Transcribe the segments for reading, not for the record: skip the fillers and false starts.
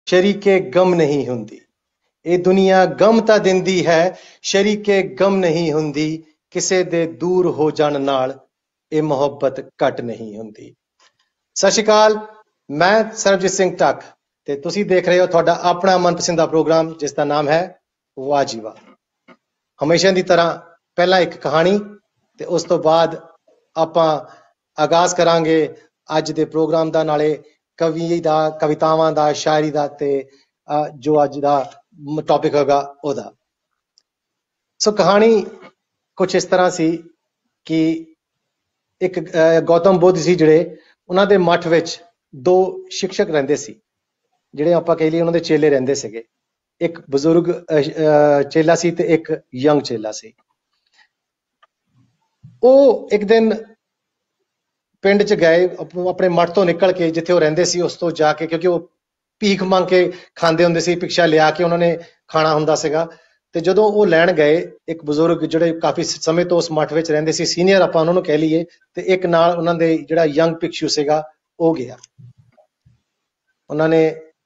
शरीके गम नहीं हुंदी। ये दुनिया गम तां दिंदी है, शरीके गम नहीं हुंदी। किसे दे दूर हो जाण नाल ये मुहब्बत घट नहीं हुंदी। सत श्री अकाल, मैं सरबजीत सिंह टक ते तुसी देख रहे हो तुहाडा अपना मनपसंद प्रोग्राम जिसका नाम है वाह जी वाह। हमेशा की तरह पहला एक कहानी ते उस तो बाद आपां आगाज करांगे अज दे प्रोग्राम दा, नाले कवि दा, कवितावां दा, शायरी दा ते जो अज दा टॉपिक होगा ओदा। सो कहानी कुछ इस तरह सी कि एक गौतम बुद्ध सी जिहड़े उन्हां दे मठ विच दो शिक्षक रहिंदे सी, जिहड़े आपां कह लईए उन्हां दे चेले रहिंदे सीगे। एक बजुर्ग चेला सी ते एक यंग चेला सी। ਉਹ एक दिन पिंड च गए अपने मठ तो निकल के जिथे वो रहिंदे सी उस तो जाके, क्योंकि वो भीख मंग के खांदे हुंदे सी, भिक्षा लिया के उन्होंने खाना हुंदा सीगा। ते जदों वो लैण गए एक बजुर्ग जिहड़े काफी समय तो उस मठ विच रहिंदे सी, सीनियर आपां उन्हां नूं कह लईए, ते एक नाल उन्हां दे जिहड़ा यंग भिक्षु सीगा वो गया। उन्हां ने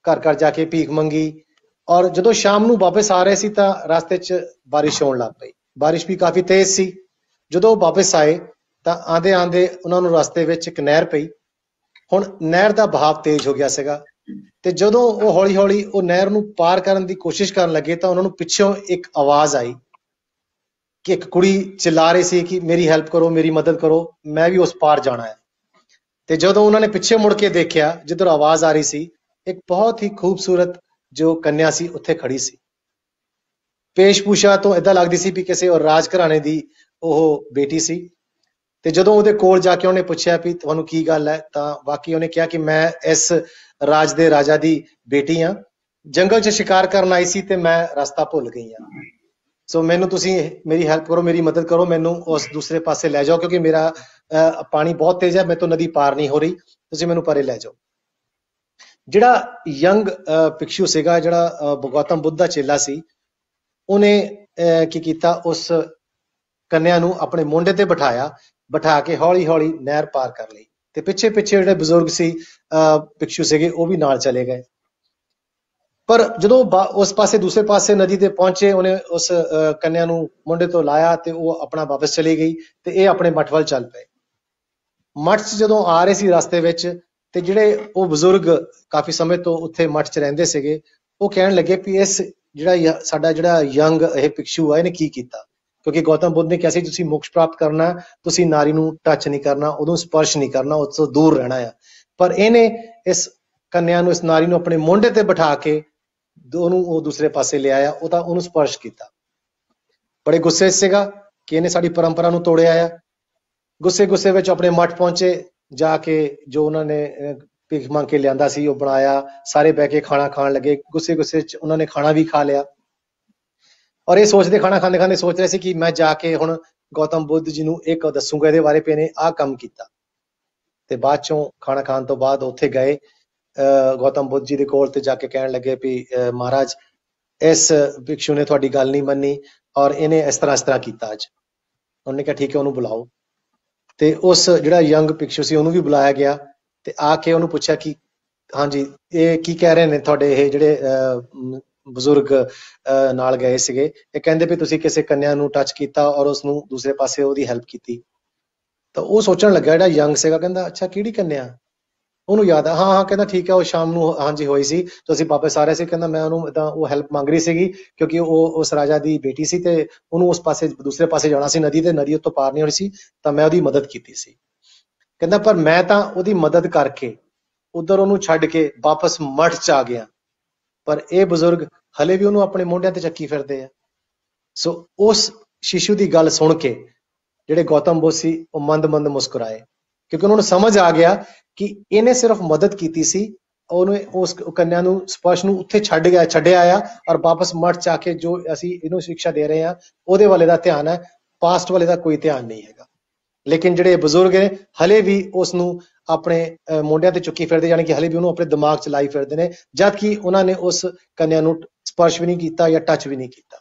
घर घर जाके भीख मंगी और जदों शाम नूं वापस आ रहे सी तां रास्ते च बारिश होण लग पई। बारिश भी काफी तेज सी। जदों वापस आए तां आंदे आंदे उन्हां नूं रस्ते विच एक नहर पई। हुण नहर दा बहाव तेज हो गया सीगा ते जदों वो हौली हौली वो नहर नूं पार करन दी कोशिश करन लगे तां उन्हां नूं पिछों एक आवाज आई कि एक कुड़ी चिल्ला रही सी कि मेरी हेल्प करो, मेरी मदद करो, मैं भी उस पार जाना है। ते जदों उन्होंने पिछे मुड़ के देखा जिधर आवाज आ रही सी, एक बहुत ही खूबसूरत जो कन्या सी उत्थे खड़ी सी। पेशभूषा तो इदां लगदी सी भी किसी और राज घराने दी ओह बेटी सी। ते जदों ਉਹਦੇ ਕੋਲ ਜਾ ਕੇ ਉਹਨੇ ਪੁੱਛਿਆ ਵੀ ਤੁਹਾਨੂੰ ਕੀ ਗੱਲ ਹੈ, ਤਾਂ ਵਾਕਈ ਉਹਨੇ ਕਿਹਾ ਕਿ ਮੈਂ ਇਸ ਰਾਜ ਦੇ ਰਾਜਾ ਦੀ ਬੇਟੀ ਆ, ਜੰਗਲ 'ਚ ਸ਼ਿਕਾਰ ਕਰਨ ਆਈ ਸੀ ਤੇ ਮੈਂ ਰਸਤਾ ਭੁੱਲ ਗਈ ਆ। ਸੋ ਮੈਨੂੰ ਤੁਸੀਂ ਮੇਰੀ ਹੈਲਪ ਕਰੋ, ਮੇਰੀ ਮਦਦ ਕਰੋ, ਮੈਨੂੰ ਉਸ ਦੂਸਰੇ ਪਾਸੇ ਲੈ ਜਾਓ ਕਿਉਂਕਿ ਮੇਰਾ ਪਾਣੀ ਬਹੁਤ ਤੇਜ਼ ਹੈ, ਮੇਰੇ ਤੋਂ ਨਦੀ ਪਾਰ ਨਹੀਂ ਹੋ ਰਹੀ, ਤੁਸੀਂ ਮੈਨੂੰ ਪਰੇ ਲੈ ਜਾਓ। ਜਿਹੜਾ ਯੰਗ ਭਿਕਸ਼ੂ ਸੀਗਾ, ਜਿਹੜਾ ਗੌਤਮ ਬੁੱਧ ਦਾ ਚੇਲਾ ਸੀ, ਉਹਨੇ ਕੀ ਕੀਤਾ, ਉਸ ਕੰਨਿਆ ਨੂੰ ਆਪਣੇ ਮੋਢੇ ਤੇ ਬਿਠਾ ਕੇ ਹੌਲੀ ਹੌਲੀ ਨਹਿਰ ਪਾਰ ਕਰ ਲਈ ਤੇ ਪਿੱਛੇ ਪਿੱਛੇ ਜਿਹੜੇ ਬਜ਼ੁਰਗ ਸੀ ਭਿਕਸ਼ੂ ਸੀਗੇ ਉਹ ਵੀ ਨਾਲ ਚਲੇ ਗਏ। ਪਰ ਜਦੋਂ ਉਸ ਪਾਸੇ ਦੂਸਰੇ ਪਾਸੇ ਨਦੀ ਤੇ ਪਹੁੰਚੇ, ਉਹਨੇ ਉਸ ਕੰਨਿਆ ਨੂੰ ਮੁੰਡੇ ਤੋਂ ਲਾਇਆ ਤੇ ਉਹ ਆਪਣਾ ਵਾਪਸ ਚਲੀ ਗਈ ਤੇ ਇਹ ਆਪਣੇ ਮੱਠ ਵੱਲ ਚੱਲ ਪਏ। ਮੱਠ 'ਚ ਜਦੋਂ ਆ ਰਹੇ ਸੀ ਰਸਤੇ ਵਿੱਚ ਤੇ ਜਿਹੜੇ ਉਹ ਬਜ਼ੁਰਗ ਕਾਫੀ ਸਮੇਂ ਤੋਂ ਉੱਥੇ ਮੱਠ 'ਚ ਰਹਿੰਦੇ ਸੀਗੇ, ਉਹ ਕਹਿਣ ਲੱਗੇ ਵੀ ਇਸ ਜਿਹੜਾ ਸਾਡਾ ਜਿਹੜਾ ਯੰਗ ਇਹ ਭਿਕਸ਼ੂ ਆ ਇਹਨੇ ਕੀ ਕੀਤਾ, ਕਿਉਂਕਿ ਗੌਤਮ ਬੁੱਧ ਨੇ ਕਿਹਾ ਸੀ ਤੁਸੀਂ ਮੋਕਸ਼ ਪ੍ਰਾਪਤ ਕਰਨਾ, ਤੁਸੀਂ ਨਾਰੀ ਨੂੰ ਟੱਚ ਨਹੀਂ ਕਰਨਾ, ਉਹਨੂੰ ਸਪਰਸ਼ ਨਹੀਂ ਕਰਨਾ, ਉਸ ਤੋਂ ਦੂਰ ਰਹਿਣਾ ਆ। ਪਰ ਇਹਨੇ ਇਸ ਕੰਨਿਆ ਨੂੰ, ਇਸ ਨਾਰੀ ਨੂੰ ਆਪਣੇ ਮੋਢੇ ਤੇ ਬਿਠਾ ਕੇ ਉਹਨੂੰ ਉਹ ਦੂਸਰੇ ਪਾਸੇ ਲਿਆਇਆ, ਉਹ ਤਾਂ ਉਹਨੂੰ ਸਪਰਸ਼ ਕੀਤਾ। ਬੜੇ ਗੁੱਸੇ ਸੀਗਾ ਕਿ ਇਹਨੇ ਸਾਡੀ ਪਰੰਪਰਾ ਨੂੰ ਤੋੜਿਆ ਆ। ਗੁੱਸੇ ਗੁੱਸੇ ਵਿੱਚ ਆਪਣੇ ਮੱਠ ਪਹੁੰਚੇ, ਜਾ ਕੇ ਜੋ ਉਹਨਾਂ ਨੇ ਭੀਖ ਮੰਗ ਕੇ ਲਿਆਂਦਾ ਸੀ ਉਹ ਬਣਾਇਆ, ਸਾਰੇ ਬਹਿ ਕੇ ਖਾਣਾ ਖਾਣ ਲੱਗੇ। ਗੁੱਸੇ ਗੁੱਸੇ 'ਚ ਉਹਨਾਂ ਨੇ ਖਾਣਾ ਵੀ ਖਾ ਲਿਆ ਔਰ ਇਹ ਸੋਚਦੇ, ਖਾਣਾ ਖਾਂਦੇ ਖਾਂਦੇ ਸੋਚ ਰਹੇ ਸੀ ਕਿ ਮੈਂ ਜਾ ਕੇ ਹੁਣ ਗੌਤਮ ਬੁੱਧ ਜੀ ਨੂੰ ਇੱਕ ਦੱਸੂਗਾ ਇਹਦੇ ਬਾਰੇ ਵੀ ਇਹਨੇ ਆਹ ਕੰਮ ਕੀਤਾ। ਤੇ ਬਾਅਦ ਚੋਂ ਖਾਣਾ ਖਾਣ ਤੋਂ ਬਾਅਦ ਉੱਥੇ ਗਏ ਗੌਤਮ ਬੁੱਧ ਜੀ ਦੇ ਕੋਲ ਤੇ ਜਾ ਕੇ ਕਹਿਣ ਲੱਗੇ ਵੀ ਮਹਾਰਾਜ ਇਸ ਭਿਕਸ਼ੂ ਨੇ ਤੁਹਾਡੀ ਗੱਲ ਨਹੀਂ ਮੰਨੀ ਔਰ ਇਹਨੇ ਇਸ ਤਰ੍ਹਾਂ ਕੀਤਾ ਅੱਜ। ਉਹਨੇ ਕਿਹਾ ਠੀਕ ਹੈ, ਉਹਨੂੰ ਬੁਲਾਓ। ਤੇ ਉਸ ਜਿਹੜਾ ਯੰਗ ਭਿਕਸ਼ੂ ਸੀ ਉਹਨੂੰ ਵੀ ਬੁਲਾਇਆ ਗਿਆ ਤੇ ਆ ਕੇ ਉਹਨੂੰ ਪੁੱਛਿਆ ਕਿ ਹਾਂਜੀ ਇਹ ਕੀ ਕਹਿ ਰਹੇ ਨੇ ਤੁਹਾਡੇ ਇਹ ਜਿਹੜੇ ਬਜ਼ੁਰਗ ਨਾਲ ਗਏ ਸੀਗੇ, ਇਹ ਕਹਿੰਦੇ ਵੀ ਤੁਸੀਂ ਕਿਸੇ ਕੰਨਿਆ ਨੂੰ ਟੱਚ ਕੀਤਾ ਔਰ ਉਸਨੂੰ ਦੂਸਰੇ ਪਾਸੇ ਉਹਦੀ ਹੈਲਪ ਕੀਤੀ। ਤਾਂ ਉਹ ਸੋਚਣ ਲੱਗਾ, ਜਿਹੜਾ ਯੰਗ ਸੀਗਾ, ਕਹਿੰਦਾ ਅੱਛਾ ਕਿਹੜੀ ਕੰਨਿਆ, ਉਹਨੂੰ ਯਾਦ ਆ, ਹਾਂ ਕਹਿੰਦਾ ਠੀਕ ਹੈ, ਉਹ ਸ਼ਾਮ ਨੂੰ ਹਾਂਜੀ ਹੋਈ ਸੀ ਤੇ ਅਸੀਂ ਵਾਪਸ ਆ ਰਹੇ ਸੀ। ਕਹਿੰਦਾ ਮੈਂ ਉਹਨੂੰ ਏਦਾਂ ਉਹ ਹੈਲਪ ਮੰਗ ਰਹੀ ਸੀਗੀ ਕਿਉਂਕਿ ਉਹ ਉਸ ਰਾਜਾ ਦੀ ਬੇਟੀ ਸੀ ਤੇ ਉਹਨੂੰ ਉਸ ਪਾਸੇ ਦੂਸਰੇ ਪਾਸੇ ਜਾਣਾ ਸੀ ਨਦੀ ਤੇ ਨਦੀ ਉੱਤੋਂ ਪਾਰ ਨਹੀਂ ਹੋਣੀ ਸੀ, ਤਾਂ ਮੈਂ ਉਹਦੀ ਮਦਦ ਕੀਤੀ ਸੀ। ਕਹਿੰਦਾ ਪਰ ਮੈਂ ਤਾਂ ਉਹਦੀ ਮਦਦ ਕਰਕੇ ਉਧਰ ਉਹਨੂੰ ਛੱਡ ਕੇ ਵਾਪਸ ਮੱਠ 'ਚ ਆ ਗਿਆ, ਪਰ ਇਹ ਬਜ਼ੁਰਗ ਹਲੇ ਵੀ ਉਹਨੂੰ ਆਪਣੇ ਮੋਢਿਆਂ ਤੇ ਚੱਕੀ ਫਿਰਦੇ ਆ। ਸੋ ਉਸ ਸ਼ਿਸ਼ੂ ਦੀ ਗੱਲ ਸੁਣ ਕੇ ਜਿਹੜੇ ਗੌਤਮ ਬੁੱਧ ਸੀ ਉਹ ਮੰਦ ਮੁਸਕਰਾਏ, ਕਿਉਂਕਿ ਉਹਨਾਂ ਨੂੰ ਸਮਝ ਆ ਗਿਆ ਕਿ ਇਹਨੇ ਸਿਰਫ ਮਦਦ ਕੀਤੀ ਸੀ, ਉਹਨੇ ਉਸ ਕੰਨਿਆ ਨੂੰ ਸਪਰਸ਼ ਨੂੰ ਉੱਥੇ ਛੱਡਿਆ ਆ ਔਰ ਵਾਪਸ ਮੱਠ 'ਚ ਆ ਕੇ ਜੋ ਅਸੀਂ ਇਹਨੂੰ ਸਿੱਖਿਆ ਦੇ ਰਹੇ ਹਾਂ ਉਹਦੇ ਵਾਲੇ ਦਾ ਧਿਆਨ ਹੈ, ਪਾਸਟ ਵਾਲੇ ਦਾ ਕੋਈ ਧਿਆਨ ਨਹੀਂ ਹੈਗਾ। ਲੇਕਿਨ ਜਿਹੜੇ ਬਜ਼ੁਰਗ ਨੇ ਹਲੇ ਵੀ ਉਸ ਨੂੰ ਆਪਣੇ ਮੋਢਿਆਂ ਤੇ ਚੁੱਕੀ ਫਿਰਦੇ, ਜਾਣੀ ਕਿ ਹਲੇ ਵੀ ਉਹਨੂੰ ਆਪਣੇ ਦਿਮਾਗ 'ਚ ਲਾਈ ਫਿਰਦੇ ਨੇ, ਜਦ ਕਿ ਉਹਨਾਂ ਨੇ ਉਸ ਕੰਨਿਆ ਨੂੰ ਸਪਰਸ਼ ਵੀ ਨਹੀਂ ਕੀਤਾ ਜਾਂ ਟੱਚ ਵੀ ਨਹੀਂ ਕੀਤਾ।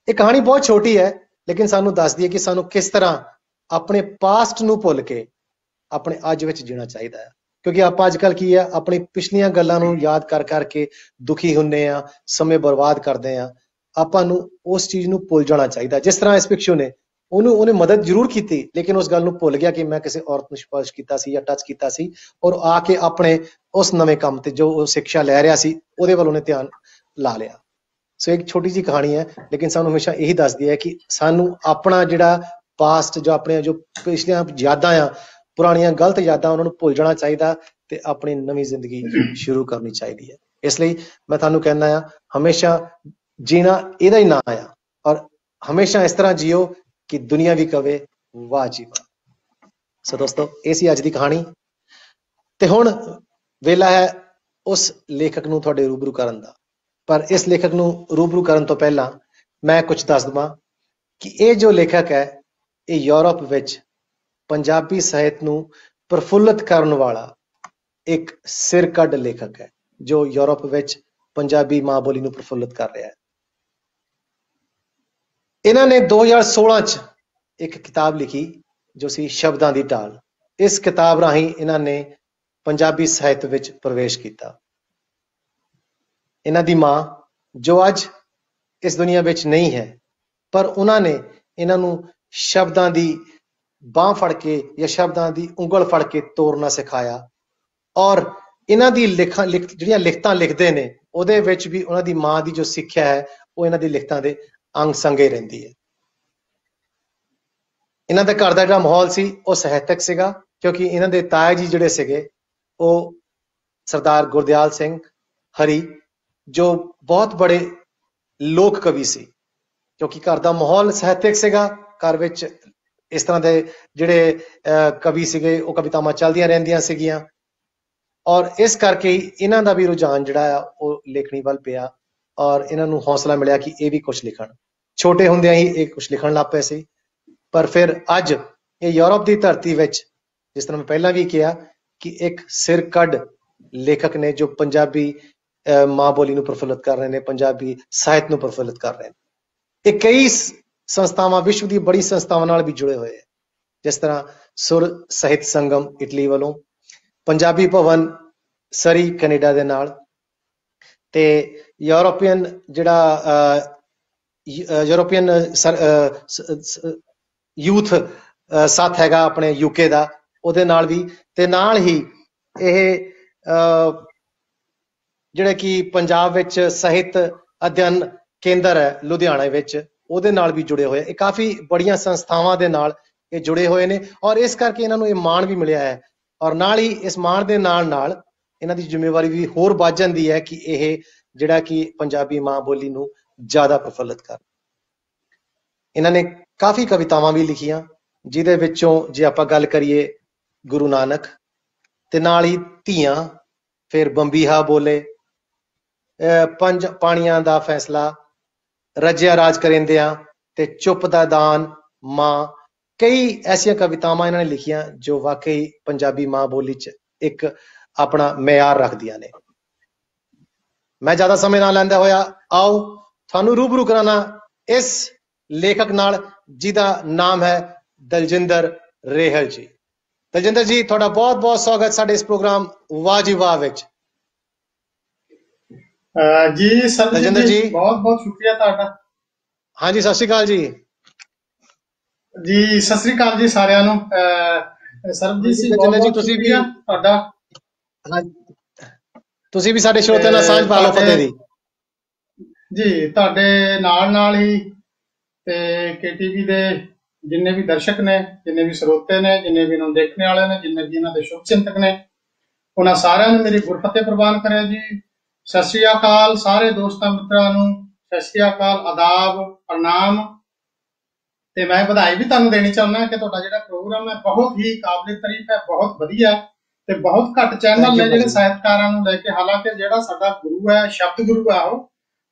ਇਹ ਕਹਾਣੀ ਬਹੁਤ ਛੋਟੀ ਹੈ ਲੇਕਿਨ ਸਾਨੂੰ ਦੱਸਦੀ ਹੈ ਕਿ ਸਾਨੂੰ ਕਿਸ ਤਰ੍ਹਾਂ ਆਪਣੇ ਪਾਸਟ ਨੂੰ ਭੁੱਲ ਕੇ ਆਪਣੇ ਅੱਜ ਵਿੱਚ ਜੀਣਾ ਚਾਹੀਦਾ ਹੈ। क्योंकि आप अजकल की है अपनी पिछलियां गल्लां नूं याद कर करके दुखी हुन्ने आ, समय बर्बाद करदे आ। ਆਪਾਂ ਨੂੰ ਉਸ ਚੀਜ਼ ਨੂੰ ਭੁੱਲ ਜਾਣਾ ਚਾਹੀਦਾ। ਜਿਸ ਤਰ੍ਹਾਂ ਇਸ ਪਿਕਚਰ ਨੇ ਉਹਨੇ ਮਦਦ ਜ਼ਰੂਰ ਕੀਤੀ, ਲੇਕਿਨ ਉਸ ਗੱਲ ਨੂੰ ਭੁੱਲ ਗਿਆ ਕਿ ਮੈਂ ਕਿਸੇ ਔਰਤ ਨੂੰ ਸਪਰਸ਼ ਕੀਤਾ ਸੀ ਜਾਂ ਟੱਚ ਕੀਤਾ ਸੀ, ਔਰ ਆ ਕੇ ਆਪਣੇ ਉਸ ਨਵੇਂ ਕੰਮ ਤੇ ਜੋ ਉਹ ਸਿੱਖਿਆ ਲੈ ਰਿਹਾ ਸੀ ਉਹਦੇ ਵੱਲ ਉਹਨੇ ਧਿਆਨ ਲਾ ਲਿਆ। ਸੋ ਇੱਕ ਛੋਟੀ ਜਿਹੀ ਕਹਾਣੀ ਹੈ, ਲੇਕਿਨ ਸਾਨੂੰ ਹਮੇਸ਼ਾ ਇਹੀ ਦੱਸਦੀ ਹੈ ਕਿ ਸਾਨੂੰ ਆਪਣਾ ਜਿਹੜਾ ਪਾਸਟ, ਜੋ ਆਪਣੇ ਜੋ ਪਿਛਲੀਆਂ ਯਾਦਾਂ ਆ, ਪੁਰਾਣੀਆਂ ਗਲਤ ਯਾਦਾਂ, ਉਹਨਾਂ ਨੂੰ ਭੁੱਲ ਜਾਣਾ ਚਾਹੀਦਾ ਤੇ ਆਪਣੀ ਨਵੀਂ ਜ਼ਿੰਦਗੀ ਸ਼ੁਰੂ ਕਰਨੀ ਚਾਹੀਦੀ ਹੈ। ਇਸ ਲਈ ਮੈਂ ਤੁਹਾਨੂੰ ਕਹਿੰਦਾ ਆ, ਹਮੇਸ਼ਾ जीना ਇਹਦਾ ਹੀ ਨਾਂ ਆ, ਔਰ ਹਮੇਸ਼ਾ ਇਸ ਤਰ੍ਹਾਂ ਜੀਓ ਕਿ ਦੁਨੀਆ ਵੀ ਕਵੇ ਵਾਹ ਜੀ ਵਾਹ। ਸੋ ਦੋਸਤੋ, ਇਹ ਸੀ ਅੱਜ ਦੀ ਕਹਾਣੀ ਤੇ ਹੁਣ ਵੇਲਾ ਹੈ ਉਸ ਲੇਖਕ ਨੂੰ ਤੁਹਾਡੇ ਰੂਬਰੂ ਕਰਨ ਦਾ। ਪਰ ਇਸ ਲੇਖਕ ਨੂੰ ਰੂਬਰੂ ਕਰਨ ਤੋਂ ਪਹਿਲਾਂ ਮੈਂ ਕੁਝ ਦੱਸ ਦਵਾਂ ਕਿ ਇਹ ਜੋ ਲੇਖਕ ਹੈ, ਇਹ ਯੂਰਪ ਵਿੱਚ ਪੰਜਾਬੀ ਸਾਹਿਤ ਨੂੰ ਪ੍ਰਫੁੱਲਤ ਕਰਨ ਵਾਲਾ ਇੱਕ ਸਿਰ ਕੱਢ ਲੇਖਕ ਹੈ, ਜੋ ਯੂਰਪ ਵਿੱਚ ਪੰਜਾਬੀ ਮਾਂ ਬੋਲੀ ਨੂੰ ਪ੍ਰਫੁੱਲਤ ਕਰ ਰਿਹਾ ਹੈ। ਇਹਨਾਂ ਨੇ 2016 ਚ ਇੱਕ ਕਿਤਾਬ ਲਿਖੀ ਜੋ ਸੀ ਸ਼ਬਦਾਂ ਦੀ ਢਾਲ। ਇਸ ਕਿਤਾਬ ਰਾਹੀਂ ਇਹਨਾਂ ਨੇ ਪੰਜਾਬੀ ਸਾਹਿਤ ਵਿੱਚ ਪ੍ਰਵੇਸ਼ ਕੀਤਾ। ਇਹਨਾਂ ਦੀ ਮਾਂ ਜੋ ਅੱਜ ਇਸ ਦੁਨੀਆ ਵਿੱਚ ਨਹੀਂ ਹੈ, ਪਰ ਉਹਨਾਂ ਨੇ ਇਹਨਾਂ ਨੂੰ ਸ਼ਬਦਾਂ ਦੀ ਬਾਂਹ ਫੜ ਕੇ ਜਾਂ ਸ਼ਬਦਾਂ ਦੀ ਉਂਗਲ ਫੜ ਕੇ ਤੋਰਨਾ ਸਿਖਾਇਆ। ਔਰ ਇਹਨਾਂ ਦੀ ਜਿਹੜੀਆਂ ਲਿਖਤਾਂ ਲਿਖਦੇ ਨੇ, ਉਹਦੇ ਵਿੱਚ ਵੀ ਉਹਨਾਂ ਦੀ ਮਾਂ ਦੀ ਜੋ ਸਿੱਖਿਆ ਹੈ ਉਹ ਇਹਨਾਂ ਦੀ ਲਿਖਤਾਂ ਦੇ ਅੰਗ ਸੰਗੇ ਰਹਿੰਦੀ ਹੈ। ਇਹਨਾਂ ਦੇ ਘਰ ਦਾ ਜਿਹੜਾ ਮਾਹੌਲ ਸੀ ਉਹ ਸਾਹਿਤਕ ਸੀਗਾ, ਕਿਉਂਕਿ ਇਹਨਾਂ ਦੇ ਤਾਇਆ ਜੀ ਜਿਹੜੇ ਸੀਗੇ ਉਹ ਸਰਦਾਰ ਗੁਰਦਿਆਲ ਸਿੰਘ ਹਰੀ, ਜੋ ਬਹੁਤ ਬੜੇ ਲੋਕ ਕਵੀ ਸੀ। ਕਿਉਂਕਿ ਘਰ ਦਾ ਮਾਹੌਲ ਸਾਹਿਤਕ ਸੀਗਾ, ਘਰ ਵਿੱਚ ਇਸ ਤਰ੍ਹਾਂ ਦੇ ਜਿਹੜੇ ਕਵੀ ਸੀਗੇ ਉਹ ਕਵਿਤਾਵਾਂ ਚੱਲਦੀਆਂ ਰਹਿੰਦੀਆਂ ਸੀਗੀਆਂ, ਔਰ ਇਸ ਕਰਕੇ ਹੀ ਇਹਨਾਂ ਦਾ ਵੀ ਰੁਝਾਨ ਜਿਹੜਾ ਆ ਉਹ ਲੇਖਣੀ ਵੱਲ ਪਿਆ, ਔਰ ਇਹਨਾਂ ਨੂੰ ਹੌਸਲਾ ਮਿਲਿਆ ਕਿ ਇਹ ਵੀ ਕੁਝ ਲਿਖਣ। ਛੋਟੇ ਹੁੰਦਿਆਂ ਹੀ ਇਹ ਕੁਝ ਲਿਖਣ ਲੱਗ ਪਏ ਸੀ। ਪਰ ਫਿਰ ਅੱਜ ਇਹ ਯੂਰਪ ਦੀ ਧਰਤੀ ਵਿੱਚ, ਜਿਸ ਤਰ੍ਹਾਂ ਮੈਂ ਪਹਿਲਾਂ ਵੀ ਕਿਹਾ, ਕਿ ਇੱਕ ਸਿਰ ਕੱਢ ਲੇਖਕ ਨੇ ਜੋ ਪੰਜਾਬੀ ਮਾਂ ਬੋਲੀ ਨੂੰ ਪ੍ਰਫੁੱਲਤ ਕਰ ਰਹੇ ਨੇ, ਪੰਜਾਬੀ ਸਾਹਿਤ ਨੂੰ ਪ੍ਰਫੁੱਲਤ ਕਰ ਰਹੇ ਨੇ। ਇਹ ਕਈ ਸੰਸਥਾਵਾਂ, ਵਿਸ਼ਵ ਦੀ ਬੜੀ ਸੰਸਥਾਵਾਂ ਨਾਲ ਵੀ ਜੁੜੇ ਹੋਏ ਹੈ, ਜਿਸ ਤਰ੍ਹਾਂ ਸੁਰ ਸਾਹਿਤ ਸੰਗਮ ਇਟਲੀ ਵੱਲੋਂ, ਪੰਜਾਬੀ ਭਵਨ ਸਰੀ ਕੈਨੇਡਾ ਦੇ ਨਾਲ, ਤੇ ਯੂਰੋਪੀਅਨ ਜਿਹੜਾ ਯੂਰੋਪੀਅਨ ਯੂਥ ਸਾਥ ਹੈਗਾ ਆਪਣੇ UK ਦਾ, ਉਹਦੇ ਨਾਲ ਵੀ, ਤੇ ਨਾਲ ਹੀ ਇਹ ਜਿਹੜੇ ਕਿ ਪੰਜਾਬ ਵਿੱਚ ਸਾਹਿਤ ਅਧਿਐਨ ਕੇਂਦਰ ਹੈ ਲੁਧਿਆਣਾ ਵਿੱਚ, ਉਹਦੇ ਨਾਲ ਵੀ ਜੁੜੇ ਹੋਏ। ਇਹ ਕਾਫੀ ਬੜੀਆਂ ਸੰਸਥਾਵਾਂ ਦੇ ਨਾਲ ਇਹ ਜੁੜੇ ਹੋਏ ਨੇ, ਔਰ ਇਸ ਕਰਕੇ ਇਹਨਾਂ ਨੂੰ ਇਹ ਮਾਣ ਵੀ ਮਿਲਿਆ ਹੈ। ਔਰ ਨਾਲ ਹੀ ਇਸ ਮਾਣ ਦੇ ਨਾਲ ਨਾਲ ਇਹਨਾਂ ਦੀ ਜ਼ਿੰਮੇਵਾਰੀ ਵੀ ਹੋਰ ਵੱਧ ਜਾਂਦੀ ਹੈ ਕਿ ਇਹ ਜਿਹੜਾ ਕਿ ਪੰਜਾਬੀ ਮਾਂ ਬੋਲੀ ਨੂੰ ਜ਼ਿਆਦਾ ਪ੍ਰਫੁੱਲਤ ਕਰ। ਇਹਨਾਂ ਨੇ ਕਾਫੀ ਕਵਿਤਾਵਾਂ ਵੀ ਲਿਖੀਆਂ, ਜਿਹਦੇ ਵਿੱਚੋਂ ਜੇ ਆਪਾਂ ਗੱਲ ਕਰੀਏ ਗੁਰੂ ਨਾਨਕ, ਤੇ ਨਾਲ ਹੀ ਧੀਆਂ, ਫਿਰ ਬੰਬੀਹਾ ਬੋਲੇ, ਪੰਜ ਪਾਣੀਆਂ ਦਾ ਫੈਸਲਾ, ਰੱਜਿਆ ਰਾਜ ਕਰੇਂਦਿਆਂ, ਤੇ ਚੁੱਪ ਦਾ ਦਾਨ ਮਾਂ। ਕਈ ਐਸੀਆਂ ਕਵਿਤਾਵਾਂ ਇਹਨਾਂ ਨੇ ਲਿਖੀਆਂ ਜੋ ਵਾਕਈ ਪੰਜਾਬੀ ਮਾਂ ਬੋਲੀ 'ਚ ਇੱਕ ਆਪਣਾ ਮਿਆਰ ਰੱਖਦੀਆਂ ਨੇ। ਮੈਂ ਜ਼ਿਆਦਾ ਸਮੇਂ ਨਾ ਲੈਂਦਾ ਹੋਇਆ, ਆਓ ਤੁਹਾਨੂੰ ਰੂਬਰੂ ਕਰਾਣਾ ਇਸ ਲੇਖਕ ਨਾਲ, ਜਿਹਦਾ ਨਾਮ ਹੈ ਦਲਜਿੰਦਰ ਰੇਹਲ ਜੀ। ਦਲਜਿੰਦਰ ਜੀ, ਤੁਹਾਡਾ ਬਹੁਤ ਬਹੁਤ ਸਵਾਗਤ ਸਾਡੇ ਇਸ ਪ੍ਰੋਗਰਾਮ ਵਾਹ ਜੀ ਵਾਹ ਵਿੱਚ। ਜੀ ਸਰਬਜੀਤ ਜੀ, ਬਹੁਤ ਬਹੁਤ ਸ਼ੁਕਰੀਆ ਤੁਹਾਡਾ। ਹਾਂਜੀ, ਸਤਿ ਸ਼੍ਰੀ ਅਕਾਲ ਜੀ। ਜੀ ਸਤਿ ਸ਼੍ਰੀ ਅਕਾਲ ਜੀ ਸਾਰਿਆਂ ਨੂੰ। ਸਰਬਜੀਤ ਜੀ, ਬਹੁਤ ਤੁਸੀਂ ਵੀ ਤੁਹਾਡਾ, ਤੁਸੀਂ ਵੀ ਸਾਡੇ ਸਰੋਤਿਆਂ ਨਾਲ ਸਾਂਝ ਪਾ ਲਓ ਫਤਿਹ ਦੀ। ਜੀ ਤੁਹਾਡੇ ਨਾਲ ਹੀ ਤੇ KTV ਦੇ ਜਿੰਨੇ ਵੀ ਦਰਸ਼ਕ ਨੇ, ਜਿੰਨੇ ਵੀ ਸਰੋਤੇ ਨੇ, ਜਿੰਨੇ ਵੀ ਇਹਨਾਂ ਦੇਖਣ ਵਾਲੇ ਨੇ, ਜਿੰਨੇ ਵੀ ਇਹਨਾਂ ਦੇ ਸ਼ੁਭ ਚਿੰਤਕ ਨੇ, ਉਹਨਾਂ ਸਾਰਿਆਂ ਨੂੰ ਮੇਰੀ ਗੁਰਫਤਿਹ ਪ੍ਰਵਾਨ ਕਰਿਆ ਜੀ। ਸਤਿ ਸ਼੍ਰੀ ਅਕਾਲ ਸਾਰੇ ਦੋਸਤਾਂ ਮਿੱਤਰਾਂ ਨੂੰ, ਸਤਿ ਸ਼੍ਰੀ ਅਕਾਲ, ਆਦਾਬ, ਪ੍ਰਣਾਮ। ਤੇ ਮੈਂ ਵਧਾਈ ਵੀ ਤੁਹਾਨੂੰ ਦੇਣੀ ਚਾਹੁੰਦਾ ਕਿ ਤੁਹਾਡਾ ਜਿਹੜਾ ਪ੍ਰੋਗਰਾਮ ਹੈ ਬਹੁਤ ਹੀ ਕਾਬਿਲ ਤਾਰੀਫ ਹੈ, ਬਹੁਤ ਵਧੀਆ, ਤੇ ਬਹੁਤ ਘੱਟ ਚੈਨਲ ਨੇ ਜਿਹੜੇ ਸਾਹਿਤਕਾਰਾਂ ਨੂੰ ਲੈ ਕੇ, ਹਾਲਾਂਕਿ ਜਿਹੜਾ ਸਾਡਾ ਗੁਰੂ ਹੈ, ਸ਼ਬਦ ਗੁਰੂ ਹੈ ਉਹ,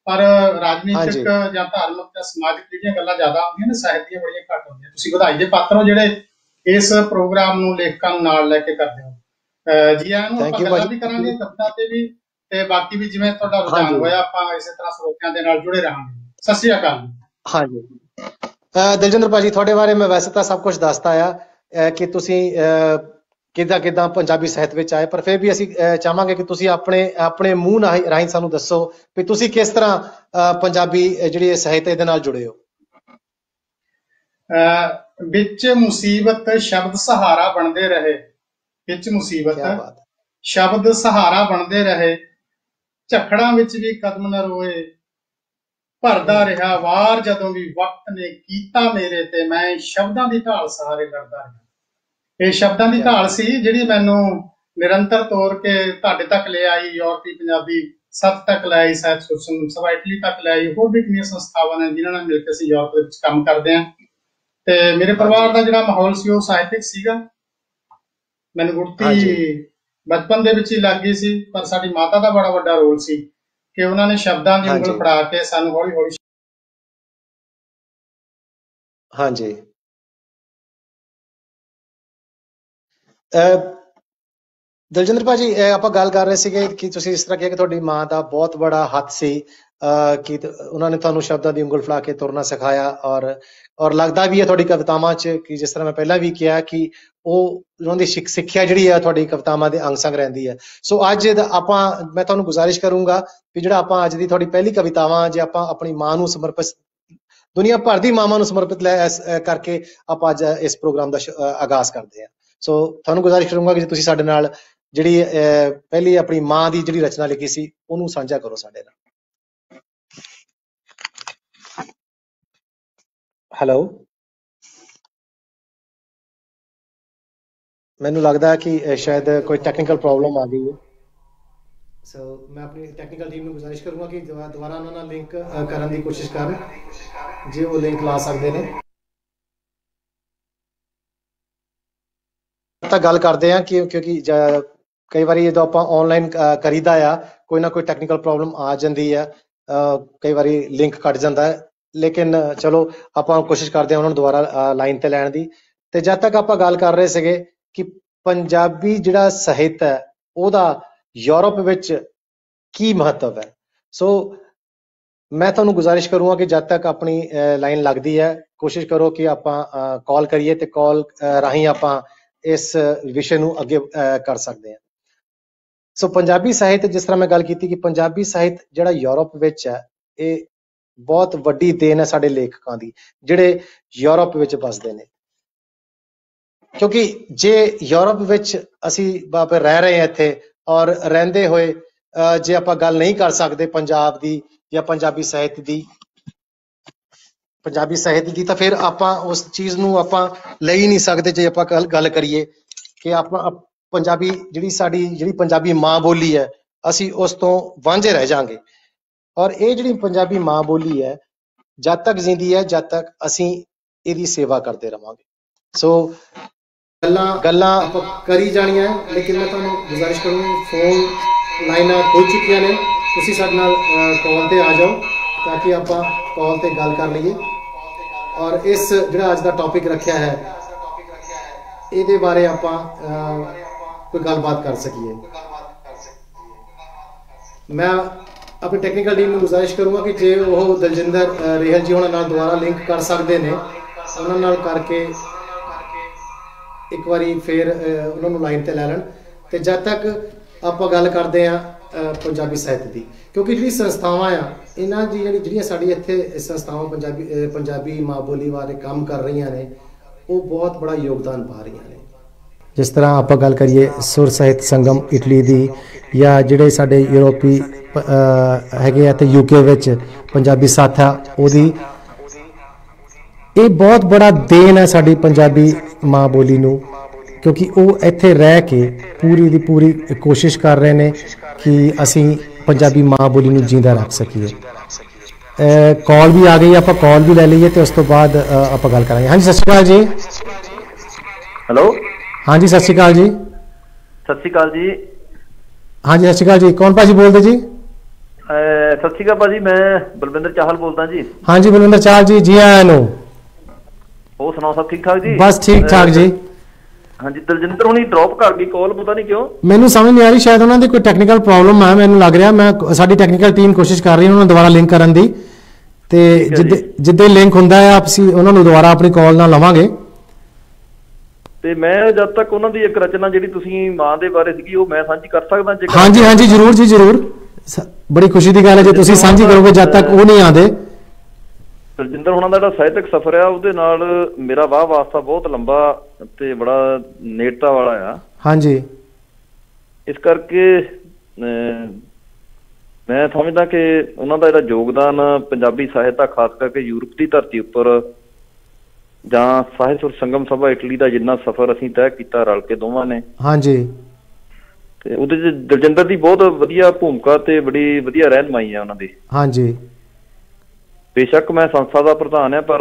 ਪਰ ਰਾਜਨੀਤਿਕ ਜਾਂ ਧਾਰਮਿਕ ਜਾਂ ਸਮਾਜਿਕ ਜਿਹੜੀਆਂ ਗੱਲਾਂ ਜ਼ਿਆਦਾ ਹੁੰਦੀਆਂ ਨੇ, ਸਾਹਿਤ ਦੀਆਂ ਬੜੀਆਂ ਘੱਟ ਹੁੰਦੀਆਂ। ਤੁਸੀਂ ਵਧਾਈ ਦੇ ਪਾਤਰ ਹੋ ਜਿਹੜੇ ਇਸ ਪ੍ਰੋਗਰਾਮ ਨੂੰ ਲੇਖਕਾਂ ਨੂੰ ਨਾਲ ਲੈ ਕੇ ਕਰਦੇ ਹੋ। ਜੀ ਆਇਆਂ ਨੂੰ। ਆਪਾਂ ਗੱਲਾਂ ਵੀ ਕਰਾਂਗੇ ਕਵਿਤਾ ਤੇ ਵੀ, ਤੇ ਬਾਕੀ ਵੀ ਜਿਵੇਂ ਤੁਹਾਡਾ ਰੁਝਾਨ ਹੋਇਆ ਆਪਾਂ ਇਸੇ ਤਰ੍ਹਾਂ ਸਰੋਤਿਆਂ ਦੇ ਨਾਲ ਜੁੜੇ ਰਹਾਂਗੇ। ਸਤਿ ਸ਼੍ਰੀ ਅਕਾਲ। ਹਾਂਜੀ ਦਲਜਿੰਦਰ ਭਾਜੀ, ਤੁਹਾਡੇ ਬਾਰੇ ਮੈਂ ਵੈਸੇ ਤਾਂ ਸਭ ਕੁਝ ਦੱਸਦਾ ਆ ਕਿ ਤੁਸੀਂ ਕਿੱਦਾਂ ਕਿੱਦਾਂ ਪੰਜਾਬੀ ਸਾਹਿਤ ਵਿੱਚ ਆਏ, ਪਰ ਫਿਰ ਵੀ ਅਸੀਂ ਚਾਹਾਂਗੇ ਕਿ ਤੁਸੀਂ ਆਪਣੇ ਮੂੰਹ ਰਾਹੀਂ ਸਾਨੂੰ ਦੱਸੋ ਵੀ ਤੁਸੀਂ ਕਿਸ ਤਰ੍ਹਾਂ ਪੰਜਾਬੀ ਜਿਹੜੀ ਸਾਹਿਤ ਇਹਦੇ ਨਾਲ ਜੁੜੇ ਹੋ। ਵਿੱਚ ਮੁਸੀਬਤ ਸ਼ਬਦ ਸਹਾਰਾ ਬਣਦੇ ਰਹੇ, ਵਿੱਚ ਮੁਸੀਬਤ ਸ਼ਬਦ ਸਹਾਰਾ ਬਣਦੇ ਰਹੇ, ਝਖੜਾਂ ਵਿੱਚ ਵੀ ਕਦਮ ਨਾ ਰੋਏ, ਭਰਦਾ ਰਿਹਾ ਵਾਰ ਜਦੋਂ ਵੀ ਵਕਤ ਨੇ ਕੀਤਾ ਮੇਰੇ ਤੇ, ਮੈਂ ਸ਼ਬਦਾਂ ਦੀ ਢਾਲ ਸਹਾਰੇ ਲੜਦਾ ਰਿਹਾ। ਇਹ ਸ਼ਬਦਾਂ ਦੀ ਢਾਲ ਸੀ ਜਿਹੜੀ ਮੈਨੂੰ ਨਿਰੰਤਰ ਤੌਰ ਕੇ ਤੁਹਾਡੇ ਤੱਕ ਲੈ ਆਈ, ਯੂਰਪੀ ਪੰਜਾਬੀ ਸੱਤ ਤੱਕ ਲੈ ਆਈ, ਸਾਹਿਤ ਸਭਾ ਇਟਲੀ ਤੱਕ ਲੈ ਆਈ। ਹੋਰ ਵੀ ਕਿੰਨੀਆਂ ਸੰਸਥਾਵਾਂ ਨੇ ਜਿਨ੍ਹਾਂ ਨਾਲ ਮਿਲ ਕੇ ਅਸੀਂ ਯੂਰਪ ਦੇ ਵਿੱਚ ਕੰਮ ਕਰਦੇ ਹਾਂ। ਤੇ ਮੇਰੇ ਪਰਿਵਾਰ ਦਾ ਜਿਹੜਾ ਮਾਹੌਲ ਸੀ ਉਹ ਸਾਹਿਤਿਕ ਸੀਗਾ। ਮੈਨੂੰ ਗੁੜਤੀ ਬਚਪਨ ਦੇ ਵਿੱਚ ਹੀ ਲੱਗ ਗਈ ਸੀ, ਪਰ ਸਾਡੀ ਮਾਤਾ ਦਾ ਬੜਾ ਵੱਡਾ ਰੋਲ ਸੀ ਕਿ ਉਹਨਾਂ ਨੇ ਸ਼ਬਦਾਂ ਦੀ ਉਂਗਲ ਫੜਾ ਕੇ ਸਾਨੂੰ ਹੌਲੀ ਹੌਲੀ। ਹਾਂਜੀ, ਦਲਜਿੰਦਰ ਭਾਜੀ, ਆਪਾਂ ਗੱਲ ਕਰ ਰਹੇ ਸੀਗੇ ਕਿ ਤੁਸੀਂ ਇਸ ਤਰ੍ਹਾਂ ਕਿਹਾ ਕਿ ਤੁਹਾਡੀ ਮਾਂ ਦਾ ਬਹੁਤ ਬੜਾ ਹੱਥ ਸੀ ਕਿ ਉਹਨਾਂ ਨੇ ਤੁਹਾਨੂੰ ਸ਼ਬਦਾਂ ਦੀ ਉਂਗਲ ਫੜਾ ਕੇ ਤੁਰਨਾ ਸਿਖਾਇਆ, ਔਰ ਲੱਗਦਾ ਵੀ ਹੈ ਤੁਹਾਡੀ ਕਵਿਤਾਵਾਂ 'ਚ ਕਿ ਜਿਸ ਤਰ੍ਹਾਂ ਮੈਂ ਪਹਿਲਾਂ ਵੀ ਕਿਹਾ ਕਿ ਉਹਨਾਂ ਦੀ ਸਿੱਖਿਆ ਜਿਹੜੀ ਹੈ ਤੁਹਾਡੀ ਕਵਿਤਾਵਾਂ ਦੇ ਅੰਗ ਸੰਗ ਰਹਿੰਦੀ ਹੈ। ਸੋ ਅੱਜ ਮੈਂ ਤੁਹਾਨੂੰ ਗੁਜ਼ਾਰਿਸ਼ ਕਰੂੰਗਾ ਕਿ ਜਿਹੜਾ ਆਪਾਂ ਅੱਜ ਦੀ ਤੁਹਾਡੀ ਪਹਿਲੀ ਕਵਿਤਾਵਾਂ ਜੇ ਆਪਾਂ ਆਪਣੀ ਮਾਂ ਨੂੰ ਸਮਰਪਿਤ, ਦੁਨੀਆ ਭਰ ਦੀ ਮਾਵਾਂ ਨੂੰ ਸਮਰਪਿਤ ਕਰਕੇ ਆਪਾਂ ਅੱਜ ਇਸ ਪ੍ਰੋਗਰਾਮ ਦਾ ਆਗਾਜ਼ ਕਰਦੇ ਹਾਂ। ਸੋ ਤੁਹਾਨੂੰ ਗੁਜ਼ਾਰਿਸ਼ ਕਰੂੰਗਾ ਕਿ ਤੁਸੀਂ ਸਾਡੇ ਨਾਲ ਜਿਹੜੀ ਪਹਿਲੀ ਆਪਣੀ ਮਾਂ ਦੀ ਜਿਹੜੀ ਰਚਨਾ ਲਿਖੀ ਸੀ ਉਹਨੂੰ ਸਾਂਝਾ ਕਰੋ ਸਾਡੇ ਨਾਲ। ਹੈਲੋ, ਮੈਨੂੰ ਲੱਗਦਾ ਹੈ ਕਿ ਸ਼ਾਇਦ ਕੋਈ ਟੈਕਨੀਕਲ ਪ੍ਰੋਬਲਮ ਆ ਗਈ ਹੈ। ਸੋ ਮੈਂ ਆਪਣੀ ਟੈਕਨੀਕਲ ਟੀਮ ਨੂੰ ਗੁਜ਼ਾਰਿਸ਼ ਕਰੂੰਗਾ ਕਿ ਦੁਬਾਰਾ ਉਹਨਾਂ ਨਾਲ ਲਿੰਕ ਕਰਨ ਦੀ ਕੋਸ਼ਿਸ਼ ਕਰਨ, ਜੇ ਉਹ ਲਿੰਕ ਲਾ ਸਕਦੇ ਨੇ। ਤਾਂ ਗੱਲ ਕਰਦੇ ਹਾਂ ਕਿਉਂਕਿ ਕਈ ਵਾਰੀ ਜਦੋਂ ਆਪਾਂ ਆਨਲਾਈਨ ਕਰੀਦਾ ਆ ਕੋਈ ਨਾ ਕੋਈ ਟੈਕਨੀਕਲ ਪ੍ਰੋਬਲਮ ਆ ਜਾਂਦੀ ਹੈ, ਕਈ ਵਾਰੀ ਲਿੰਕ ਕੱਟ ਜਾਂਦਾ ਹੈ, ਲੇਕਿਨ ਚਲੋ ਆਪਾਂ ਕੋਸ਼ਿਸ਼ ਕਰਦੇ ਹਾਂ ਉਹਨਾਂ ਨੂੰ ਦੁਬਾਰਾ ਲਾਈਨ ਤੇ ਲੈਣ ਦੀ। ਤੇ ਜਦ ਤੱਕ ਆਪਾਂ ਗੱਲ ਕਰ ਰਹੇ ਸੀਗੇ ਕਿ ਪੰਜਾਬੀ ਜਿਹੜਾ ਸਾਹਿਤ ਹੈ ਉਹਦਾ ਯੂਰਪ ਵਿੱਚ ਕੀ ਮਹੱਤਵ ਹੈ। ਸੋ ਮੈਂ ਤੁਹਾਨੂੰ ਗੁਜ਼ਾਰਿਸ਼ ਕਰੂੰਗਾ ਕਿ ਜਦ ਤੱਕ ਆਪਣੀ ਲਾਈਨ ਲੱਗਦੀ ਹੈ ਕੋਸ਼ਿਸ਼ ਕਰੋ ਕਿ ਆਪਾਂ ਕਾਲ ਕਰੀਏ ਤੇ ਕਾਲ ਰਾਹੀਂ ਆਪਾਂ ਇਸ ਵਿਸ਼ੇ ਨੂੰ ਅੱਗੇ ਕਰ ਸਕਦੇ ਹਾਂ। ਸੋ ਪੰਜਾਬੀ ਸਾਹਿਤ, ਜਿਸ ਤਰ੍ਹਾਂ ਮੈਂ ਗੱਲ ਕੀਤੀ ਕਿ ਪੰਜਾਬੀ ਸਾਹਿਤ ਜਿਹੜਾ ਯੂਰਪ ਵਿੱਚ ਹੈ, ਇਹ ਬਹੁਤ ਵੱਡੀ ਦੇਣ ਹੈ ਸਾਡੇ ਲੇਖਕਾਂ ਦੀ ਜਿਹੜੇ ਯੂਰਪ ਵਿੱਚ ਵੱਸਦੇ ਨੇ। ਕਿਉਂਕਿ ਜੇ ਯੂਰਪ ਵਿੱਚ ਅਸੀਂ ਰਹਿ ਰਹੇ ਹਾਂ ਇੱਥੇ, ਔਰ ਰਹਿੰਦੇ ਹੋਏ ਜੇ ਆਪਾਂ ਗੱਲ ਨਹੀਂ ਕਰ ਸਕਦੇ ਪੰਜਾਬ ਦੀ ਜਾਂ ਪੰਜਾਬੀ ਸਾਹਿਤ ਦੀ, ਤਾਂ ਫਿਰ ਆਪਾਂ ਉਸ ਚੀਜ਼ ਨੂੰ ਆਪਾਂ ਲੈ ਹੀ ਨਹੀਂ ਸਕਦੇ। ਜੇ ਆਪਾਂ ਗੱਲ ਕਰੀਏ ਕਿ ਆਪਾਂ ਪੰਜਾਬੀ ਜਿਹੜੀ ਪੰਜਾਬੀ ਮਾਂ ਬੋਲੀ ਹੈ, ਅਸੀਂ ਉਸ ਤੋਂ ਵਾਂਝੇ ਰਹਿ ਜਾਵਾਂਗੇ। ਔਰ ਇਹ ਜਿਹੜੀ ਪੰਜਾਬੀ ਮਾਂ ਬੋਲੀ ਹੈ ਜਦ ਤੱਕ ਜ਼ਿੰਦੀ ਹੈ, ਜਦ ਤੱਕ ਅਸੀਂ ਇਹਦੀ ਸੇਵਾ ਕਰਦੇ ਰਵਾਂਗੇ। ਸੋ ਗੱਲਾਂ ਆਪਾਂ ਕਰੀ ਜਾਣੀਆਂ, ਲੇਕਿਨ ਮੈਂ ਤੁਹਾਨੂੰ ਗੁਜ਼ਾਰਿਸ਼ ਕਰੂੰਗਾ, ਫੋਨ ਲਾਈਨਾਂ ਖੁੱਲ ਚੁੱਕੀਆਂ ਨੇ, ਤੁਸੀਂ ਸਾਡੇ ਨਾਲ ਕਾਲ ਤੇ ਆ ਜਾਓ ਤਾਂ ਕਿ ਆਪਾਂ ਕਾਲ ਤੇ ਗੱਲ ਕਰ ਲਈਏ ਔਰ ਇਸ ਜਿਹੜਾ ਅੱਜ ਦਾ ਟੌਪਿਕ ਰੱਖਿਆ ਹੈ ਇਹਦੇ ਬਾਰੇ ਆਪਾਂ ਕੋਈ ਗੱਲਬਾਤ ਕਰ ਸਕੀਏ। ਮੈਂ ਆਪਣੀ ਟੈਕਨੀਕਲ ਟੀਮ ਨੂੰ ਗੁਜ਼ਾਰਿਸ਼ ਕਰੂੰਗਾ ਕਿ ਜੇ ਉਹ ਦਲਜਿੰਦਰ ਰੇਹਲ ਜੀ ਉਹਨਾਂ ਨਾਲ ਦੁਬਾਰਾ ਲਿੰਕ ਕਰ ਸਕਦੇ ਨੇ, ਉਹਨਾਂ ਨਾਲ ਕਰਕੇ ਇੱਕ ਵਾਰੀ ਫਿਰ ਉਹਨਾਂ ਨੂੰ ਲਾਈਨ ਤੇ ਲੈ ਲੈਣ। ਤੇ ਜਦ ਤੱਕ ਆਪਾਂ ਗੱਲ ਕਰਦੇ ਹਾਂ ਪੰਜਾਬੀ ਸਾਹਿਤ ਦੀ, ਕਿਉਂਕਿ ਜਿਹੜੀ ਸੰਸਥਾਵਾਂ ਆ ਇਹਨਾਂ ਦੀ ਜਿਹੜੀਆਂ ਸਾਡੀ ਇੱਥੇ ਸੰਸਥਾਵਾਂ ਪੰਜਾਬੀ ਮਾਂ ਬੋਲੀ ਬਾਰੇ ਕੰਮ ਕਰ ਰਹੀਆਂ ਨੇ, ਉਹ ਬਹੁਤ ਬੜਾ ਯੋਗਦਾਨ ਪਾ ਰਹੀਆਂ ਨੇ। ਜਿਸ ਤਰ੍ਹਾਂ ਆਪਾਂ ਗੱਲ ਕਰੀਏ ਸੁਰ ਸਾਹਿਤ ਸੰਗਮ ਇਟਲੀ ਦੀ, ਜਾਂ ਜਿਹੜੇ ਸਾਡੇ ਯੂਰੋਪੀ ਹੈਗੇ ਆ ਤੇ UK ਵਿੱਚ ਪੰਜਾਬੀ ਸਾਥਾ, ਉਹਦੀ ਇਹ ਬਹੁਤ ਬੜਾ ਦੇਣ ਹੈ ਸਾਡੀ ਪੰਜਾਬੀ ਮਾਂ ਬੋਲੀ ਨੂੰ, ਕਿਉਂਕਿ ਉਹ ਇੱਥੇ ਰਹਿ ਕੇ ਪੂਰੀ ਦੀ ਪੂਰੀ ਕੋਸ਼ਿਸ਼ ਕਰ ਰਹੇ ਨੇ ਕਿ ਅਸੀਂ ਪੰਜਾਬੀ ਮਾਂ ਬੋਲੀ ਨੂੰ ਜਿੰਦਾ ਰੱਖ ਸਕੀਏ। ਕਾਲ ਵੀ ਆ ਗਈ, ਆਪਾਂ ਕਾਲ ਵੀ ਲੈ ਲਈਏ ਤੇ ਉਸ ਤੋਂ ਬਾਅਦ ਆਪਾਂ ਗੱਲ ਕਰਾਂਗੇ। ਹਾਂਜੀ, ਸਤਿ ਸ਼੍ਰੀ ਅਕਾਲ ਜੀ। ਹੈਲੋ, ਹਾਂਜੀ ਸਤਿ ਸ਼੍ਰੀ ਅਕਾਲ ਜੀ। ਸਤਿ ਸ਼੍ਰੀ ਅਕਾਲ ਜੀ। ਹਾਂਜੀ ਸਤਿ ਸ਼੍ਰੀ ਅਕਾਲ ਜੀ, ਕੌਣ ਭਾਜੀ ਬੋਲਦੇ ਜੀ? ਸਤਿ ਸ਼੍ਰੀ ਅਕਾਲ ਭਾਜੀ, ਮੈਂ ਬਲਵਿੰਦਰ ਚਾਹਲ ਬੋਲਦਾ ਜੀ। ਹਾਂਜੀ ਬਲਵਿੰਦਰ ਚਾਹਲ ਜੀ, ਜੀ ਆਇਆਂ ਨੂੰ। ਹੋਰ ਸੁਣਾਓ, ਸਭ ਠੀਕ ਠਾਕ ਜੀ? ਬਸ ਠੀਕ ਠਾਕ ਜੀ। ਹਾਂਜੀ, ਦਲਜਿੰਦਰ ਹੁਣੀ ਡ੍ਰੌਪ ਕਰ ਗਈ ਕਾਲ, ਪਤਾ ਨਹੀਂ ਕਿਉਂ। ਮੈਨੂੰ ਸਮਝ ਨਹੀਂ ਆ ਰਹੀ, ਸ਼ਾਇਦ ਉਹਨਾਂ ਦੀ ਕੋਈ ਟੈਕਨੀਕਲ ਪ੍ਰੋਬਲਮ ਹੈ, ਮੈਨੂੰ ਲੱਗ ਰਿਹਾ। ਸਾਡੀ ਟੈਕਨੀਕਲ ਟੀਮ ਕੋਸ਼ਿਸ਼ ਕਰ ਰਹੀ ਹੈ ਉਹਨਾਂ ਨੂੰ ਦੁਬਾਰਾ ਲਿੰਕ ਕਰਨ ਦੀ, ਤੇ ਜਿੱਦੇ ਲਿੰਕ ਹੁੰਦਾ ਹੈ ਅਸੀਂ ਉਹਨਾਂ ਨੂੰ ਦੁਬਾਰਾ ਆਪਣੀ ਕਾਲ ਨਾਲ ਲਵਾਂਗੇ। ਤੇ ਮੈਂ ਜਦ ਤੱਕ ਉਹਨਾਂ ਦੀ ਇੱਕ ਰਚਨਾ ਜਿਹੜੀ ਤੁਸੀਂ ਮਾਂ ਦੇ ਬਾਰੇ ਸੀਗੀ ਉਹ ਮੈਂ ਸਾਂਝੀ ਕਰ ਸਕਦਾ ਜੇਕਰ? ਹਾਂਜੀ ਹਾਂਜੀ ਜ਼ਰੂਰ ਜੀ ਜ਼ਰੂਰ, ਬੜੀ ਖੁਸ਼ੀ ਦੀ ਗੱਲ ਹੈ ਜੇ ਤੁਸੀਂ ਸਾਂਝੀ ਕਰੋਗੇ, ਜਦ ਤੱਕ ਉਹ ਨਹੀਂ ਆਉਂਦੇ। ਦਲਜਿੰਦਰ ਹੋਣਾ ਦਾ ਜਿਹੜਾ ਸਾਹਿਤਕ ਸਫ਼ਰ ਆ ਉਹਦੇ ਨਾਲ ਮੇਰਾ ਵਾਹ ਵਾਸਤਾ ਬਹੁਤ ਲੰਬਾ ਤੇ ਬੜਾ ਨੇੜਤਾ ਵਾਲਾ ਆ। ਹਾਂਜੀ, ਇਸ ਕਰਕੇ ਮੈਂ ਸਮਝਦਾ ਕਿ ਉਹਨਾਂ ਦਾ ਜਿਹੜਾ ਯੋਗਦਾਨ ਪੰਜਾਬੀ ਸਾਹਿਤ ਦਾ, ਖਾਸ ਕਰਕੇ ਯੂਰਪ ਦੀ ਧਰਤੀ ਉੱਪਰ ਜਾਂ ਸਾਹਿਤ ਸੁਰ ਸੰਗਮ ਸਭਾ ਇਟਲੀ ਦਾ ਜਿੰਨਾ ਸਫ਼ਰ ਅਸੀਂ ਤੈਅ ਕੀਤਾ ਰਲ ਕੇ ਦੋਵਾਂ ਨੇ, ਹਾਂਜੀ, ਤੇ ਉਹਦੇ 'ਚ ਦਲਜਿੰਦਰ ਦੀ ਬਹੁਤ ਵਧੀਆ ਭੂਮਿਕਾ ਤੇ ਬੜੀ ਵਧੀਆ ਰਹਿਨੁਮਾਈ ਆ ਉਹਨਾਂ ਦੀ। ਹਾਂਜੀ, ਬੇਸ਼ੱਕ ਮੈਂ ਸੰਸਥਾ ਦਾ ਪ੍ਰਧਾਨ ਆ, ਪਰ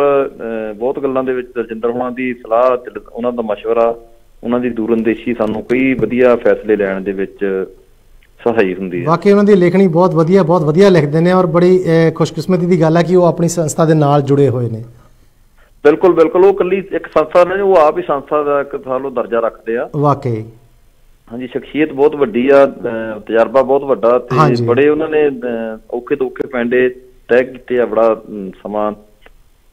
ਬਹੁਤ ਗੱਲਾਂ ਦੇ ਵਿੱਚ ਦਲਜਿੰਦਰ ਹੋਣਾ ਦੀ ਸਲਾਹ, ਉਹਨਾਂ ਦਾ ਮਸ਼ਵਰਾ, ਉਹਨਾਂ ਦੀ ਦੂਰਅੰਦੇਸ਼ੀ ਸਾਨੂੰ ਕਈ ਵਧੀਆ ਫੈਸਲੇ ਲੈਣ ਦੇ ਵਿੱਚ ਸਹਾਈ ਹੁੰਦੀ ਹੈ। ਵਾਕਈ ਉਹਨਾਂ ਦੀ ਲੇਖਣੀ ਬਹੁਤ ਵਧੀਆ ਲਿਖਦੇ ਨੇ, ਔਰ ਬੜੀ ਖੁਸ਼ਕਿਸਮਤੀ ਦੀ ਗੱਲ ਹੈ ਕਿ ਉਹ ਆਪਣੀ ਸੰਸਥਾ ਦੇ ਨਾਲ ਜੁੜੇ ਹੋਏ ਨੇ। ਬਿਲਕੁਲ ਬਿਲਕੁਲ, ਉਹ ਇਕੱਲੀ ਇੱਕ ਸੰਸਥਾ ਨੇ, ਉਹ ਆਪ ਹੀ ਸੰਸਥਾ ਦਾ ਇੱਕ ਸਾਲੋਂ ਦਰਜਾ ਰੱਖਦੇ ਆ। ਵਾਕਈ ਹਾਂਜੀ, ਸ਼ਖਸੀਅਤ ਬਹੁਤ ਵੱਡੀ ਆ, ਤਜਰਬਾ ਬਹੁਤ ਵੱਡਾ, ਤੇ ਬੜੇ ਉਹਨਾਂ ਨੇ ਔਖੇ ਤੋਂ ਔਖੇ ਪੈਂਡੇ ਤੈਅ ਕੀਤੇ ਆ, ਬੜਾ ਸਮਾਂ।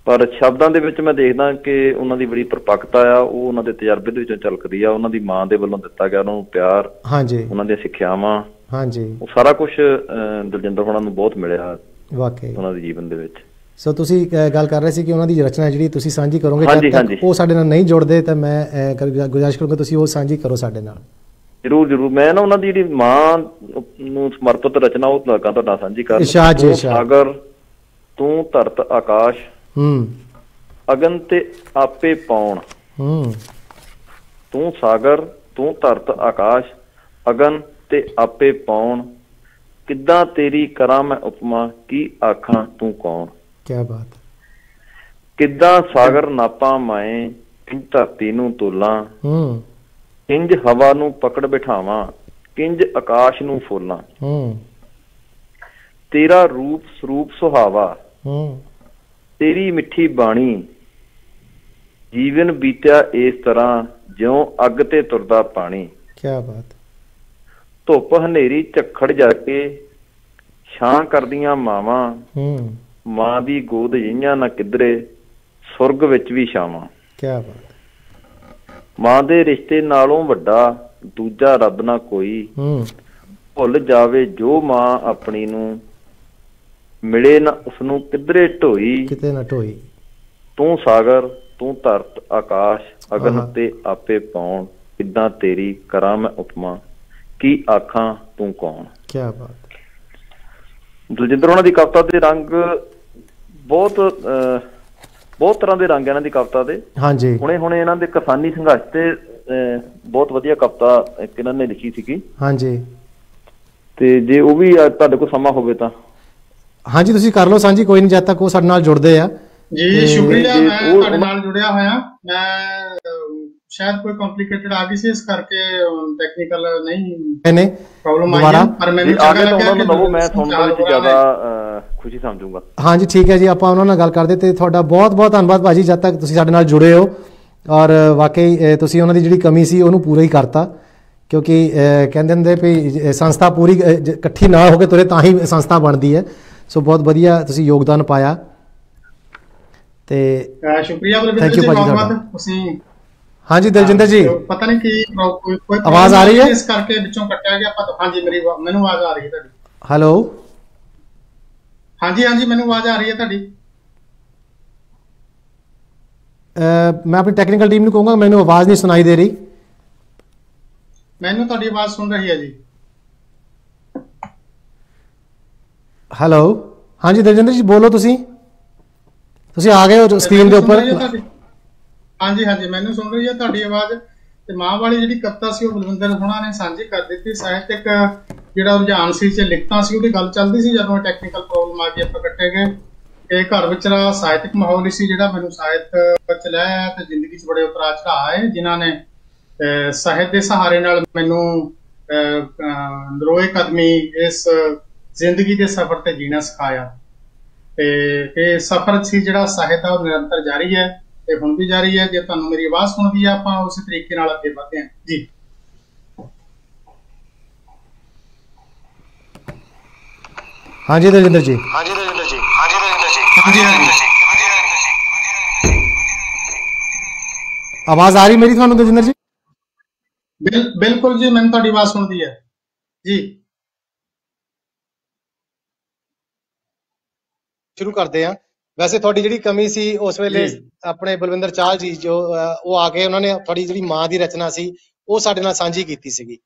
ਪਰ ਸ਼ਬਦਾਂ ਦੇ ਵਿੱਚ ਮੈਂ ਦੇਖਦਾ ਕਿ ਉਹਨਾਂ ਦੀ ਬੜੀ ਪਰਪੱਕਤਾ ਆ, ਉਹ ਉਹਨਾਂ ਦੇ ਤਜਰਬੇ ਦੇ ਵਿੱਚੋਂ ਝਲਕਦੀ ਆ। ਉਹਨਾਂ ਦੀ ਮਾਂ ਦੇ ਵੱਲੋਂ ਦਿੱਤਾ ਗਿਆ ਉਹਨਾਂ ਨੂੰ ਪਿਆਰ, ਹਾਂਜੀ, ਉਹਨਾਂ ਦੀਆਂ ਸਿੱਖਿਆਵਾਂ, ਹਾਂਜੀ, ਉਹ ਸਾਰਾ ਕੁਝ ਦਲਜਿੰਦਰ ਹੋਣਾ ਨੂੰ ਬਹੁਤ ਮਿਲਿਆ ਵਾਕਈ ਉਹਨਾਂ ਦੇ ਜੀਵਨ ਦੇ ਵਿੱਚ। ਸੋ ਤੁਸੀਂ ਗੱਲ ਕਰ ਰਹੇ ਸੀ ਕਿ ਉਹਨਾਂ ਦੀ ਰਚਨਾ ਜਿਹੜੀ ਤੁਸੀਂ ਸਾਂਝੀ ਕਰੋਗੇ, ਉਹ ਸਾਡੇ ਨਾਲ ਨਹੀਂ ਜੁੜਦੇ, ਤਾਂ ਮੈਂ ਗੁਜ਼ਾਰਿਸ਼ ਕਰੂੰਗਾ ਤੁਸੀਂ ਉਹ ਸਾਂਝੀ ਕਰੋ ਸਾਡੇ ਨਾਲ। ਜ਼ਰੂਰ ਜ਼ਰੂਰ, ਮੈਂ ਨਾ ਉਹਨਾਂ ਦੀ ਜਿਹੜੀ ਮਾਂ ਨੂੰ ਸਮਰਪਿਤ ਰਚਨਾ ਉਹ ਤੁਹਾਡੇ ਨਾਲ ਸਾਂਝੀ ਕਰ। ਸਾਗਰ ਤੂੰ ਧਰਤ ਆਕਾਸ਼, ਅਗਨ ਤੇ ਆਪੇ ਪਾਉਣ। ਤੂੰ ਸਾਗਰ ਤੂੰ ਧਰਤ ਆਕਾਸ਼, ਅਗਨ ਤੇ ਆਪੇ ਪਾਉਣ, ਕਿੱਦਾਂ ਤੇਰੀ ਕਰਾਂ ਮੈਂ ਉਪਮਾ, ਕੀ ਆਖਾਂ ਤੂੰ ਕੌਣ। ਕਿਆ ਬਾਤ। ਕਿੱਦਾਂ ਸਾਗਰ ਨਾਪਾਂ ਮੈਂ, ਇੰਝ ਧਰਤੀ ਨੂੰ ਤੋਲਾਂ, ਇੰਝ ਹਵਾ ਨੂੰ ਪਕੜ ਬਿਠਾਵਾਂ, ਕਿੰਝ ਆਕਾਸ਼ ਨੂੰ ਫੋਲਾਂ। ਤੇਰਾ ਰੂਪ ਸਰੂਪ ਸੁਹਾਵਾ, ਤੇਰੀ ਮਿੱਠੀ ਬਾਣੀ, ਜੀਵਨ ਬੀਤਿਆ ਇਸ ਤਰ੍ਹਾਂ ਜਿਉਂ ਅੱਗ ਤੇ ਤੁਰਦਾ ਪਾਣੀ। ਕਿਆ ਬਾਤ। ਧੁੱਪ ਹਨੇਰੀ ਝੱਖੜ ਜਾ ਕੇ ਛਾਂ ਕਰਦੀਆਂ ਮਾਵਾਂ, ਮਾਂ ਦੀ ਗੋਦ ਜਿਹੀਆਂ ਨਾ ਕਿਧਰੇ, ਸੁਰਗ ਵਿੱਚ ਵੀ ਛਾਵਾਂ। ਕਿਆ ਬਾਤ। ਮਾਂ ਦੇ ਰਿਸ਼ਤੇ ਨਾਲੋਂ ਵੱਡਾ ਦੂਜਾ ਰੱਬ ਨਾ ਕੋਈ, ਭੁੱਲ ਜਾਵੇ ਜੋ ਮਾਂ ਆਪਣੀ ਨੂੰ, ਮਿਲੇ ਨਾ ਉਸਨੂੰ ਕਿਧਰੇ ਢੋਈ, ਕਿਤੇ ਨਾ ਢੋਈ। ਤੂੰ ਸਾਗਰ ਤੂੰ ਧਰਤ ਆਕਾਸ਼, ਅਗਨ ਤੇ ਆਪੇ ਪਾਉਣ, ਕਿੱਦਾਂ ਤੇਰੀ ਕਰਾਂ ਮੈਂ ਉਪਮਾ, ਕੀ ਆਖਾਂ ਤੂੰ ਕੌਣ। ਕਿਆ ਬਾਤ। ਦਲਜਿੰਦਰ ਹੋਣਾ ਦੀ ਕਵਿਤਾ ਦੇ ਰੰਗ ਬਹੁਤ ਤਰ੍ਹਾਂ ਦੇ ਰੰਗ ਇਹਨਾਂ ਦੀ ਕਵਿਤਾ ਦੇ। ਹਾਂਜੀ, ਹੁਣੇ ਇਹਨਾਂ ਦੇ ਕਿਸਾਨੀ ਸੰਘਰਸ਼ ਤੇ ਬਹੁਤ ਵਧੀਆ ਕਵਿਤਾ ਇੱਕ ਇਹਨਾਂ ਨੇ ਲਿਖੀ ਸੀਗੀ। ਹਾਂਜੀ, ਤੇ ਜੇ ਉਹ ਵੀ ਤੁਹਾਡੇ ਕੋਲ ਸਮਾਂ ਹੋਵੇ ਤਾਂ ਹਾਂਜੀ ਤੁਸੀਂ ਕਰ ਲਓ ਸਾਂਝੀ, ਕੋਈ ਨਹੀਂ, ਜਦ ਤੱਕ ਉਹ ਸਾਡੇ ਨਾਲ ਜੁੜਦੇ ਆ। ਜੀ ਸ਼ੁਕਰੀਆ, ਮੈਂ ਤੁਹਾਡੇ ਨਾਲ ਜੁੜਿਆ ਹੋਇਆ। ਮੈਂ ਸ਼ਾਇਦ ਕੋਈ ਕੰਪਲਿਕੇਟਡ ਆ ਗਈ ਸੀ, ਇਸ ਕਰਕੇ ਟੈਕਨੀਕਲ ਨਹੀਂ ਪ੍ਰੋਬਲਮ ਆਈ ਹੈ, ਪਰ ਮੈਨੂੰ ਚੰਗਾ ਲੱਗਿਆ ਕਿ ਮੈਂ ਤੁਹਾਨੂੰ ਵਿੱਚ ਜ਼ਿਆਦਾ ਖੁਸ਼ੀ ਸਮਝੂੰਗਾ। ਹਾਂਜੀ ਠੀਕ ਹੈ ਜੀ, ਆਪਾਂ ਉਹਨਾਂ ਨਾਲ ਗੱਲ ਕਰਦੇ, ਤੇ ਤੁਹਾਡਾ ਬਹੁਤ ਬਹੁਤ ਧੰਨਵਾਦ ਭਾਜੀ, ਜਦ ਤੱਕ ਤੁਸੀਂ ਸਾਡੇ ਨਾਲ ਜੁੜੇ ਹੋ। ਔਰ ਵਾਕਈ ਤੁਸੀਂ ਉਹਨਾਂ ਦੀ ਜਿਹੜੀ ਕਮੀ ਸੀ ਉਹਨੂੰ ਪੂਰਾ ਹੀ ਕਰਤਾ, ਕਿਉਂਕਿ ਕਹਿੰਦੇ ਹੁੰਦੇ ਵੀ ਸੰਸਥਾ ਪੂਰੀ ਇਕੱਠੀ ਨਾ ਹੋ ਕੇ ਤੁਰੇ ਤਾਂ ਹੀ ਸੰਸਥਾ ਬਣਦੀ ਹੈ। ਸੋ ਬਹੁਤ ਵਧੀਆ ਤੁਸੀਂ ਯੋਗਦਾਨ ਪਾਇਆ, ਤੇ ਸ਼ੁਕਰੀਆ ਥੈਂਕ ਯੂ ਭਾਜੀ ਤੁਸੀਂ। ਹਾਂਜੀ ਦਲਜਿੰਦਰ ਜੀ, ਪਤਾ ਨਹੀਂ ਕੀ ਕੋਈ ਆਵਾਜ਼ ਆ ਰਹੀ ਹੈ, ਇਸ ਕਰਕੇ ਵਿੱਚੋਂ ਕੱਟਿਆ ਗਿਆ। ਹਾਂਜੀ ਮੈਨੂੰ ਆਵਾਜ਼ ਆ ਰਹੀ ਹੈ ਤੁਹਾਡੀ। ਹੈਲੋ, ਹਾਂਜੀ ਹਾਂਜੀ ਮੈਨੂੰ ਆਵਾਜ਼ ਆ ਰਹੀ ਹੈ ਤੁਹਾਡੀ। ਮੈਂ ਆਪਣੀ ਟੈਕਨੀਕਲ ਟੀਮ ਨੂੰ ਕਹੂੰਗਾ, ਮੈਨੂੰ ਆਵਾਜ਼ ਨਹੀਂ ਸੁਣਾਈ ਦੇ ਰਹੀ। ਮੈਨੂੰ ਤੁਹਾਡੀ ਆਵਾਜ਼ ਸੁਣ ਰਹੀ ਹੈ ਜੀ। ਹੈਲੋ, ਹਾਂਜੀ ਦਲਜਿੰਦਰ ਜੀ ਬੋਲੋ, ਤੁਸੀਂ ਆ ਗਏ ਹੋ ਸਕਰੀਨ ਦੇ ਉੱਪਰ। ਹਾਂਜੀ ਹਾਂਜੀ ਮੈਨੂੰ ਸੁਣ ਰਹੀ ਹੈ ਤੁਹਾਡੀ ਆਵਾਜ਼। ਤੇ ਮਾਂ ਵਾਲੀ ਜਿਹੜੀ ਕਵਿਤਾ ਸੀ ਉਹ ਬਲਵਿੰਦਰ ਹੋਣਾ ਨੇ ਸਾਂਝੀ ਕਰ ਦਿੱਤੀ। ਸਾਹਿਤਕ ਜਿਹੜਾ ਰੁਝਾਨ ਸੀ ਤੇ ਲਿਖਤਾਂ ਸੀ ਉਹਦੀ ਗੱਲ ਚੱਲਦੀ ਸੀ, ਜਦੋਂ ਟੈਕਨੀਕਲ ਪ੍ਰੋਬਲਮ ਆ ਗਈ ਆਪਾਂ ਕੱਟੇ ਗਏ। ਤੇ ਘਰ ਵਿੱਚ ਸਾਹਿਤਕ ਮਾਹੌਲ ਸੀ ਜਿਹੜਾ ਮੈਨੂੰ ਸਾਹਿਤ ਚ ਲਿਆ, ਤੇ ਜ਼ਿੰਦਗੀ 'ਚ ਬੜੇ ਉਤਰਾਅ ਚੜ੍ਹਾਅ ਆਏ ਜਿਨ੍ਹਾਂ ਨੇ ਸਾਹਿਤ ਦੇ ਸਹਾਰੇ ਨਾਲ ਮੈਨੂੰ ਨਰੋਏ ਕਦਮੀ ਇਸ ਜ਼ਿੰਦਗੀ ਦੇ ਸਫ਼ਰ ਤੇ ਜੀਣਾ ਸਿਖਾਇਆ। ਤੇ ਇਹ ਸਫ਼ਰ ਸੀ ਜਿਹੜਾ ਸਾਹਿਤ ਦਾ ਉਹ ਨਿਰੰਤਰ ਜਾਰੀ ਹੈ ਤੇ ਹੁਣ ਵੀ ਜਾਰੀ ਹੈ। ਜੇ ਤੁਹਾਨੂੰ ਮੇਰੀ ਆਵਾਜ਼ ਸੁਣਦੀ ਹੈ ਆਪਾਂ ਉਸੇ ਤਰੀਕੇ ਨਾਲ ਅੱਗੇ ਵਧਦੇ ਹਾਂ ਜੀ। ਹਾਂਜੀ ਦਲਜਿੰਦਰ ਜੀ। आवाज आ रही मेरी ਤੁਹਾਨੂੰ ਦਜਿੰਦਰ ਜੀ? बिल्कुल जी, मैंने ਤੁਹਾਡੀ आवाज सुनती है जी। शुरू करते हैं। वैसे थोड़ी जी कमी सी उस वेले अपने बलविंदर चाहल जी जो वो आके उन्होंने थोड़ी जी मां की रचना सी वो साडे नाल सांझी कीती सीगी।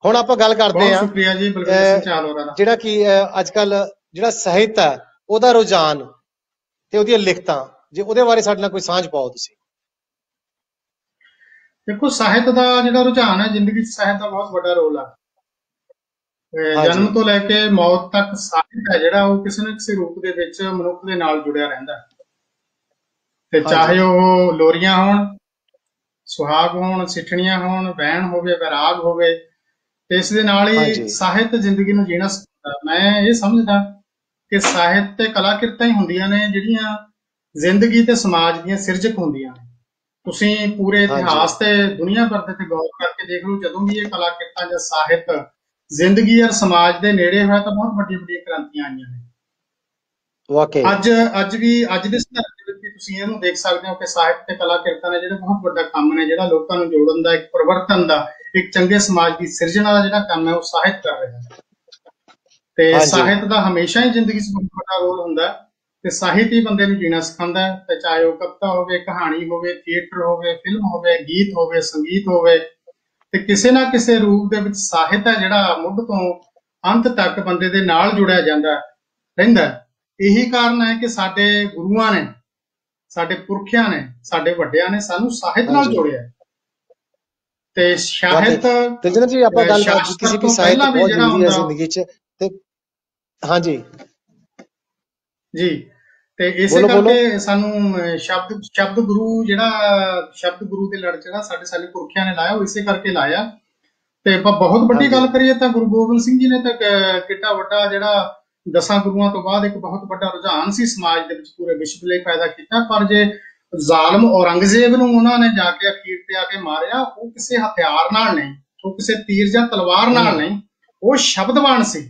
हुण आपां गल करदे हां शुक्रिया जी बलविंदर सिंह चाहल होरां दा जिहड़ा कि अजकल जिहड़ा साहित्य है ਉਹਦਾ रुझान ਤੇ ਉਹਦੀਆਂ ਲਿਖਤਾਂ ਜੇ ਉਹਦੇ ਬਾਰੇ ਸਾਡੇ ਨਾਲ ਕੋਈ ਸਾਂਝ ਪਾਓ ਤੁਸੀਂ। ਦੇਖੋ ਸਾਹਿਤ ਦਾ ਜਿਹੜਾ ਰੁਝਾਨ ਹੈ ਜ਼ਿੰਦਗੀ 'ਚ ਸਾਹਿਤ ਦਾ ਬਹੁਤ ਵੱਡਾ ਰੋਲ ਆ। ਜਨਮ ਤੋਂ ਲੈ ਕੇ ਮੌਤ ਤੱਕ ਸਾਹਿਤ ਹੈ ਜਿਹੜਾ ਉਹ ਕਿਸੇ ਨਾ ਕਿਸੇ ਰੂਪ ਦੇ ਵਿੱਚ ਮਨੁੱਖ ਦੇ ਨਾਲ ਜੁੜਿਆ ਰਹਿੰਦਾ ਤੇ ਚਾਹੇ ਉਹ ਲੋਰੀਆਂ ਹੋਣ, ਸੁਹਾਗ ਹੋਣ, ਸਿੱਠਣੀਆਂ ਹੋਣ, ਵੈਣ ਹੋਵੇ, ਵੈਰਾਗ ਹੋਵੇ ਤੇ ਇਸ ਦੇ ਨਾਲ ਹੀ ਸਾਹਿਤ ਜ਼ਿੰਦਗੀ ਨੂੰ ਜੀਣਾ ਸਿਖਾਉਂਦਾ। ਮੈਂ ਇਹ ਸਮਝਦਾ ਕਿ ਸਾਹਿਤ ਤੇ ਕਲਾਕਿਰਤਾਂ ਹੀ ਹੁੰਦੀਆਂ ਨੇ ਜਿਹੜੀਆਂ ਜ਼ਿੰਦਗੀ ਤੇ ਸਮਾਜ ਦੀਆਂ ਸਿਰਜਕ ਹੁੰਦੀਆਂ ਨੇ। ਤੁਸੀਂ ਪੂਰੇ ਇਤਿਹਾਸ ਤੇ ਦੁਨੀਆ ਭਰ ਦੇ ਤੇ ਗੌਰ ਕਰਕੇ ਦੇਖ ਲਓ, ਜਦੋਂ ਵੀ ਇਹ ਕਲਾਕਿਰਤਾਂ ਜਾਂ ਸਾਹਿਤ ਜ਼ਿੰਦਗੀ ਔਰ ਸਮਾਜ ਦੇ ਨੇੜੇ ਹੋਇਆ ਤਾਂ ਬਹੁਤ ਵੱਡੀਆਂ ਵੱਡੀਆਂ ਕ੍ਰਾਂਤੀਆਂ ਆਈਆਂ ਨੇ। ਵਾਕਈ ਅੱਜ ਦੇ ਸੰਦਰਭ ਦੇ ਵਿੱਚ ਤੁਸੀਂ ਇਹਨੂੰ ਦੇਖ ਸਕਦੇ ਹੋ ਕਿ ਸਾਹਿਤ ਤੇ ਕਲਾਕਿਰਤਾਂ ਨੇ ਜਿਹੜੇ ਬਹੁਤ ਵੱਡਾ ਕੰਮ ਨੇ, ਜਿਹੜਾ ਲੋਕਾਂ ਨੂੰ ਜੋੜਨ ਦਾ, ਇੱਕ ਪਰਿਵਰਤਨ ਦਾ, ਇੱਕ ਚੰਗੇ ਸਮਾਜ ਦੀ ਸਿਰਜਣਾ ਦਾ ਜਿਹੜਾ ਕੰਮ ਹੈ ਉਹ ਸਾਹਿਤ ਕਰ ਰਿਹਾ ਹੈ। ਤੇ ਸਾਹਿਤ ਦਾ ਹਮੇਸ਼ਾ ਹੀ ਜ਼ਿੰਦਗੀ 'ਚ ਬਹੁਤ ਵੱਡਾ ਰੋਲ ਹੁੰਦਾ ਤੇ ਸਾਹਿਤ ਹੀ ਬੰਦੇ ਨੂੰ ਜੀਣਾ ਸਿਖਾਉਂਦਾ ਤੇ ਚਾਹੇ ਉਹ ਕਵਿਤਾ ਹੋਵੇ, ਕਹਾਣੀ ਹੋਵੇ, ਥੀਏਟਰ ਹੋਵੇ, ਫਿਲਮ ਹੋਵੇ, ਗੀਤ ਹੋਵੇ, ਸੰਗੀਤ ਹੋਵੇ ਤੇ ਕਿਸੇ ਨਾ ਕਿਸੇ ਰੂਪ ਦੇ ਵਿੱਚ ਸਾਹਿਤ ਹੈ ਜਿਹੜਾ ਮੁੱਢ ਤੋਂ ਅੰਤ ਤੱਕ ਬੰਦੇ ਦੇ ਨਾਲ ਜੁੜਿਆ ਜਾਂਦਾ ਰਹਿੰਦਾ। ਇਹੀ ਕਾਰਨ ਹੈ ਕਿ ਸਾਡੇ ਗੁਰੂਆਂ ਨੇ, ਸਾਡੇ ਪੁਰਖਿਆਂ ਨੇ, ਸਾਡੇ ਵੱਡਿਆਂ ਨੇ ਸਾਨੂੰ ਸਾਹਿਤ ਨਾਲ ਜੋੜਿਆ ਤੇ ਸਾਹਿਤ ਤੇਜਿੰਦਰ ਜੀ ਆਪਾਂ ਗੱਲ ਕੀਤੀ ਸੀ ਕਿ ਸਾਹਿਤ ਬਹੁਤ ਜ਼ਰੂਰੀ ਹੈ ਜ਼ਿੰਦਗੀ 'ਚ ਤੇ ਹਾਂਜੀ ਜੀ ਤੇ ਇਸੇ ਕਰਕੇ ਸਾਨੂੰ ਸ਼ਬਦ ਗੁਰੂ ਜਿਹੜਾ ਸ਼ਬਦ ਗੁਰੂ ਦੇ ਲੜ ਜਿਹੜਾ ਸਾਡੇ ਪੁਰਖਿਆਂ ਨੇ ਲਾਇਆ ਉਹ ਇਸੇ ਕਰਕੇ ਲਾਇਆ। ਤੇ ਆਪਾਂ ਬਹੁਤ ਵੱਡੀ ਗੱਲ ਕਰੀਏ ਤਾਂ ਗੁਰੂ ਗੋਬਿੰਦ ਸਿੰਘ ਜੀ ਨੇ ਤਾਂ ਕਿੱਡਾ ਵੱਡਾ ਜਿਹੜਾ 10 ਗੁਰੂਆਂ ਤੋਂ ਬਾਅਦ ਇੱਕ ਬਹੁਤ ਵੱਡਾ ਰੁਝਾਨ ਸੀ ਸਮਾਜ ਦੇ ਵਿੱਚ ਪੂਰੇ ਵਿਸ਼ਵ ਲਈ ਪੈਦਾ ਕੀਤਾ। ਪਰ ਜੇ ਜ਼ਾਲਮ ਔਰੰਗਜ਼ੇਬ ਨੂੰ ਉਹਨਾਂ ਨੇ ਜਾ ਕੇ ਅਖੀਰ ਤੇ ਆ ਕੇ ਮਾਰਿਆ, ਉਹ ਕਿਸੇ ਹਥਿਆਰ ਨਾਲ ਨਹੀਂ, ਉਹ ਕਿਸੇ ਤੀਰ ਜਾਂ ਤਲਵਾਰ ਨਾਲ ਨਹੀਂ, ਉਹ ਸ਼ਬਦਬਾਣ ਸੀ,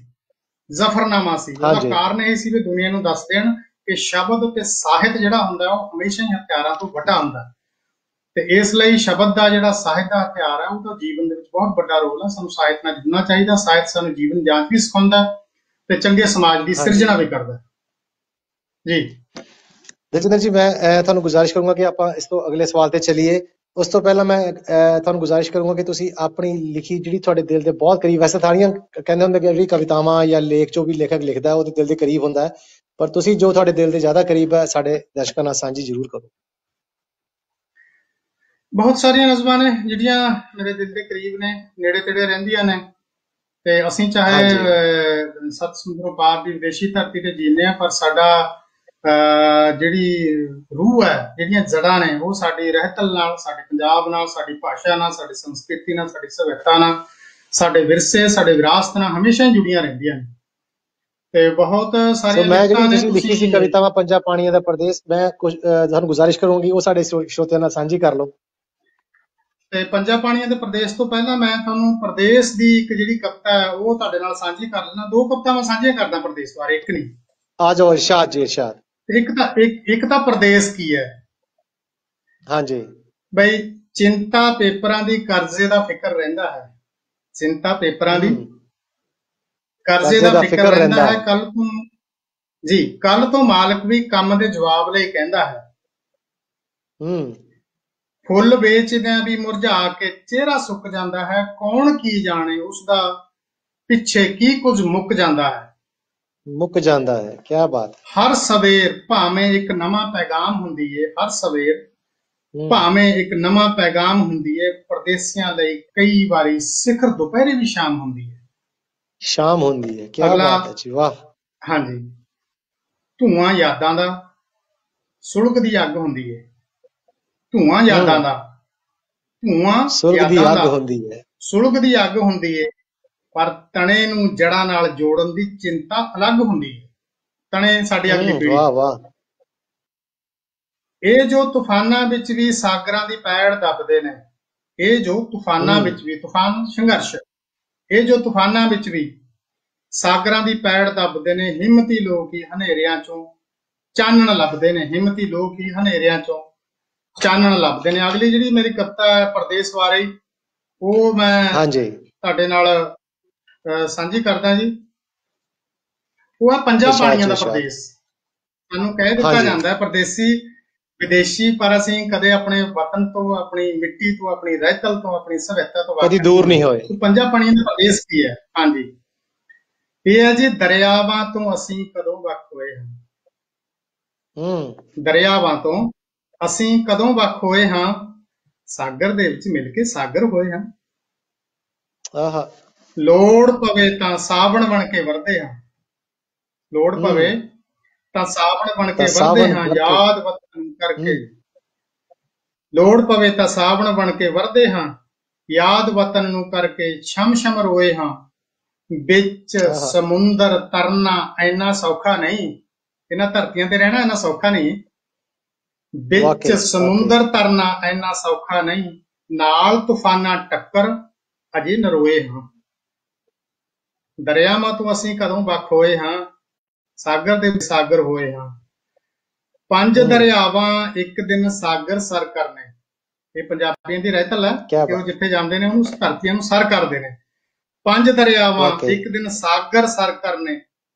ਜ਼ਫਰਨਾਮਾ ਸੀ। ਉਹਦਾ ਕਾਰਨ ਇਹ ਸੀ ਵੀ ਦੁਨੀਆ ਨੂੰ ਦੱਸ ਦੇਣ ਕਿ ਸ਼ਬਦ ਤੇ ਸਾਹਿਤ ਜਿਹੜਾ ਹੁੰਦਾ ਉਹ ਹਮੇਸ਼ਾ ਹੀ ਹਥਿਆਰਾਂ ਤੋਂ ਵੱਡਾ ਹੁੰਦਾ ਤੇ ਇਸ ਲਈ ਸ਼ਬਦ ਦਾ ਜਿਹੜਾ ਸਾਹਿਤ ਦਾ ਹਥਿਆਰ ਹੈ ਉਹ ਤਾਂ ਜੀਵਨ ਦੇ ਵਿੱਚ ਬਹੁਤ ਵੱਡਾ ਰੋਲ ਹੈ। ਸਾਨੂੰ ਸਾਹਿਤ ਨਾਲ ਜੁੜਨਾ ਚਾਹੀਦਾ। ਸਾਹਿਤ ਸਾਨੂੰ ਜੀਵਨ ਜਾਂਚ ਵੀ ਸਿਖਾਉਂਦਾ ਤੇ ਚੰਗੇ ਸਮਾਜ ਦੀ ਸਿਰਜਣਾ ਵੀ ਕਰਦਾ ਜੀ। ਦਜਿੰਦਰ ਜੀ ਮੈਂ ਤੁਹਾਨੂੰ ਗੁਜ਼ਾਰਿਸ਼ ਕਰੂੰਗਾ ਕਿ ਆਪਾਂ ਇਸ ਤੋਂ ਅਗਲੇ ਸਵਾਲ ਤੇ ਚੱਲੀਏ। ਉਸ ਤੋਂ ਪਹਿਲਾਂ ਮੈਂ ਤੁਹਾਨੂੰ ਗੁਜ਼ਾਰਿਸ਼ ਕਰੂੰਗਾ ਕਿ ਤੁਸੀਂ ਆਪਣੀ ਲਿਖੀ ਜਿਹੜੀ ਤੁਹਾਡੇ ਦਿਲ ਦੇ ਬਹੁਤ ਕਰੀਬ, ਵੈਸੇ ਸਾਰੀਆਂ ਕਹਿੰਦੇ ਹੁੰਦੇ ਕਿ ਜਿਹੜੀ ਕਵਿਤਾਵਾਂ ਜਾਂ ਲੇਖ ਜੋ ਵੀ ਲੇਖਕ ਲਿਖਦਾ ਉਹਦੇ ਦਿਲ ਦੇ ਕਰੀਬ ਹੁੰਦਾ, ਪਰ ਤੁਸੀਂ ਜੋ ਤੁਹਾਡੇ ਦਿਲ ਦੇ ਜ਼ਿਆਦਾ ਕਰੀਬ ਹੈ ਸਾਡੇ ਦਰਸ਼ਕਾਂ ਨਾਲ ਸਾਂਝੀ ਜ਼ਰੂਰ ਕਰੋ। ਬਹੁਤ ਸਾਰੀਆਂ ਨਜ਼ਮਾਂ ਨੇ ਜਿਹੜੀਆਂ ਮੇਰੇ ਦਿਲ ਦੇ ਕਰੀਬ ਨੇ, ਨੇੜੇ ਤੇੜੇ ਰਹਿੰਦੀਆਂ ਨੇ ਤੇ ਅਸੀਂ ਚਾਹੇ ਸੱਤ ਸਮੁੰਦਰੋਂ ਪਾਰ ਦੀ ਵਿਦੇਸ਼ੀ ਧਰਤੀ ਤੇ ਜੀਂਦੇ ਹਾਂ, ਪਰ ਸਾਡਾ ਜਿਹੜੀ ਰੂਹ ਹੈ, ਜਿਹੜੀਆਂ ਜੜ੍ਹਾਂ ਨੇ ਉਹ ਸਾਡੀ ਰਹਿਤਲ ਨਾਲ, ਸਾਡੇ ਪੰਜਾਬ ਨਾਲ, ਸਾਡੀ ਭਾਸ਼ਾ ਨਾਲ, ਸਾਡੀ ਸੰਸਕ੍ਰਿਤੀ ਨਾਲ, ਸਾਡੀ ਸਭਿਅਤਾ ਨਾਲ, ਸਾਡੇ ਵਿਰਸੇ, ਸਾਡੇ ਵਿਰਾਸਤ ਨਾਲ ਹਮੇਸ਼ਾ ਹੀ ਜੁੜੀਆਂ ਰਹਿੰਦੀਆਂ ਨੇ ਤੇ ਬਹੁਤ ਸਾਰੀਆਂ ਮੈਂ ਜਿਹੜੀ ਤੁਸੀਂ ਲਿਖੀ ਸੀ ਕਵਿਤਾਵਾਂ ਪੰਜਾਂ ਪਾਣੀਆਂ ਦਾ ਪ੍ਰਦੇਸ਼, ਮੈਂ ਤੁਹਾਨੂੰ ਗੁਜ਼ਾਰਿਸ਼ ਕਰੂੰਗੀ ਉਹ ਸਾਡੇ ਸਰੋਤਿਆਂ ਨਾਲ ਸਾਂਝੀ ਕਰ ਲਓ। ਤੇ ਪੰਜਾਂ ਪਾਣੀਆਂ ਦੇ ਪ੍ਰਦੇਸ਼ ਤੋਂ ਪਹਿਲਾਂ ਮੈਂ ਤੁਹਾਨੂੰ ਪ੍ਰਦੇਸ਼ ਦੀ ਇੱਕ ਜਿਹੜੀ ਕਵਿਤਾ ਹੈ ਉਹ ਤੁਹਾਡੇ ਨਾਲ ਸਾਂਝੀ ਕਰ ਲੈਣਾ। ਦੋ ਕਵਿਤਾਵਾਂ ਸਾਂਝੀਆਂ ਕਰਦਾ ਪ੍ਰਦੇਸ਼ ਬਾਰੇ, ਇੱਕ ਨਹੀਂ। ਆ ਜਾਓ ਇਰਸ਼ਾਦ ਜੀ, ਇਰਸ਼ਾਦ। ਇੱਕ ਤਾਂ ਪ੍ਰਦੇਸ਼ ਕੀ ਹੈ। ਹਾਂਜੀ ਬਈ ਚਿੰਤਾ ਪੇਪਰਾਂ ਦੀ, ਕਰਜ਼ੇ ਦਾ ਫਿਕਰ ਰਹਿੰਦਾ ਹੈ। ਚਿੰਤਾ ਪੇਪਰਾਂ ਦੀ, ਕਰਜ਼ੇ ਦਾ ਫਿਕਰ ਰਹਿੰਦਾ ਹੈ। ਕੱਲ ਤੋਂ ਮਾਲਕ ਵੀ ਕੰਮ ਦੇ ਜਵਾਬ ਲਈ ਕਹਿੰਦਾ ਹੈ। ਫੁੱਲ ਵੇਚਦਿਆਂ ਵੀ ਮੁਰਝਾ ਕੇ ਚਿਹਰਾ ਸੁੱਕ ਜਾਂਦਾ ਹੈ। ਕੌਣ ਕੀ ਜਾਣੇ ਉਸਦਾ ਪਿੱਛੇ ਕੀ ਕੁਝ ਮੁੱਕ ਜਾਂਦਾ ਹੈ। ਮੁੱਕ ਜਾਂਦਾ ਹੈ, ਕੀ ਬਾਤ। ਹਰ ਸਵੇਰ ਭਾਵੇਂ ਇੱਕ ਨਵਾਂ ਪੈਗਾਮ ਹੁੰਦੀ ਏ, ਹਰ ਸਵੇਰ ਭਾਵੇਂ ਇੱਕ ਨਵਾਂ ਪੈਗਾਮ ਹੁੰਦੀ ਏ। ਪਰਦੇਸੀਆਂ ਲਈ ਕਈ ਵਾਰੀ ਸਿਖਰ ਦੁਪਹਿਰੇ ਵੀ ਸ਼ਾਮ ਹੁੰਦੀ ਹੈ। ਸ਼ਾਮ ਹੁੰਦੀ ਹੈ, ਕੀ ਬਾਤ ਹੈ ਜੀ, ਵਾਹ। ਹਾਂਜੀ, ਧੂਆਂ ਯਾਦਾਂ ਦਾ, ਸੁਲਗਦੀ ਅੱਗ ਹੁੰਦੀ ਏ। ਧੂਆਂ ਯਾਦਾਂ ਦਾ, ਧੂਆਂ ਸੁਲਗਦੀ ਅੱਗ ਹੁੰਦੀ ਹੈ, ਸੁਲਗਦੀ ਅੱਗ ਹੁੰਦੀ ਏ। ਪਰ ਤਣੇ ਨੂੰ ਜੜ੍ਹਾਂ ਨਾਲ ਜੋੜਨ ਦੀ ਚਿੰਤਾ ਅਲੱਗ ਹੁੰਦੀ ਹੈ। ਤਣੇ ਸਾਡੀ ਅਗਲੀ ਪੀੜ੍ਹੀ। ਵਾਹ ਵਾਹ। ਇਹ ਜੋ ਤੂਫਾਨਾਂ ਵਿੱਚ ਵੀ ਸਾਗਰਾਂ ਦੀ ਪੈੜ ਦੱਬਦੇ ਨੇ, ਇਹ ਜੋ ਤੂਫਾਨਾਂ ਵਿੱਚ ਵੀ, ਤੂਫਾਨ ਸੰਘਰਸ਼, ਇਹ ਜੋ ਤੂਫਾਨਾਂ ਵਿੱਚ ਵੀ ਸਾਗਰਾਂ ਦੀ ਪੈੜ ਦੱਬਦੇ ਨੇ। ਹਿੰਮਤੀ ਲੋਕ ਹੀ ਹਨੇਰਿਆਂ ਚੋਂ ਚਾਨਣ ਲੱਭਦੇ ਨੇ, ਹਿੰਮਤੀ ਲੋਕ ਹੀ ਹਨੇਰਿਆਂ ਚੋਂ ਚਾਨਣ ਲੱਭਦੇ ਨੇ। ਅਗਲੀ ਜਿਹੜੀ ਮੇਰੀ ਕਵਿਤਾ ਹੈ ਪ੍ਰਦੇਸ਼ ਬਾਰੇ, ਉਹ ਮੈਂ ਤੁਹਾਡੇ ਨਾਲ ਸਾਂਝੀ ਕਰਦਾ ਜੀ। ਉਹ ਹੈ ਪੰਜਾਂ ਪਾਣੀਆਂ ਦਾ ਪ੍ਰਦੇਸ਼। ਸਾਨੂੰ ਕਹਿ ਦਿੱਤਾ ਜਾਂਦਾ ਹੈ ਪਰਦੇਸੀ ਵਿਦੇਸ਼ੀ, ਪਰ ਅਸੀਂ ਕਦੇ ਆਪਣੇ ਵਤਨ ਤੋਂ, ਆਪਣੀ ਮਿੱਟੀ ਤੋਂ, ਆਪਣੀ ਰਹਿਤਲ ਤੋਂ, ਆਪਣੀ ਸਭਿਅਤਾ ਤੋਂ ਕਦੀ ਦੂਰ ਨਹੀਂ ਹੋਏ। ਪੰਜਾਂ ਪਾਣੀਆਂ ਦਾ ਪ੍ਰਦੇਸ਼ ਕੀ ਹੈ? ਹਾਂਜੀ, ਇਹ ਹੈ ਜੀ, ਦਰਿਆਵਾਂ ਤੋਂ ਅਸੀਂ ਕਦੋਂ ਵੱਖ ਹੋਏ ਹਾਂ। ਦਰਿਆਵਾਂ ਤੋਂ ਅਸੀਂ ਕਦੋਂ ਵੱਖ ਹੋਏ ਹਾਂ, ਸਾਗਰ ਦੇ ਵਿੱਚ ਮਿਲ ਕੇ ਸਾਗਰ ਹੋਏ ਹਾਂ। ਲੋੜ ਪਵੇ ਤਾਂ ਸਾਬਣ ਬਣ ਕੇ ਵਰਦੇ ਹਾਂ, ਲੋੜ ਪਵੇ ਤਾਂ ਸਾਬਣ ਬਣ ਕੇ ਵਰਦੇ ਹਾਂ, ਯਾਦ ਵਤਨ ਕਰਕੇ। ਲੋੜ ਪਵੇ ਤਾਂ ਸਾਬਣ ਬਣ ਕੇ ਵਰਦੇ ਹਾਂ, ਯਾਦ ਵਤਨ ਨੂੰ ਕਰਕੇ। ਛਮ ਛਮ ਰੋਏ ਹਾਂ, ਵਿੱਚ ਸਮੁੰਦਰ ਤਰਨਾ ਇੰਨਾ ਸੌਖਾ ਨਹੀਂ। ਇਹਨਾਂ ਧਰਤੀਆਂ ਤੇ ਰਹਿਣਾ ਇੰਨਾ ਸੌਖਾ ਨਹੀਂ। ਵਿੱਚ ਸਮੁੰਦਰ ਤਰਨਾ ਇੰਨਾ ਸੌਖਾ ਨਹੀਂ, ਨਾਲ ਤੂਫਾਨਾਂ ਟੱਕਰ ਅਜੇ ਨਰੋਏ ਹਾਂ। ਦਰਿਆਵਾਂ ਤੋਂ ਅਸੀਂ ਕਦੋਂ ਵੱਖ ਹੋਏ ਹਾਂ, ਸਾਗਰ ਦੇ ਸਾਗਰ ਹੋਏ ਹਾਂ। ਪੰਜ ਦਰਿਆਵਾਂ ਇੱਕ ਦਿਨ ਸਾਗਰ ਸਰ ਕਰਨੇ। ਇਹ ਪੰਜਾਬੀਆਂ ਦੀ ਰਹਿਤਲ ਹੈ ਕਿ ਉਹ ਜਿੱਥੇ ਜਾਂਦੇ ਨੇ ਉਹਨੂੰ ਧਰਤੀਆਂ ਨੂੰ ਸਰ ਕਰਦੇ ਨੇ। ਪੰਜ ਦਰਿਆਵਾਂ ਇੱਕ ਦਿਨ ਸਾਗਰ ਸਰ ਕਰਨੇ,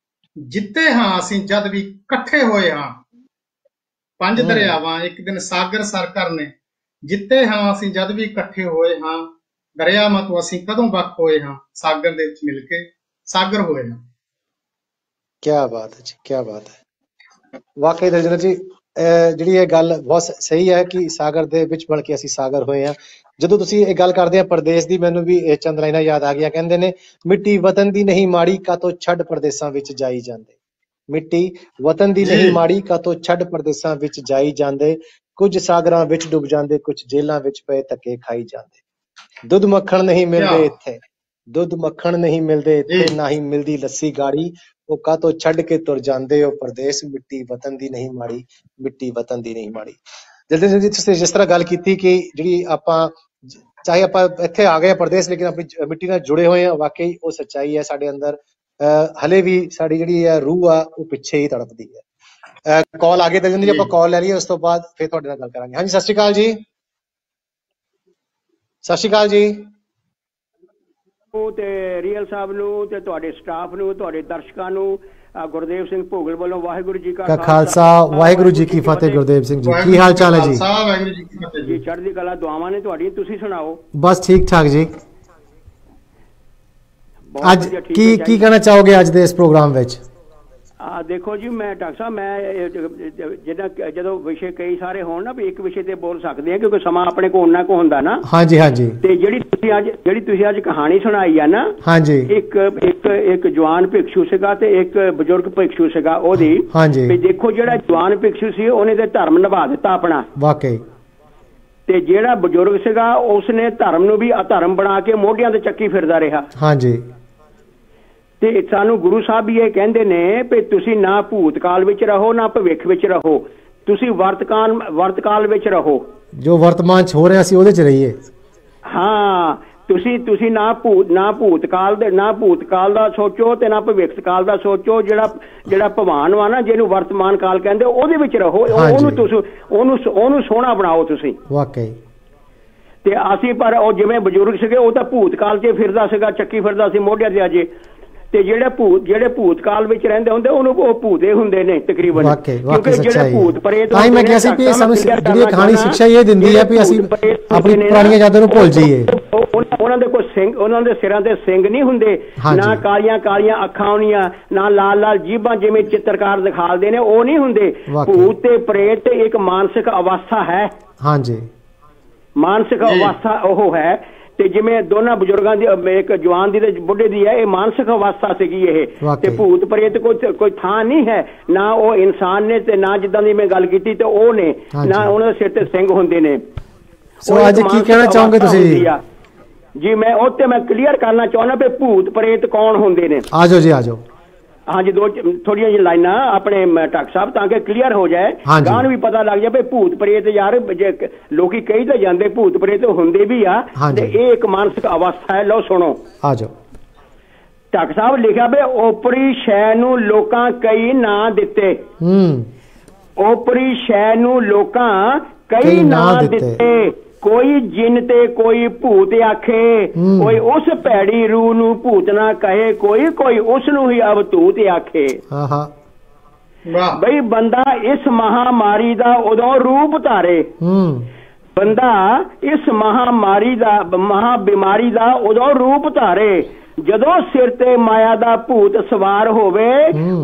ਜਿੱਤੇ ਹਾਂ ਅਸੀਂ ਜਦ ਵੀ ਇਕੱਠੇ ਹੋਏ ਹਾਂ। ਪੰਜ ਦਰਿਆਵਾਂ ਇੱਕ ਦਿਨ ਸਾਗਰ ਸਰ ਕਰਨੇ, ਜਿੱਤੇ ਹਾਂ ਅਸੀਂ ਜਦ ਵੀ ਇਕੱਠੇ ਹੋਏ ਹਾਂ। ਦਰਿਆਵਾਂ ਤੋਂ ਅਸੀਂ ਕਦੋਂ ਵੱਖ ਹੋਏ ਹਾਂ, ਸਾਗਰ ਦੇ ਵਿੱਚ ਮਿਲ ਕੇ ਸਾਗਰ ਹੋਏ ਹਾਂ। ਕਿਆ ਬਾਤ ਹੈ ਜੀ, ਕਿਆ ਬਾਤ ਹੈ। ਵਾਕਈ ਰਜਿੰਦਰ ਜੀ, ਜਿਹੜੀ ਇਹ ਗੱਲ ਬਹੁਤ ਸਹੀ ਹੈ ਕਿ ਸਾਗਰ ਦੇ ਵਿੱਚ ਬਣ ਕੇ ਅਸੀਂ ਸਾਗਰ ਹੋਏ ਹਾਂ। ਜਦੋਂ ਤੁਸੀਂ ਇਹ ਗੱਲ ਕਰਦੇ ਆ ਪ੍ਰਦੇਸ਼ ਦੀ, ਮੈਨੂੰ ਵੀ ਇਹ ਚੰਦ ਲਾਈਨਾਂ ਯਾਦ ਆ ਗਈਆਂ। ਕਹਿੰਦੇ ਨੇ, ਮਿੱਟੀ ਵਤਨ ਦੀ ਨਹੀਂ ਮਾੜੀ, ਕਾਤੋਂ ਛੱਡ ਪ੍ਰਦੇਸਾਂ ਵਿੱਚ ਜਾਈ ਜਾਂਦੇ। ਮਿੱਟੀ ਵਤਨ ਦੀ ਨਹੀਂ ਮਾੜੀ, ਕਾਤੋਂ ਛੱਡ ਪ੍ਰਦੇਸਾਂ ਵਿੱਚ ਜਾਈ ਜਾਂਦੇ। ਕੁਝ ਸਾਗਰਾਂ ਵਿੱਚ ਡੁੱਬ ਜਾਂਦੇ, ਕੁਝ ਜੇਲਾਂ ਵਿੱਚ ਪਏ ਧੱਕੇ ਖਾਈ ਜਾਂਦੇ। ਦੁੱਧ ਮੱਖਣ ਨਹੀਂ ਮਿਲਦੇ ਇੱਥੇ, ਦੁੱਧ ਮੱਖਣ ਨਹੀਂ ਮਿਲਦੇ ਇੱਥੇ, ਨਾ ਹੀ ਮਿਲਦੀ ਲੱਸੀ ਗਾੜੀ। ਉਹ ਕਾਤੋਂ ਛੱਡ ਕੇ ਤੁਰ ਜਾਂਦੇ ਉਹ ਪ੍ਰਦੇਸ਼, ਮਿੱਟੀ ਵਤਨ ਦੀ ਨਹੀਂ ਮਾੜੀ, ਮਿੱਟੀ ਵਤਨ ਦੀ ਨਹੀਂ ਮਾੜੀ। ਜਲਦੀ ਜੀ, ਤੁਸੀਂ ਜਿਸ ਤਰ੍ਹਾਂ ਗੱਲ ਕੀਤੀ ਕਿ ਜਿਹੜੀ ਆਪਾਂ, ਚਾਹੇ ਆਪਾਂ ਇੱਥੇ ਆ ਗਏ ਪ੍ਰਦੇਸ਼, ਲੇਕਿਨ ਆਪਣੀ ਮਿੱਟੀ ਨਾਲ ਜੁੜੇ ਹੋਏ ਆ। ਵਾਕਈ ਉਹ ਸੱਚਾਈ ਹੈ ਸਾਡੇ ਅੰਦਰ। ਹਲੇ ਵੀ ਸਾਡੀ ਜਿਹੜੀ ਹੈ ਰੂਹ ਆ ਉਹ ਪਿੱਛੇ ਹੀ ਤੜਪਦੀ ਹੈ। ਕਾਲ ਆ ਗਈ ਤਾਂ ਜੀ, ਆਪਾਂ ਕਾਲ ਲੈ ਲਈਏ, ਉਸ ਤੋਂ ਬਾਅਦ ਫਿਰ ਤੁਹਾਡੇ ਨਾਲ ਗੱਲ ਕਰਾਂਗੇ। ਹਾਂਜੀ, ਸਤਿ ਸ਼੍ਰੀ ਅਕਾਲ ਜੀ। ਸਤਿ ਸ਼੍ਰੀ ਅਕਾਲ ਜੀ। ਤੇ ਰੀਅਲ ਸਾਹਿਬ ਨੂੰ ਤੇ ਤੁਹਾਡੇ ਸਟਾਫ ਨੂੰ, ਤੁਹਾਡੇ ਦਰਸ਼ਕਾਂ ਨੂੰ ਗੁਰਦੇਵ ਸਿੰਘ ਭੋਗਲ ਵੱਲੋਂ ਵਾਹਿਗੁਰੂ ਜੀ ਕਾ ਖਾਲਸਾ, ਵਾਹਿਗੁਰੂ ਜੀ ਕੀ ਫਤਿਹ। ਗੁਰਦੇਵ ਸਿੰਘ ਜੀ, ਕੀ ਹਾਲ ਚਾਲ ਹੈ ਜੀ? ਵਾਹਿਗੁਰੂ ਜੀ ਕੀ ਫਤਿਹ ਜੀ, ਚੜ੍ਹਦੀ ਕਲਾ, ਦੁਆਵਾਂ ਨੇ ਤੁਹਾਡੀ। ਤੁਸੀਂ ਸੁਣਾਓ? ਬਸ ਠੀਕ ਠਾਕ ਜੀ। ਅੱਜ ਕੀ ਕਹਿਣਾ ਚਾਹੋਗੇ ਅੱਜ ਦੇ ਇਸ ਪ੍ਰੋਗਰਾਮ ਵਿੱਚ? ਦੇਖੋ ਜੀ, ਮੈਂ ਡਾਕਟਰ ਸਾਹਿਬ, ਮੈਂ ਜਦੋਂ ਵਿਸ਼ੇ ਕਈ ਸਾਰੇ ਹੋਣ ਨਾ, ਵੀ ਇੱਕ ਵਿਸ਼ੇ ਤੇ ਬੋਲ ਸਕਦੇ ਆ, ਕਿਉਂਕਿ ਸਮਾਂ ਆਪਣੇ ਕੋਲ ਓਨਾ ਕੁ ਹੁੰਦਾ ਨਾ। ਹਾਂਜੀ ਹਾਂਜੀ। ਤੇ ਜਿਹੜੀ ਤੁਸੀਂ ਅੱਜ ਕਹਾਣੀ ਸੁਣਾਈ ਆ ਨਾ, ਹਾਂਜੀ, ਇੱਕ ਜਵਾਨ ਭਿਕਸ਼ੂ ਸੀਗਾ ਤੇ ਇੱਕ ਬਜ਼ੁਰਗ ਭਿਕਸ਼ੂ ਸੀਗਾ ਉਹਦੀ। ਹਾਂਜੀ। ਵੀ ਦੇਖੋ, ਜਿਹੜਾ ਜਵਾਨ ਭਿਕਸ਼ੂ ਸੀ ਉਹਨੇ ਤੇ ਧਰਮ ਨਿਭਾ ਦਿੱਤਾ ਆਪਣਾ, ਵਾਕਈ। ਤੇ ਜਿਹੜਾ ਬਜ਼ੁਰਗ ਸੀਗਾ ਉਸਨੇ ਧਰਮ ਨੂੰ ਵੀ ਅਧਰਮ ਬਣਾ ਕੇ ਮੋਢਿਆਂ ਤੇ ਚੱਕੀ ਫਿਰਦਾ ਰਿਹਾ। ਹਾਂਜੀ। ਤੇ ਸਾਨੂੰ ਗੁਰੂ ਸਾਹਿਬ ਵੀ ਇਹ ਕਹਿੰਦੇ ਨੇ ਵੀ ਤੁਸੀਂ ਨਾ ਭੂਤਕਾਲ ਵਿੱਚ ਰਹੋ, ਨਾ ਭਵਿੱਖ ਵਿੱਚ ਰਹੋ, ਤੁਸੀਂ ਵਰਤਕਾਲ ਵਿੱਚ ਰਹੋ। ਜੋ ਵਰਤਮਾਨ ਚ ਹੋ ਰਿਹਾ ਸੀ ਉਹਦੇ ਚ ਰਹੀਏ। ਹਾਂ, ਤੁਸੀਂ ਨਾ ਭੂਤਕਾਲ ਦਾ ਸੋਚੋ ਤੇ ਨਾ ਭਵਿੱਖ ਕਾਲ ਦਾ ਸੋਚੋ। ਜਿਹੜਾ ਭਗਵਾਨ ਵਾ ਨਾ, ਜਿਹਨੂੰ ਵਰਤਮਾਨ ਕਾਲ ਕਹਿੰਦੇ, ਉਹਦੇ ਵਿੱਚ ਰਹੋ। ਉਹਨੂੰ ਸੋਹਣਾ ਬਣਾਓ ਤੁਸੀਂ, ਵਾਕਈ। ਤੇ ਅਸੀਂ ਪਰ ਉਹ ਜਿਵੇਂ ਬਜ਼ੁਰਗ ਸੀਗੇ, ਉਹ ਤਾਂ ਭੂਤਕਾਲ 'ਚ ਫਿਰਦਾ ਸੀਗਾ, ਚੱਕੀ ਫਿਰਦਾ ਸੀ ਮੋਢਿਆਂ ਤੇ ਅਜੇ। ਤੇ ਜਿਹੜੇ ਭੂਤਕਾਲ ਵਿੱਚ ਰਹਿੰਦੇ ਹੁੰਦੇ ਉਹਨੂੰ ਉਹ ਭੂਤੇ ਹੁੰਦੇ ਨੇ ਤਕਰੀਬਨ, ਕਿਉਂਕਿ ਜਿਹੜੇ ਭੂਤ ਪ੍ਰੇਤ। ਤਾਂ ਹੀ ਮੈਂ ਕਿਹਾ ਸੀ ਕਿ ਸਾਨੂੰ ਜਿਹੜੀ ਕਹਾਣੀ ਸਿੱਖਿਆ ਇਹ ਦਿੰਦੀ ਹੈ ਵੀ ਅਸੀਂ ਆਪਣੀ ਪੁਰਾਣੀਆਂ ਯਾਦਾਂ ਨੂੰ ਭੁੱਲ ਜਾਈਏ। ਉਹਨਾਂ ਦੇ ਕੋਈ ਸਿੰਘ, ਉਹਨਾਂ ਦੇ ਸਿਰਾਂ ਤੇ ਸਿੰਘ ਨਹੀਂ ਹੁੰਦੇ, ਨਾ ਕਾਲੀਆਂ ਕਾਲੀਆਂ ਅੱਖਾਂ ਹੋਣੀਆਂ, ਨਾ ਲਾਲ ਲਾਲ ਜੀਭਾਂ ਜਿਵੇਂ ਚਿੱਤਰਕਾਰ ਦਿਖਾਲਦੇ ਨੇ, ਉਹ ਨਹੀਂ ਹੁੰਦੇ। ਭੂਤ ਤੇ ਪ੍ਰੇਤ ਇੱਕ ਮਾਨਸਿਕ ਅਵਸਥਾ ਹੈ। ਹਾਂਜੀ, ਮਾਨਸਿਕ ਅਵਸਥਾ ਉਹ ਹੈ। ਤੇ ਜਿਵੇਂ ਦੋਨਾਂ ਬਜ਼ੁਰਗਾਂ ਦੀ, ਇੱਕ ਜਵਾਨ ਦੀ ਤੇ ਬੁੱਢੇ ਦੀ ਹੈ, ਇਹ ਮਾਨਸਿਕ ਅਵਸਥਾ ਸੀਗੀ ਇਹ। ਤੇ ਭੂਤ ਪ੍ਰੇਤ ਕੋਈ ਥਾਂ ਨਹੀਂ ਹੈ, ਨਾ ਉਹ ਇਨਸਾਨ ਨੇ ਤੇ ਨਾ ਜਿੱਦਾਂ ਦੀ ਮੈਂ ਗੱਲ ਕੀਤੀ ਤੇ ਉਹ ਨੇ, ਨਾ ਉਹਨਾਂ ਦੇ ਸਿਰ ਤੇ ਸਿੰਘ ਹੁੰਦੇ ਨੇ। ਸੋ ਅੱਜ ਕੀ ਕਹਿਣਾ ਚਾਹੋਗੇ ਤੁਸੀਂ ਜੀ? ਮੈਂ ਉਹ ਤੇ ਮੈਂ ਕਲੀਅਰ ਕਰਨਾ ਚਾਹੁੰਦਾ ਵੀ ਭੂਤ ਪ੍ਰੇਤ ਕੌਣ ਹੁੰਦੇ ਨੇ। ਆਜੋ ਜੀ, ਆਜੋ। ਹਾਂਜੀ, ਥੋੜੀਆਂ ਜਿਹੀ ਲਾਈਨਾਂ ਆਪਣੇ ਡਾਕਟਰ ਸਾਹਿਬ, ਤਾਂ ਕਿ ਕਲੀਅਰ ਹੋ ਜਾਏ, ਗਾਂ ਨੂੰ ਵੀ ਪਤਾ ਲੱਗ ਜਾਏ ਭੂਤ ਪ੍ਰੇਤ। ਯਾਰ, ਲੋਕੀ ਕਹੀ ਤਾਂ ਜਾਂਦੇ ਭੂਤ ਪ੍ਰੇਤ ਹੁੰਦੇ ਵੀ ਆ, ਤੇ ਇਹ ਇੱਕ ਮਾਨਸਿਕ ਅਵਸਥਾ ਹੈ। ਲਓ ਸੁਣੋ। ਆਜੋ। ਡਾਕਟਰ ਸਾਹਿਬ ਲਿਖਿਆ ਵੀ ਓਪਰੀ ਸ਼ੈ ਨੂੰ ਲੋਕਾਂ ਕਈ ਨਾਂ ਦਿੱਤੇ। ਓਪਰੀ ਸ਼ੈ ਨੂੰ ਲੋਕਾਂ ਕਈ ਨਾਂ ਦਿੱਤੇ, ਕੋਈ ਜਿੰਨ ਤੇ ਕੋਈ ਭੂਤ ਆਖੇ, ਕੋਈ ਉਸ ਭੈੜੀ ਰੂਹ ਨੂੰ ਭੂਤ ਨਾ ਕਹੇ, ਕੋਈ ਕੋਈ ਉਸ ਨੂੰ ਹੀ ਅਵਤੂਤ ਆਖੇ। ਬਈ ਬੰਦਾ ਇਸ ਮਹਾਮਾਰੀ ਦਾ ਉਦੋਂ ਰੂਪ ਧਾਰੇ, ਬੰਦਾ ਇਸ ਮਹਾਮਾਰੀ ਦਾ ਮਹਾ ਬਿਮਾਰੀ ਦਾ ਉਦੋਂ ਰੂਪ ਧਾਰੇ ਜਦੋਂ ਸਿਰ ਤੇ ਮਾਇਆ ਦਾ ਭੂਤ ਸਵਾਰ ਹੋਵੇ।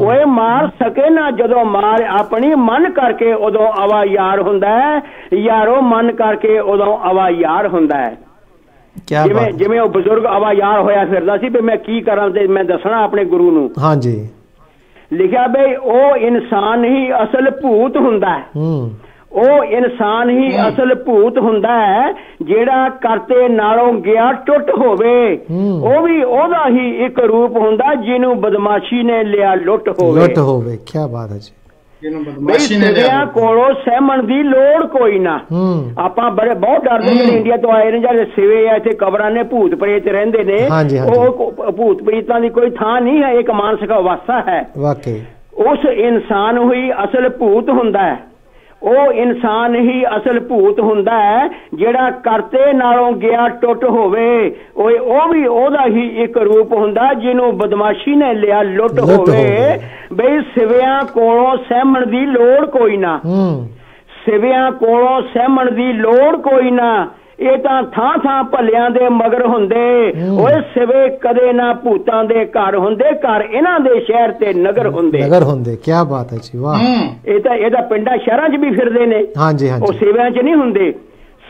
ਓਏ ਮਾਰ ਸਕੇ ਨਾ ਜਦੋਂ ਮਾਰ ਆਪਣੀ, ਮਨ ਕਰਕੇ ਉਦੋਂ ਅਵਾ ਯਾਰ ਹੁੰਦਾ ਹੈ, ਯਾਰੋ ਮਨ ਕਰਕੇ ਉਦੋਂ ਅਵਾ ਯਾਰ ਹੁੰਦਾ ਹੈ। ਜਿਵੇਂ ਉਹ ਬਜ਼ੁਰਗ ਅਵਾ ਯਾਰ ਹੋਇਆ ਫਿਰਦਾ ਸੀ ਵੀ ਮੈਂ ਕੀ ਕਰਾਂ ਤੇ ਮੈਂ ਦੱਸਣਾ ਆਪਣੇ ਗੁਰੂ ਨੂੰ। ਹਾਂਜੀ, ਲਿਖਿਆ ਬਈ ਉਹ ਇਨਸਾਨ ਹੀ ਅਸਲ ਭੂਤ ਹੁੰਦਾ ਹੈ, ਉਹ ਇਨਸਾਨ ਹੀ ਅਸਲ ਭੂਤ ਹੁੰਦਾ ਹੈ ਜਿਹੜਾ ਕਰਤੇ ਨਾਲੋਂ ਗਿਆ ਟੁੱਟ ਹੋਵੇ। ਉਹ ਵੀ ਉਹਦਾ ਹੀ ਇੱਕ ਰੂਪ ਹੁੰਦਾ ਜਿਹਨੂੰ ਬਦਮਾਸ਼ੀ ਨੇ ਲਿਆ ਲੁੱਟ ਹੋਵੇ। ਕੀ ਬਾਤ ਹੈ ਜੀ। ਸਿਵਿਆਂ ਕੋਲੋਂ ਸਹਿਮਣ ਦੀ ਲੋੜ ਕੋਈ ਨਾ। ਆਪਾਂ ਬਹੁਤ ਡਰਦੇ ਜਿਹੜੇ ਇੰਡੀਆ ਤੋਂ ਆਏ ਨੇ, ਜਿਹੜੇ ਸਿਵੇ ਆ ਇੱਥੇ ਕਬਰਾਂ ਨੇ, ਭੂਤ ਪ੍ਰੇਤ ਰਹਿੰਦੇ ਨੇ, ਉਹ ਭੂਤ ਪ੍ਰੇਤਾਂ ਦੀ ਕੋਈ ਥਾਂ ਨਹੀਂ ਹੈ, ਇੱਕ ਮਾਨਸਿਕ ਅਵਸਥਾ ਹੈ। ਉਸ ਇਨਸਾਨ ਹੀ ਅਸਲ ਭੂਤ ਹੁੰਦਾ ਹੈ, ਉਹ ਇਨਸਾਨ ਹੀ ਅਸਲ ਭੂਤ ਹੁੰਦਾ ਹੈ ਜਿਹੜਾ ਕਰਤੇ ਨਾਲੋਂ ਗਿਆ ਟੁੱਟ ਹੋਵੇ। ਓਏ ਉਹ ਵੀ ਉਹਦਾ ਹੀ ਇੱਕ ਰੂਪ ਹੁੰਦਾ ਜਿਹਨੂੰ ਬਦਮਾਸ਼ੀ ਨੇ ਲਿਆ ਲੁੱਟ ਹੋਵੇ। ਬਈ ਸਿਵਿਆਂ ਕੋਲੋਂ ਸਹਿਮਣ ਦੀ ਲੋੜ ਕੋਈ ਨਾ, ਸਿਵਿਆਂ ਕੋਲੋਂ ਸਹਿਮਣ ਦੀ ਲੋੜ ਕੋਈ ਨਾ, ਇਹ ਤਾਂ ਥਾਂ ਥਾਂ ਭਲਿਆਂ ਦੇ ਮਗਰ ਹੁੰਦੇ। ਓਏ ਸਿਵੇ ਕਦੇ ਨਾ ਭੂਤਾਂ ਦੇ ਘਰ ਹੁੰਦੇ, ਘਰ ਇਹਨਾਂ ਦੇ ਸ਼ਹਿਰ ਤੇ ਨਗਰ ਹੁੰਦੇ। ਕੀ ਬਾਤ ਹੈ ਜੀ, ਵਾਹ। ਇਹ ਤਾਂ ਪਿੰਡਾਂ ਸ਼ਹਿਰਾਂ 'ਚ ਵੀ ਫਿਰਦੇ ਨੇ, ਉਹ ਸਿਵਿਆਂ 'ਚ ਨਹੀਂ ਹੁੰਦੇ।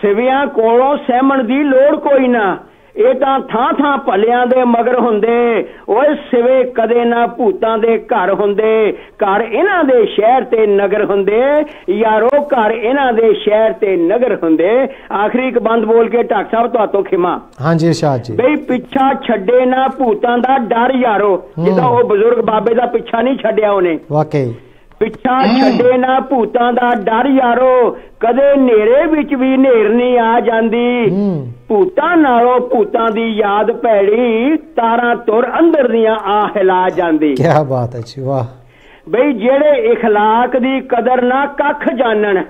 ਸਿਵਿਆਂ ਕੋਲੋਂ ਸਹਿਮਣ ਦੀ ਲੋੜ ਕੋਈ ਨਾ, ਇਹ ਤਾਂ ਥਾਂ ਥਾਂ ਭਲਿਆਂ ਦੇ ਮਗਰ ਹੁੰਦੇ। ਓਏ ਸਿਵੇ ਕਦੇ ਨਾ ਭੂਤਾਂ ਦੇ ਘਰ ਹੁੰਦੇ, ਘਰ ਇਹਨਾਂ ਦੇ ਸ਼ਹਿਰ ਤੇ ਨਗਰ ਹੁੰਦੇ। ਯਾਰੋ ਘਰ ਇਹਨਾਂ ਦੇ ਸ਼ਹਿਰ ਤੇ ਨਗਰ ਹੁੰਦੇ। ਆਖਰੀ ਇੱਕ ਬੰਦ ਬੋਲ ਕੇ ਢਾਕ ਸਾਹਿਬ ਤੁਹਾਤੋਂ ਖਿਮਾ। ਹਾਂਜੀ ਇਰਸ਼ਾਦ ਜੀ। ਬਈ ਪਿੱਛਾ ਛੱਡੇ ਨਾ ਭੂਤਾਂ ਦਾ ਡਰ ਯਾਰੋ, ਜਿੱਦਾਂ ਉਹ ਬਜ਼ੁਰਗ ਬਾਬੇ ਦਾ ਪਿੱਛਾ ਨਹੀਂ ਛੱਡਿਆ ਉਹਨੇ, ਵਾਕਈ ਪਿੱਛਾ ਛੱਡੇ ਨਾ ਭੂਤਾਂ ਦਾ ਡਰ ਯਾਰੋ, ਕਦੇ ਹਨੇਰੇ ਵਿੱਚ ਵੀ ਹਨੇਰਨੀ ਆ ਜਾਂਦੀ। ਭੂਤਾਂ ਨਾਲੋਂ ਭੂਤਾਂ ਦੀ ਯਾਦ ਭੈੜੀ, ਤਾਰਾਂ ਤੁਰ ਅੰਦਰ ਦੀਆਂ ਆ ਹਿਲਾ ਜਾਂਦੀ। ਕੀ ਬਾਤ ਹੈ ਜੀ, ਵਾਹ। ਬਈ ਜਿਹੜੇ ਇਖਲਾਕ ਦੀ ਕਦਰ ਨਾ ਕੱਖ ਜਾਣਨ,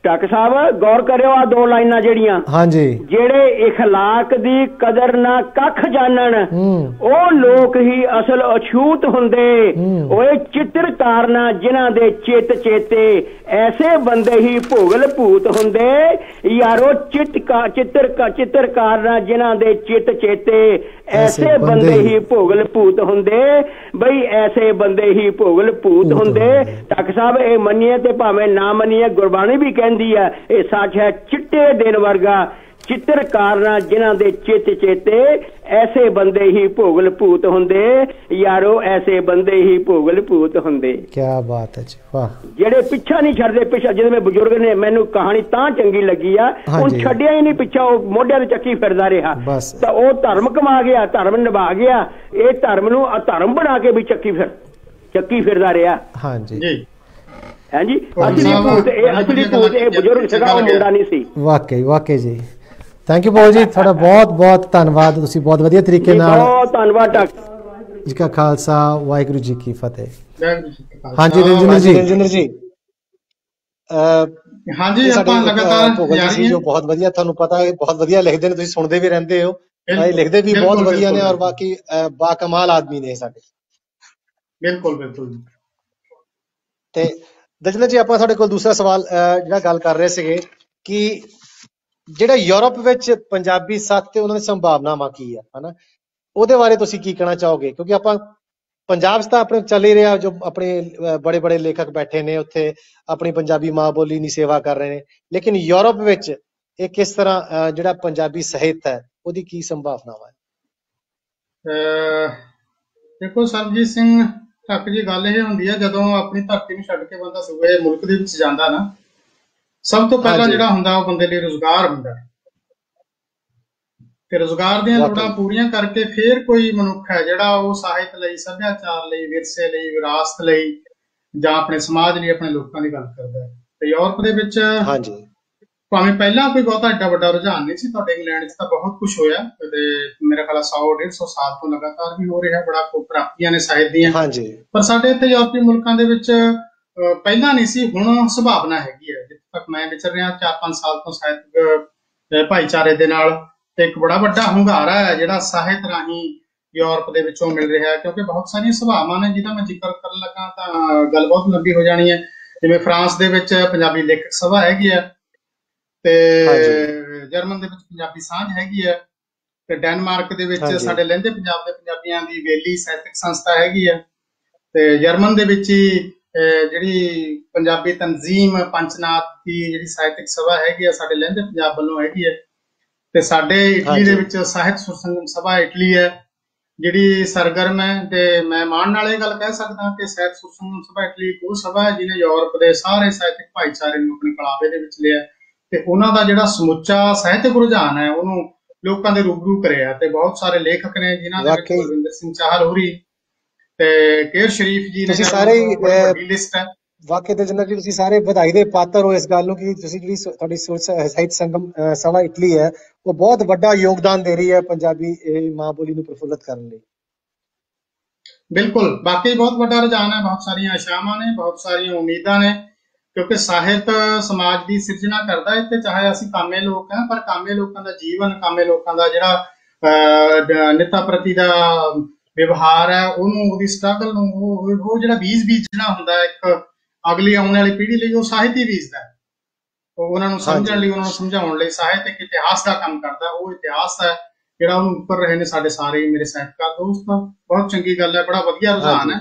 ਟੱਕ ਸਾਹਿਬ ਗੌਰ ਕਰਿਓ ਆ ਦੋ ਲਾਈਨਾਂ ਜਿਹੜੀਆਂ, ਜਿਹੜੇ ਇਖਲਾਕ ਦੀ ਕਦਰ ਨਾ ਕੱਖ ਜਾਣਨ, ਉਹ ਲੋਕ ਹੀ ਅਸਲ ਅਛੂਤ ਹੁੰਦੇ। ਓਏ ਚਿੱਤਰਕਾਰ ਨਾ ਜਿਨ੍ਹਾਂ ਦੇ ਚਿੱਤ ਚੇਤੇ, ਐਸੇ ਬੰਦੇ ਹੀ ਭੁਗਲ ਭੂਤ ਹੁੰਦੇ। ਯਾਰੋ ਚਿੱਤਰਕਾਰ ਨਾ ਜਿਨ੍ਹਾਂ ਦੇ ਚਿੱਤ ਚੇਤੇ, ਐਸੇ ਬੰਦੇ ਹੀ ਭੁਗਲ ਭੂਤ ਹੁੰਦੇ। ਬਈ ਐਸੇ ਬੰਦੇ ਹੀ ਭੁਗਲ ਭੂਤ ਹੁੰਦੇ। ਟੱਕ ਸਾਹਿਬ ਇਹ ਮੰਨੀਏ ਤੇ ਭਾਵੇਂ ਨਾ ਮੰਨੀਏ, ਗੁਰਬਾਣੀ ਵੀ ਕਹਿੰਦੀ ਹੈ ਇਹ ਸੱਚ ਹੈ। ਚਿੱਟੇ ਦਿਨ ਵਰਗਾ ਚਿੱਤਰਕਾਰ ਨਾਲ ਜਿਨ੍ਹਾਂ ਦੇ ਚਿੱਤ ਚੇਤੇ, ਐਸੇ ਬੰਦੇ ਹੀ ਭੋਗਲ ਭੂਤ ਹੁੰਦੇ। ਯਾਰੋ ਐਸੇ ਬੰਦੇ ਹੀ ਭੋਗਲ ਭੂਤ ਹੁੰਦੇ। ਕੀ ਬਾਤ ਹੈ ਜੀ, ਵਾਹ। ਜਿਹੜੇ ਪਿੱਛਾ ਨਹੀਂ ਛੱਡਦੇ, ਪਿੱਛਾ ਜਿਵੇਂ ਬਜ਼ੁਰਗ ਨੇ, ਮੈਨੂੰ ਕਹਾਣੀ ਤਾਂ ਚੰਗੀ ਲੱਗੀ ਆ, ਹੁਣ ਛੱਡਿਆ ਹੀ ਨਹੀਂ ਪਿੱਛਾ, ਉਹ ਮੋਢਿਆਂ ਤੇ ਚੱਕੀ ਫਿਰਦਾ ਰਿਹਾ, ਤਾਂ ਉਹ ਧਰਮ ਕਮਾ ਗਿਆ, ਧਰਮ ਨਿਭਾ ਗਿਆ। ਇਹ ਧਰਮ ਨੂੰ ਅਧਰਮ ਬਣਾ ਕੇ ਵੀ ਚੱਕੀ ਫਿਰਦਾ ਰਿਹਾ। ਹਾਂਜੀ ਹਾਂਜੀ, ਅਸਲੀ ਭੂਤ ਇਹ ਬਜ਼ੁਰਗ ਸੀਗਾ, ਉਹ ਮੁੰਡਾ ਨਹੀਂ ਸੀ। ਵਾਕਈ ਜੀ। ਥੈਂਕ ਯੂ ਪਾਲ ਜੀ, ਤੁਹਾਡਾ ਬਹੁਤ ਬਹੁਤ ਧੰਨਵਾਦ। ਤੁਸੀਂ ਬਹੁਤ ਵਧੀਆ ਤਰੀਕੇ ਨਾਲ, ਬਹੁਤ ਧੰਨਵਾਦ ਡਾਕਟਰ ਜੀ ਕਾ ਖਾਲਸਾ, ਵਾਹਿਗੁਰੂ ਜੀ ਕੀ ਫਤਿਹ। ਹਾਂਜੀ ਰਜਿੰਦਰ ਜੀ। ਹਾਂਜੀ ਆਪਾਂ ਲਗਾਤਾਰ ਜਾਰੀ ਜੋ ਬਹੁਤ ਵਧੀਆ, ਤੁਹਾਨੂੰ ਪਤਾ ਹੈ ਬਹੁਤ ਵਧੀਆ ਲਿਖਦੇ ਨੇ, ਤੁਸੀਂ ਸੁਣਦੇ ਵੀ ਰਹਿੰਦੇ ਹੋ, ਲਿਖਦੇ ਵੀ ਬਹੁਤ ਵਧੀਆ ਨੇ, ਔਰ ਬਾਕੀ ਬਾ ਕਮਾਲ ਆਦਮੀ ਨੇ ਸਾਡੇ। ਬਿਲਕੁਲ। ਤੇ ਦਜਨਾ ਜੀ, ਆਪਾਂ ਤੁਹਾਡੇ ਕੋਲ ਦੂਸਰਾ ਸਵਾਲ ਜਿਹੜਾ ਗੱਲ ਕਰ ਰਹੇ ਸੀਗੇ ਕਿ ਜਿਹੜਾ ਯੂਰਪ ਵਿੱਚ ਪੰਜਾਬੀ ਸੱਤ ਤੇ ਉਹਨਾਂ ਦੀ ਸੰਭਾਵਨਾਵਾਂ ਕੀ ਆ, ਹਨਾ, ਉਹਦੇ ਬਾਰੇ ਤੁਸੀਂ ਕੀ ਕਹਿਣਾ ਚਾਹੋਗੇ? ਕਿਉਂਕਿ ਆਪਾਂ ਪੰਜਾਬ 'ਚ ਤਾਂ ਆਪਣੇ ਚੱਲ ਹੀ ਰਿਹਾ, ਜੋ ਆਪਣੇ ਬੜੇ ਬੜੇ ਲੇਖਕ ਬੈਠੇ ਨੇ ਉੱਥੇ ਆਪਣੀ ਪੰਜਾਬੀ ਮਾਂ ਬੋਲੀ ਦੀ ਸੇਵਾ ਕਰ ਰਹੇ ਨੇ, ਲੇਕਿਨ ਯੂਰਪ ਵਿੱਚ ਇਹ ਕਿਸ ਤਰ੍ਹਾਂ ਜਿਹੜਾ ਪੰਜਾਬੀ ਸਾਹਿਤ ਹੈ ਉਹਦੀ ਕੀ ਸੰਭਾਵਨਾਵਾਂ ਹੈ? ਦੇਖੋ ਸਰਬਜੀਤ ਸਿੰਘ ਠੱਕ ਜੀ, ਗੱਲ ਇਹ ਹੁੰਦੀ ਹੈ ਜਦੋਂ ਆਪਣੀ ਧਰਤੀ ਨੂੰ ਛੱਡ ਕੇ ਬੰਦਾ ਸੂਬੇ ਮੁਲਕ ਦੇ ਵਿੱਚ ਜਾਂਦਾ ਨਾ, ਸਭ ਤੋਂ ਪਹਿਲਾਂ ਜਿਹੜਾ ਹੁੰਦਾ ਉਹ ਬੰਦੇ ਲਈ ਰੁਜ਼ਗਾਰ ਹੁੰਦਾ, ਤੇ ਰੁਜ਼ਗਾਰ ਦੀਆਂ ਲੋੜਾਂ ਪੂਰੀਆਂ ਕਰਕੇ ਫਿਰ ਕੋਈ ਮਨੁੱਖ ਹੈ ਜਿਹੜਾ ਉਹ ਸਾਹਿਤ ਲਈ, ਸੱਭਿਆਚਾਰ ਲਈ, ਵਿਰਸੇ ਲਈ, ਵਿਰਾਸਤ ਲਈ ਜਾਂ ਆਪਣੇ ਸਮਾਜ ਲਈ, ਆਪਣੇ ਲੋਕਾਂ ਦੀ ਗੱਲ ਕਰਦਾ ਹੈ। ਤੇ ਯੂਰਪ ਦੇ ਵਿੱਚ ਭਾਵੇਂ ਪਹਿਲਾਂ ਕੋਈ ਬਹੁਤਾ ਏਡਾ ਵੱਡਾ ਰੁਝਾਨ ਨਹੀਂ ਸੀ, ਤੁਹਾਡੇ ਇੰਗਲੈਂਡ 'ਚ ਤਾਂ ਬਹੁਤ ਕੁਛ ਹੋਇਆ, ਤੇ ਮੇਰਾ ਖਿਆਲ 100-150 ਸਾਲ ਤੋਂ ਲਗਾਤਾਰ ਵੀ ਹੋ ਰਿਹਾ, ਬੜਾ ਪ੍ਰਾਪਤੀਆਂ ਨੇ ਸਾਹਿਤ ਦੀਆਂ। ਪਰ ਸਾਡੇ ਇੱਥੇ ਯੂਰਪੀ ਮੁਲਕਾਂ ਦੇ ਵਿੱਚ ਪਹਿਲਾਂ ਨਹੀਂ ਸੀ, ਹੁਣ ਸੰਭਾਵਨਾ ਹੈਗੀ ਹੈ। ਜਿੱਥੇ ਤੱਕ ਮੈਂ ਵਿਚਰ ਰਿਹਾ 4-5 ਸਾਲ ਤੋਂ ਸਾਹਿਤਕ ਭਾਈਚਾਰੇ ਦੇ ਨਾਲ, ਤੇ ਇੱਕ ਬੜਾ ਵੱਡਾ ਹੁੰਗਾਰਾ ਹੈ ਜਿਹੜਾ ਸਾਹਿਤ ਰਾਹੀਂ ਯੂਰਪ ਦੇ ਵਿੱਚੋਂ ਮਿਲ ਰਿਹਾ ਹੈ, ਕਿਉਂਕਿ ਬਹੁਤ ਸਾਰੀਆਂ ਸਭਾਵਾਂ ਨੇ ਜਿਹਦਾ ਮੈਂ ਜ਼ਿਕਰ ਕਰਨ ਲੱਗਾ ਤਾਂ ਗੱਲ ਬਹੁਤ ਲੰਬੀ ਹੋ ਜਾਣੀ ਹੈ। ਜਿਵੇਂ ਫਰਾਂਸ ਦੇ ਵਿੱਚ ਪੰਜਾਬੀ ਲੇਖਕ ਸਭਾ ਹੈਗੀ ਹੈ, ਤੇ ਜਰਮਨ ਦੇ ਵਿੱਚ ਪੰਜਾਬੀ ਸਾਂਝ ਹੈਗੀ ਹੈ, ਤੇ ਡੈਨਮਾਰਕ ਦੇ ਵਿੱਚ ਸਾਡੇ ਲਹਿੰਦੇ ਪੰਜਾਬ ਦੇ ਪੰਜਾਬੀਆਂ ਦੀ ਵੇਲੀ ਸਾਹਿਤਕ ਸੰਸਥਾ ਹੈਗੀ ਹੈ, ਤੇ ਜਰਮਨ ਦੇ ਵਿੱਚ ਹੀ ਜਿਹੜੀ ਪੰਜਾਬੀ ਤਨਜ਼ੀਮ ਪੰਚਨਾਥ ਦੀ ਜਿਹੜੀ ਸਾਹਿਤਕ ਸਭਾ ਹੈਗੀ ਆ ਸਾਡੇ ਲਹਿੰਦੇ ਪੰਜਾਬ ਵੱਲੋਂ ਹੈਗੀ ਹੈ, ਤੇ ਸਾਡੇ ਇਟਲੀ ਦੇ ਵਿੱਚ ਸਾਹਿਤ ਸੁਰਸੰਗਮ ਸਭਾ ਇਟਲੀ ਹੈ ਜਿਹੜੀ ਸਰਗਰਮ ਹੈ। ਤੇ ਮੈਂ ਮਾਣ ਨਾਲ ਇਹ ਗੱਲ ਕਹਿ ਸਕਦਾ ਕਿ ਸਾਹਿਤ ਸੁਰਸੰਗਮ ਸਭਾ ਇਟਲੀ ਇੱਕ ਉਹ ਸਭਾ ਹੈ ਜਿਹਨੇ ਯੂਰਪ ਦੇ ਸਾਰੇ ਸਾਹਿਤਕ ਭਾਈਚਾਰੇ ਨੂੰ ਆਪਣੇ ਕਲਾਵੇ ਦੇ ਵਿੱਚ ਲਿਆ, ਤੇ ਉਹਨਾਂ ਦਾ ਜਿਹੜਾ ਸਮੁੱਚਾ ਸਾਹਿਤਕ ਰੁਝਾਨ ਹੈ ਉਹਨੂੰ ਲੋਕਾਂ ਦੇ ਰੂਬਰੂ ਕਰਿਆ। ਤੇ ਬਹੁਤ ਸਾਰੇ ਲੇਖਕ ਨੇ ਜਿਨ੍ਹਾਂ ਦੇ ਵਿੱਚ ਬਲਵਿੰਦਰ ਸਿੰਘ ਚਾਹਲ ਹੋਰੀ ਤੇ ਕੇਰ ਸ਼ਰੀਫ ਜੀ ਨੇ, ਸਾਰੇ ਲਿਸਟ ਹੈ। ਵਾਕਈ ਦਲਜਿੰਦਰ ਜੀ ਤੁਸੀਂ ਸਾਰੇ ਵਧਾਈ ਦੇ ਪਾਤਰ ਹੋ ਇਸ ਗੱਲ ਨੂੰ ਕਿ ਤੁਸੀਂ ਜਿਹੜੀ ਤੁਹਾਡੀ ਸਾਹਿਤ ਸੰਗਮ ਸਭਾ ਇਟਲੀ ਹੈ ਉਹ ਬਹੁਤ ਵੱਡਾ ਯੋਗਦਾਨ ਦੇ ਰਹੀ ਹੈ ਪੰਜਾਬੀ ਮਾਂ ਬੋਲੀ ਨੂੰ ਪ੍ਰਫੁੱਲਤ ਕਰਨ ਲਈ। ਬਿਲਕੁਲ, ਬਾਕੀ ਬਹੁਤ ਵੱਡਾ ਰੁਝਾਨ ਹੈ, ਬਹੁਤ ਸਾਰੀਆਂ ਆਸ਼ਾਵਾਂ ਨੇ, ਬਹੁਤ ਸਾਰੀਆਂ ਉਮੀਦਾਂ ਨੇ, ਕਿਉਂਕਿ ਸਾਹਿਤ ਸਮਾਜ ਦੀ ਸਿਰਜਣਾ ਕਰਦਾ ਹੈ। ਤੇ ਚਾਹੇ ਅਸੀਂ ਕਾਮੇ ਲੋਕ ਹਾਂ, ਪਰ ਕਾਮੇ ਲੋਕਾਂ ਦਾ ਜੀਵਨ, ਕਾਮੇ ਲੋਕਾਂ ਦਾ ਜਿਹੜਾ ਨਿੱਤਾ ਪ੍ਰਤੀ ਦਾ ਵਿਵਹਾਰ ਹੈ, ਉਹਨੂੰ, ਉਹਦੀ ਸਟਰਗਲ ਨੂੰ, ਉਹ ਜਿਹੜਾ ਬੀਜ ਬੀਜਣਾ ਹੁੰਦਾ ਇੱਕ ਅਗਲੀ ਆਉਣ ਵਾਲੀ ਪੀੜ੍ਹੀ ਲਈ, ਉਹ ਸਾਹਿਤ ਹੀ ਬੀਜਦਾ। ਉਹਨਾਂ ਨੂੰ ਸਮਝਣ ਲਈ, ਉਹਨਾਂ ਨੂੰ ਸਮਝਾਉਣ ਲਈ ਸਾਹਿਤ ਇੱਕ ਇਤਿਹਾਸ ਦਾ ਕੰਮ ਕਰਦਾ। ਉਹ ਇਤਿਹਾਸ ਹੈ ਜਿਹੜਾ ਉਹਨੂੰ ਉੱਪਰ ਰਹੇ ਨੇ ਸਾਡੇ ਸਾਰੇ ਮੇਰੇ ਸਾਹਿਤਕਾਰ ਦੋਸਤ। ਬਹੁਤ ਚੰਗੀ ਗੱਲ ਹੈ, ਬੜਾ ਵਧੀਆ ਰੁਝਾਨ ਹੈ,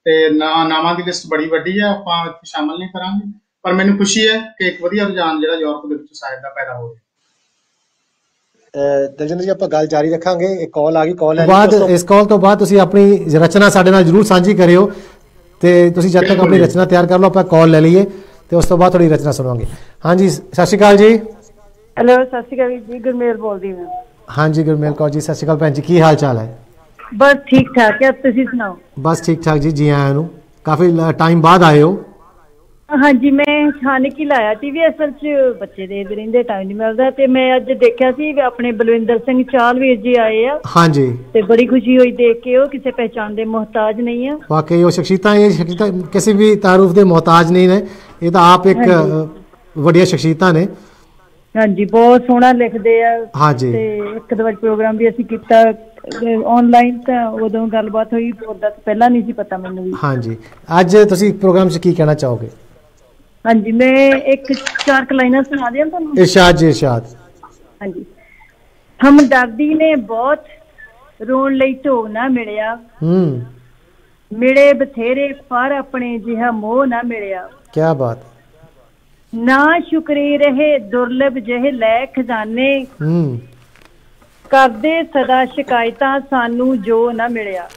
ਤੇ ਨਾਵਾਂ ਦੀ ਲਿਸਟ ਬੜੀ ਵੱਡੀ ਹੈ, ਆਪਾਂ ਇੱਥੇ ਸ਼ਾਮਲ ਨਹੀਂ ਕਰਾਂਗੇ, ਪਰ ਮੈਨੂੰ ਖੁਸ਼ੀ ਹੈ ਕਿ ਇੱਕ ਵਧੀਆ ਰੁਝਾਨ ਜਿਹੜਾ ਯੂਰਪ ਦੇ ਵਿੱਚ ਸਾਹਿਤ ਦਾ ਪੈਦਾ ਹੋ ਰਿਹਾ। ਦਲਜਿੰਦਰ ਜੀ ਆਪਾਂ ਗੱਲ ਜਾਰੀ ਰੱਖਾਂਗੇ। ਇੱਕ ਕਾਲ ਆ ਗਈ, ਇਸ ਕਾਲ ਤੋਂ ਬਾਅਦ ਤੁਸੀਂ ਆਪਣੀ ਰਚਨਾ ਸਾਡੇ ਨਾਲ ਜ਼ਰੂਰ ਸਾਂਝੀ ਕਰਿਓ, ਤੇ ਤੁਸੀਂ ਜਦ ਤੱਕ ਆਪਣੀ ਰਚਨਾ ਤਿਆਰ ਕਰ ਲਓ ਆਪਾਂ ਕਾਲ ਲੈ ਲਈਏ, ਤੇ ਉਸ ਤੋਂ ਬਾਅਦ ਤੁਹਾਡੀ ਰਚਨਾ ਸੁਣਾਵਾਂਗੇ। ਹਾਂਜੀ, ਸਤਿ ਸ਼੍ਰੀ ਅਕਾਲ ਜੀ। ਹੈਲੋ, ਸਤਿ ਸ਼੍ਰੀ ਅਕਾਲ ਜੀ, ਗੁਰਮੇਲ ਬੋਲਦੀ ਹਾਂ। ਹਾਂਜੀ ਗੁਰਮੇਲ ਕੌਰ ਜੀ, ਸਤਿ ਸ਼੍ਰੀ ਅਕਾਲ ਭੈਣ ਜੀ, ਕੀ ਹਾਲ ਚਾਲ ਹੈ? ਬਸ ਠੀਕ ਠਾਕ ਹੈ, ਤੁਸੀਂ ਸੁਣਾਓ? ਬਸ ਠੀਕ ਠਾਕ ਜੀ, ਜੀ ਆਇਆਂ ਨੂੰ, ਕਾਫੀ ਟਾਈਮ ਬਾਅਦ ਆਏ ਹੋ। ਹਾਂਜੀ, ਮੈਂ ਅਚਾਨਕ ਹੀ ਲਾਇਆ ਸੀ ਵੀ ਅਸਲ 'ਚ ਬੱਚੇ ਦੇਖਦੇ ਰਹਿੰਦੇ, ਟਾਈਮ ਨਹੀਂ ਮਿਲਦਾ, ਤੇ ਮੈਂ ਅੱਜ ਦੇਖਿਆ ਸੀ ਵੀ ਆਪਣੇ ਬਲਵਿੰਦਰ ਸਿੰਘ ਚਾਹਲ ਵੀਰ ਜੀ ਆਏ ਆ। ਹਾਂਜੀ, ਤੇ ਬੜੀ ਖੁਸ਼ੀ ਹੋਈ ਦੇਖ ਕੇ, ਉਹ ਕਿਸੇ ਪਹਿਚਾਣ ਦੇ ਮੁਹਤਾਜ ਨਹੀਂ ਆ। ਵਾਕਈ ਉਹ ਸ਼ਖਸੀਅਤਾਂ ਕਿਸੇ ਵੀ ਤਾਰੂਫ ਦੇ ਮੁਹਤਾਜ ਨਹੀਂ ਨੇ, ਇਹ ਤਾਂ ਆਪ ਇੱਕ ਵੱਡੀਆਂ ਸ਼ਖਸੀਅਤਾਂ ਨੇ। ਹਾਂਜੀ, ਬਹੁਤ ਸੋਹਣਾ ਲਿਖਦੇ ਆ। ਹਾਂਜੀ, ਤੇ ਇੱਕ ਦੋ ਵਾਰ ਪ੍ਰੋਗਰਾਮ ਵੀ ਅਸੀਂ ਕੀਤਾ ਆਨਲਾਈਨ, ਤਾਂ ਉਦੋਂ ਗੱਲਬਾਤ ਹੋਈ, ਉਹਦਾ ਪਹਿਲਾਂ ਨਹੀਂ ਸੀ ਪਤਾ ਮੈਨੂੰ ਵੀ। ਹਾਂਜੀ, ਅੱਜ ਤੁਸੀਂ ਪ੍ਰੋਗਰਾਮ 'ਚ ਕੀ ਕਹਿਣਾ ਚਾਹੋਗੇ? ਹਾਂਜੀ, ਮੈਂ ਇੱਕ 4 ਲਾਈਨਾਂ ਸੁਣਾ ਦਿਆਂ ਤੁਹਾਨੂੰ। ਇਰਸ਼ਾਦ ਜੀ, ਇਰਸ਼ਾਦ। ਹਾਂਜੀ, ਹਮਦਰਦੀ ਨੇ ਬਹੁਤ ਰੋਣ ਲਈ ਢੋ ਨਾ ਮਿਲਿਆ, ਮਿਲੇ ਬਥੇਰੇ ਪਰ ਆਪਣੇ ਜਿਹਾ ਮੋਹ ਨਾ ਮਿਲਿਆ। ਕਿਆ ਬਾਤ। ਨਾ ਸ਼ੁਕਰੀ ਰਹੇ ਦੁਰਲਭ ਜਿਹੇ ਲੈ ਖਜ਼ਾਨੇ, ਕਰਦੇ ਸਦਾ ਸ਼ਿਕਾਇਤਾਂ ਸਾਨੂੰ ਜੋ ਨਾ ਮਿਲਿਆ।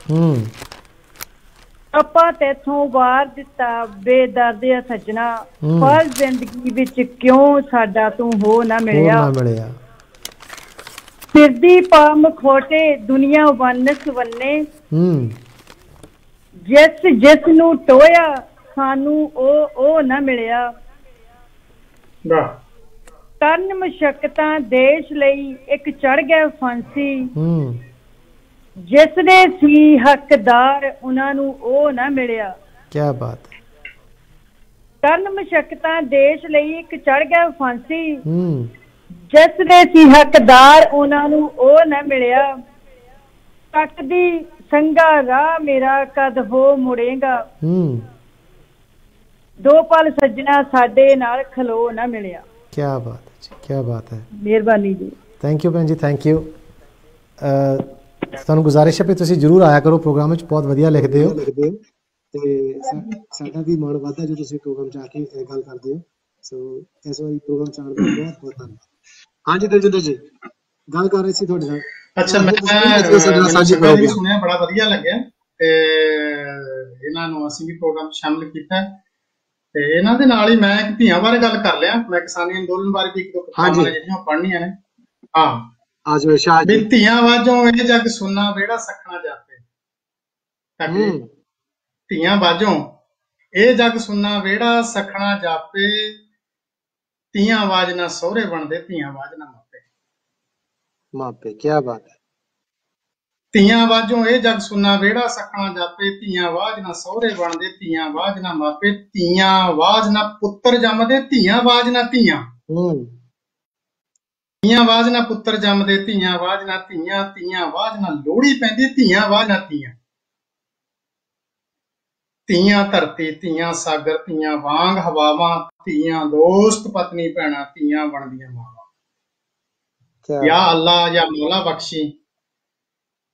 ਆਪਾਂ ਤੈਥੋਂ ਵਾਰ ਦਿੱਤਾ ਬੇਦਰਦ ਆ ਸੱਜਣਾ, ਪਰ ਜ਼ਿੰਦਗੀ ਵਿੱਚ ਕਿਉਂ ਸਾਡਾ ਤੂੰ ਹੋ ਨਾ ਮਿਲਿਆ। ਫਿਰਦੀ ਪਾ ਮਖੌਟੇ ਦੁਨੀਆ ਵੰਨ ਸਵੰਨੇ, ਜਿਸ ਨੂੰ ਟੋਇਆ ਸਾਨੂੰ ਉਹ ਨਾ ਮਿਲਿਆ। ਤਨ ਮੁਸ਼ੱਕਤਾਂ ਦੇਸ਼ ਲਈ ਇੱਕ ਚੜ ਗਿਆ ਫਾਂਸੀ, ਜਿਸ ਨੇ ਸੀ ਹੱਕਦਾਰ ਉਹਨਾਂ ਨੂੰ ਉਹ ਨਾ ਮਿਲਿਆ। ਕਿਆ ਬਾਤ। ਤਨ ਮੁਸ਼ੱਕਤਾਂ ਦੇਸ਼ ਲਈ ਇੱਕ ਚੜ ਗਿਆ ਫਾਂਸੀ, ਜਿਸ ਨੇ ਸੀ ਹੱਕਦਾਰ ਉਹਨਾਂ ਨੂੰ ਉਹ ਨਾ ਮਿਲਿਆ। ਤੱਕਦੀ ਸੰਗਾ ਰਾਹ ਮੇਰਾ ਕਦ ਹੋ ਮੁੜੇਗਾ, ਦੋ ਪਲ ਸੱਜਣਾ ਸਾਡੇ ਨਾਲ ਖਲੋ ਨਾ ਮਿਲਿਆ। ਕਿਆ ਬਾਤ ਹੈ ਜੀ, ਕਿਆ ਬਾਤ ਹੈ, ਮਿਹਰਬਾਨੀ ਜੀ। ਥੈਂਕ ਯੂ ਭੈਣ ਜੀ, ਥੈਂਕ ਯੂ। ਤੁਹਾਨੂੰ ਗੁਜ਼ਾਰਿਸ਼ ਹੈ ਵੀ ਤੁਸੀਂ ਜ਼ਰੂਰ ਆਇਆ ਕਰੋ ਪ੍ਰੋਗਰਾਮ ਵਿੱਚ, ਬਹੁਤ ਵਧੀਆ ਲਿਖਦੇ ਹੋ, ਤੇ ਸਾਡਾ ਵੀ ਮਨ ਵੱਧਦਾ ਜਦੋਂ ਤੁਸੀਂ ਪ੍ਰੋਗਰਾਮ 'ਚ ਆ ਕੇ ਗੱਲ ਕਰਦੇ ਹੋ। ਸੋ ਇਸ ਵਾਰੀ ਪ੍ਰੋਗਰਾਮ 'ਚ ਆਉਣ ਦਾ ਬਹੁਤ ਬਹੁਤ ਧੰਨਵਾਦ। ਹਾਂਜੀ ਦਲਜਿੰਦਰ ਜੀ, ਗੱਲ ਕਰ ਰਹੇ ਸੀ ਤੁਹਾਡੇ ਨਾਲ। ਅੱਛਾ, ਮੈਂ ਸੁਣਿਆ, ਬੜਾ ਵਧੀਆ ਲੱਗਿਆ, ਤੇ ਇਹਨਾਂ ਨੂੰ ਅਸੀਂ ਵੀ ਪ੍ਰੋਗਰਾਮ 'ਚ ਸ਼ਾਮਿਲ ਕੀਤਾ, ਤੇ ਇਹਨਾਂ ਦੇ ਨਾਲ ਹੀ ਮੈਂ ਇੱਕ ਧੀਆਂ ਬਾਰੇ ਗੱਲ ਕਰ ਲਿਆ। ਮੈਂ ਕਿਸਾਨੀ ਅੰਦੋਲਨ ਬਾਰੇ ਵੀ ਇੱਕ ਦੋ ਕਿਤਾਬਾਂ ਨੇ ਜਿਹੜੀਆਂ ਪੜ੍ਹਨੀਆਂ ਨੇ। ਹਾਂ, ਆਜੋ ਸ਼ਾਹ ਜੀ। ਧੀਆਂ ਵਾਜੋਂ ਇਹ ਜੱਗ ਸੁਣਨਾ ਵਿਹੜਾ ਸਖਣਾ ਜਾਪੇ, ਧੀਆਂ ਬਾਜੋਂ ਇਹ ਜੱਗ ਸੁਣਨਾ ਵਿਹੜਾ ਸਖਣਾ ਜਾਪੇ, ਧੀਆਂ ਆਵਾਜ਼ ਨਾ ਸਹੁਰੇ ਬਣਦੇ, ਧੀਆਂ ਆਵਾਜ਼ ਨਾ ਮਾਪੇ। ਮਾਪੇ, ਕਿਆ ਬਾਤ ਹੈ। ਧੀਆਂ ਬਾਝੋਂ ਇਹ ਜਗ ਸੁਨਾ ਵਿਹੜਾ ਸਖਣਾ ਜਾਪੇ, ਧੀਆਂ ਬਾਝ ਨਾ ਸਹੁਰੇ ਬਣਦੇ, ਧੀਆਂ ਬਾਝ ਨਾ ਮਾਪੇ, ਧੀਆਂ ਬਾਝ ਨਾ ਪੁੱਤਰ ਜੰਮਦੇ, ਧੀਆਂ ਬਾਝ ਨਾ ਧੀਆਂ, ਧੀਆਂ ਬਾਝ ਨਾ ਪੁੱਤਰ ਜੰਮਦੇ, ਧੀਆਂ ਬਾਝ ਨਾ ਧੀਆਂ, ਧੀਆਂ ਬਾਝ ਨਾ ਲੋਹੜੀ ਪੈਂਦੀ, ਧੀਆਂ ਬਾਝ ਨਾ ਧੀਆਂ, ਧੀਆਂ ਧਰਤੀ, ਧੀਆਂ ਸਾਗਰ, ਧੀਆਂ ਵਾਂਗ ਹਵਾਵਾਂ, ਧੀਆਂ ਦੋਸਤ ਪਤਨੀ ਭੈਣਾਂ, ਧੀਆਂ ਬਣਦੀਆਂ ਮਾਵਾਂ। ਯਾ ਅੱਲਾ ਜਾਂ ਮੌਲਾ ਬਖਸ਼ੀ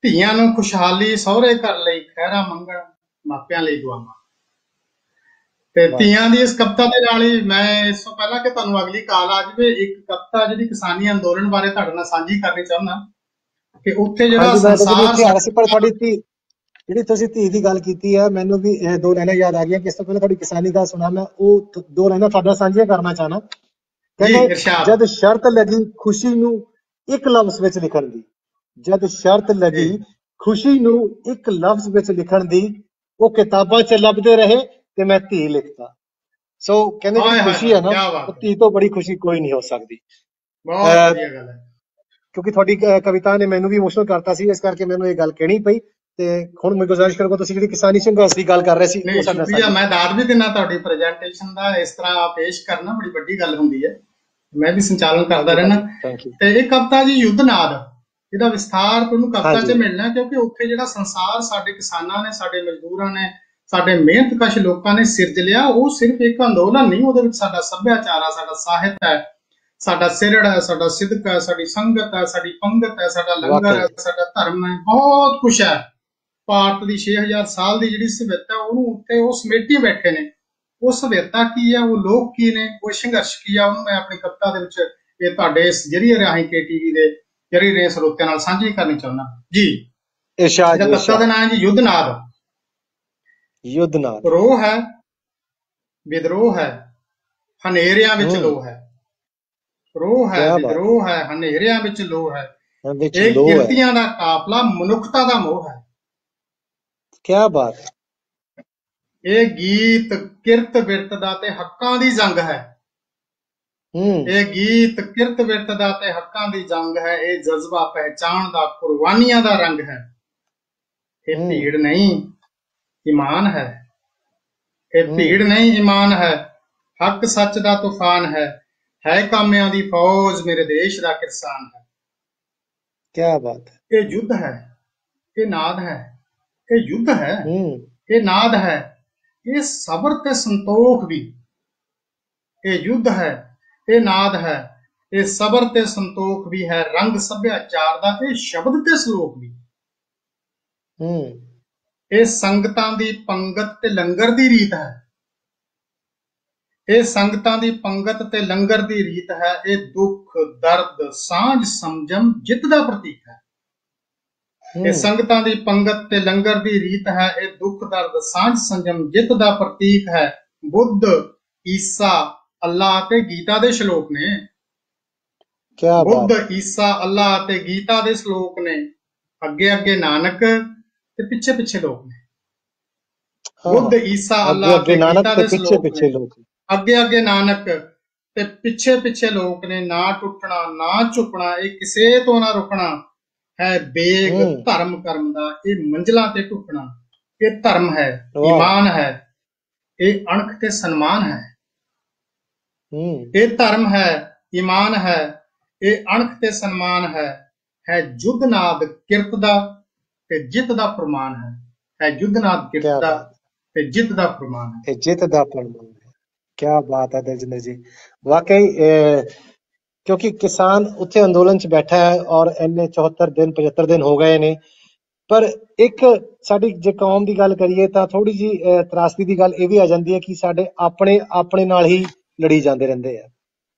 ਧੀਆਂ ਨੂੰ ਖੁਸ਼ਹਾਲੀ, ਸਹੁਰੇ ਘਰ ਲਈ ਖੈਰਾ ਮੰਗਣ, ਮਾਪਿਆਂ ਲਈ ਦੁਆਵਾਂ। ਤੇ ਧੀਆਂ ਦੀ ਇਸ ਕਵਿਤਾ ਦੇ ਨਾਲ ਹੀ ਮੈਂ ਇਸ ਤੋਂ ਪਹਿਲਾਂ ਕਿ ਤੁਹਾਨੂੰ ਅਗਲੀ ਕਾਲ ਆ ਜਾਵੇ, ਇੱਕ ਕਵਿਤਾ ਜਿਹੜੀ ਕਿਸਾਨੀ ਅੰਦੋਲਨ ਬਾਰੇ ਤੁਹਾਡੇ ਨਾਲ ਸਾਂਝੀ ਕਰਨੀ ਚਾਹੁੰਦਾ ਕਿ ਉੱਥੇ ਜਿਹੜਾ ਤੁਹਾਡੀ ਧੀ ਜਿਹੜੀ ਤੁਸੀਂ ਧੀ ਦੀ ਗੱਲ ਕੀਤੀ ਹੈ, ਮੈਨੂੰ ਵੀ ਇਹ ਦੋ ਲਾਈਨਾਂ ਯਾਦ ਆ ਗਈਆਂ ਕਿ ਇਸ ਤੋਂ ਪਹਿਲਾਂ ਤੁਹਾਡੀ ਕਿਸਾਨੀ ਗੱਲ ਸੁਣਾ, ਮੈਂ ਉਹ ਦੋ ਲਾਈਨਾਂ ਤੁਹਾਡੇ ਨਾਲ ਸਾਂਝੀਆਂ ਕਰਨਾ ਚਾਹਨਾ। ਕਹਿੰਦੇ ਜਦ ਸ਼ਰਤ ਲੱਗੀ ਖੁਸ਼ੀ ਨੂੰ ਇੱਕ ਲਫ਼ਜ਼ ਵਿੱਚ ਲਿਖਣ ਦੀ, ਜਦ ਸ਼ਰਤ ਲੱਗੀ ਖੁਸ਼ੀ ਨੂੰ ਇੱਕ ਲਫ਼ਜ਼ ਵਿੱਚ ਲਿਖਣ ਦੀ, ਉਹ ਕਿਤਾਬਾਂ 'ਚ ਲੱਭਦੇ ਰਹੇ ਤੇ ਮੈਂ ਧੀ ਲਿਖਤਾ। ਸੋ ਕਹਿੰਦੇ ਜਿਹੜੀ ਖੁਸ਼ੀ ਹੈ ਨਾ, ਧੀ ਤੋਂ ਬੜੀ ਖੁਸ਼ੀ ਕੋਈ ਨਹੀਂ ਹੋ ਸਕਦੀ। ਕਿਉਂਕਿ ਤੁਹਾਡੀ ਕਵਿਤਾ ਨੇ ਮੈਨੂੰ ਵੀ ਇਮੋਸ਼ਨਲ ਕਰਤਾ ਸੀ, ਇਸ ਕਰਕੇ ਮੈਨੂੰ ਇਹ ਗੱਲ ਕਹਿਣੀ ਪਈ। ਤੇ ਹੁਣ ਮੈਂ ਗੁਜ਼ਾਰਿਸ਼ ਕਰਾਂਗਾ, ਤੁਸੀਂ ਜਿਹੜੀ ਕਿਸਾਨੀ ਸੰਘਰਸ਼ ਦੀ ਗੱਲ ਕਰ ਰਹੇ ਸੀ, ਮੈਂ ਦਾਦ ਵੀ ਦਿੰਦਾ ਤੁਹਾਡੀ ਪ੍ਰੈਜੈਂਟੇਸ਼ਨ ਦਾ, ਇਸ ਤਰ੍ਹਾਂ ਪੇਸ਼ ਕਰਨਾ ਬੜੀ ਵੱਡੀ ਗੱਲ ਹੁੰਦੀ ਹੈ, ਮੈਂ ਵੀ ਸੰਚਾਲਨ ਕਰਦਾ ਰਹਿਣਾ। ਤੇ ਇਹ ਕਵਿਤਾ ਜੀ ਯੁੱਧਨਾਦ, ਇਹਦਾ ਵਿਸਥਾਰ ਤੁਹਾਨੂੰ ਕਵਿਤਾ 'ਚ ਮਿਲਣਾ, ਕਿਉਂਕਿ ਉੱਥੇ ਜਿਹੜਾ ਸੰਸਾਰ ਸਾਡੇ ਕਿਸਾਨਾਂ ਨੇ, ਸਾਡੇ ਮਜ਼ਦੂਰਾਂ ਨੇ, ਸਾਡੇ ਮਿਹਨਤਕਸ਼ ਲੋਕਾਂ ਨੇ ਸਿਰਜ ਲਿਆ, ਉਹ ਸਿਰਫ ਇੱਕ ਅੰਦੋਲਨ ਨਹੀਂ, ਉਹਦੇ ਵਿੱਚ ਸਾਡਾ ਸੱਭਿਆਚਾਰ ਆ, ਸਾਡਾ ਸਾਹਿਤ ਹੈ, ਸਾਡਾ ਸਿਰੜ ਹੈ, ਸਾਡਾ ਸਿਦਕ ਹੈ, ਸਾਡੀ ਸੰਗਤ ਹੈ, ਸਾਡੀ ਪੰਗਤ ਹੈ, ਸਾਡਾ ਲੰਗਰ ਹੈ, ਸਾਡਾ ਧਰਮ ਹੈ, ਬਹੁਤ ਕੁਛ ਹੈ। ਭਾਰਤ ਦੀ 6000 ਸਾਲ ਦੀ ਜਿਹੜੀ ਸਭਿਅਤਾ, ਉਹਨੂੰ ਉੱਤੇ ਉਹ ਸਮੇਟੀ ਬੈਠੇ ਨੇ। ਉਹ ਸਭਿਅਤਾ ਕੀ ਹੈ, ਉਹ ਲੋਕ ਕੀ ਨੇ, ਉਹ ਸੰਘਰਸ਼ ਕੀ ਆ, ਉਹਨੂੰ ਮੈਂ ਆਪਣੀ ਕਵਿਤਾ ਦੇ ਵਿੱਚ ਇਹ ਤੁਹਾਡੇ ਇਸ ਜਰੀਏ ਰਾਹੀਂ KTV ਦੇ ਜਰੀਏ ਸਰੋਤਿਆਂ ਨਾਲ ਸਾਂਝੀ ਕਰਨੀ ਚਾਹੁੰਦਾ ਜੀ। ਕਵਿਤਾ ਦਾ ਨਾਮ ਹੈ ਜੀ ਯੁੱਧਨਾਦ। ਯੁੱਧਨਾਦ। ਰੋਹ ਹੈ, ਵਿਦਰੋਹ ਹੈ, ਹਨੇਰਿਆਂ ਵਿੱਚ ਲੋਹ ਹੈ। ਰੋਹ ਹੈ, ਵਿਦਰੋਹ ਹੈ, ਹਨੇਰਿਆਂ ਵਿੱਚ ਲੋਹ ਹੈ, ਇਹ ਕਿਰਤੀਆਂ ਦਾ ਕਾਫਲਾ, ਮਨੁੱਖਤਾ ਦਾ ਮੋਹ ਹੈ। ਕਿਆ ਬਾਤ ਹੈ। ਇਹ ਗੀਤ ਕਿਰਤ ਬਿਰਤ ਦਾ ਤੇ ਹੱਕਾਂ ਦੀ ਜੰਗ ਹੈ। ਇਹ ਗੀਤ ਕਿਰਤ ਬਿਰਤ ਦਾ ਤੇ ਹੱਕਾਂ ਦੀ ਜੰਗ ਹੈ। ਇਹ ਜਜ਼ਬਾ ਪਹਿਚਾਣ ਦਾ, ਕੁਰਬਾਨੀਆਂ ਦਾ ਰੰਗ ਹੈ। ਇਹ ਭੀੜ ਨਹੀਂ ਈਮਾਨ ਹੈ, ਇਹ ਭੀੜ ਨਹੀਂ ਈਮਾਨ ਹੈ। ਹੱਕ ਸੱਚ ਦਾ ਤੂਫਾਨ ਹੈ ਕਾਮਿਆਂ ਦੀ ਫੌਜ, ਮੇਰੇ ਦੇਸ਼ ਦਾ ਕਿਰਸਾਨ ਹੈ। ਕਿਆ ਬਾਤ ਹੈ। ਇਹ ਯੁੱਧ ਹੈ, ਇਹ ਨਾਦ ਹੈ, ਇਹ ਯੁੱਧ ਹੈ, ਇਹ ਨਾਦ ਹੈ, ਇਹ ਸਬਰ ਤੇ ਸੰਤੋਖ ਵੀ। ਇਹ ਯੁੱਧ ਹੈ, ਇਹ ਨਾਦ ਹੈ, ਇਹ ਸਬਰ ਤੇ ਸੰਤੋਖ ਵੀ ਹੈ। ਰੰਗ ਸੱਭਿਆਚਾਰ ਦਾ ਇਹ ਸ਼ਬਦ ਤੇ ਸਲੋਕ ਵੀ। ਇਹ ਸੰਗਤਾਂ ਦੀ ਪੰਗਤ ਤੇ ਲੰਗਰ ਦੀ ਰੀਤ ਹੈ। ਇਹ ਸੰਗਤਾਂ ਦੀ ਪੰਗਤ ਤੇ ਲੰਗਰ ਦੀ ਰੀਤ ਹੈ। ਇਹ ਦੁੱਖ ਦਰਦ ਸਾਂਝ ਸੰਜਮ ਜਿੱਤ ਦਾ ਪ੍ਰਤੀਕ ਹੈ। ਇਹ ਸੰਗਤਾਂ ਦੀ ਪੰਗਤ ਤੇ ਲੰਗਰ ਦੀ ਰੀਤ ਹੈ। ਇਹ ਦੁੱਖ ਦਰਦ ਸਾਂਝ ਸੰਜਮ ਜਿੱਤ ਦਾ ਪ੍ਰਤੀਕ ਹੈ। ਬੁੱਧ, ਈਸਾ, ਅੱਲਾ ਅਤੇ ਗੀਤਾ ਦੇ ਸ਼ਲੋਕ ਨੇ। ਬੁੱਧ, ਈਸਾ, ਅੱਲਾ ਅਤੇ ਗੀਤਾ ਦੇ ਸ਼ਲੋਕ ਨੇ। ਅੱਗੇ ਅੱਗੇ ਨਾਨਕ ਤੇ ਪਿੱਛੇ ਪਿੱਛੇ ਲੋਕ ਨੇ। ਬੁੱਧ, ਈਸਾ, ਅੱਲਾ ਅਤੇ ਗੀਤਾ ਦੇ ਸ਼ਲੋਕ ਨੇ। ਅੱਗੇ ਅੱਗੇ ਨਾਨਕ ਤੇ ਪਿੱਛੇ ਪਿੱਛੇ ਲੋਕ ਨੇ। ਨਾ ਟੁੱਟਣਾ ਨਾ ਝੁਕਣਾ, ਇਹ ਕਿਸੇ ਤੋਂ ਨਾ ਰੁਕਣਾ ਹੈ। ਬੇਗ ਧਰਮ ਕਰਮ ਦਾ, ਇਹ ਮੰਜ਼ਿਲਾਂ ਤੇ ਢੁਕਣਾ। ਇਹ ਧਰਮ ਹੈ, ਈਮਾਨ ਹੈ, ਇਹ ਅਣਖ ਤੇ ਸਨਮਾਨ ਹੈ। ਇਹ ਧਰਮ ਹੈ, ਈਮਾਨ ਹੈ, ਇਹ ਅਣਖ ਤੇ ਸਨਮਾਨ ਹੈ ਯੁੱਧਨਾਦ ਕਿਰਤ ਦਾ ਤੇ ਜਿੱਤ ਦਾ ਪ੍ਰਮਾਣ ਹੈ। ਯੁੱਧਨਾਦ ਕਿਰਤ ਦਾ ਤੇ ਜਿੱਤ ਦਾ ਪ੍ਰਮਾਣ ਹੈ। ਇਹ ਜਿੱਤ ਦਾ ਪ੍ਰਮਾਣ ਹੈ। ਕਿਆ ਬਾਤ ਹੈ ਦਲਜਿੰਦਰ ਜੀ, ਵਾਕਈ। ਕਿਉਂਕਿ ਕਿਸਾਨ ਉੱਥੇ ਅੰਦੋਲਨ 'ਚ ਬੈਠਾ ਹੈ ਔਰ ਇੰਨੇ 74 ਦਿਨ 75 ਦਿਨ ਹੋ ਗਏ ਨੇ। ਪਰ ਇੱਕ ਸਾਡੀ ਜੇ ਕੌਮ ਦੀ ਗੱਲ ਕਰੀਏ ਤਾਂ ਥੋੜੀ ਜਿਹੀ ਤਰਾਸਦੀ ਦੀ ਗੱਲ ਇਹ ਵੀ ਆ ਜਾਂਦੀ ਹੈ ਕਿ ਸਾਡੇ ਆਪਣੇ ਨਾਲ ਹੀ ਲੜੀ ਜਾਂਦੇ ਰਹਿੰਦੇ ਆ।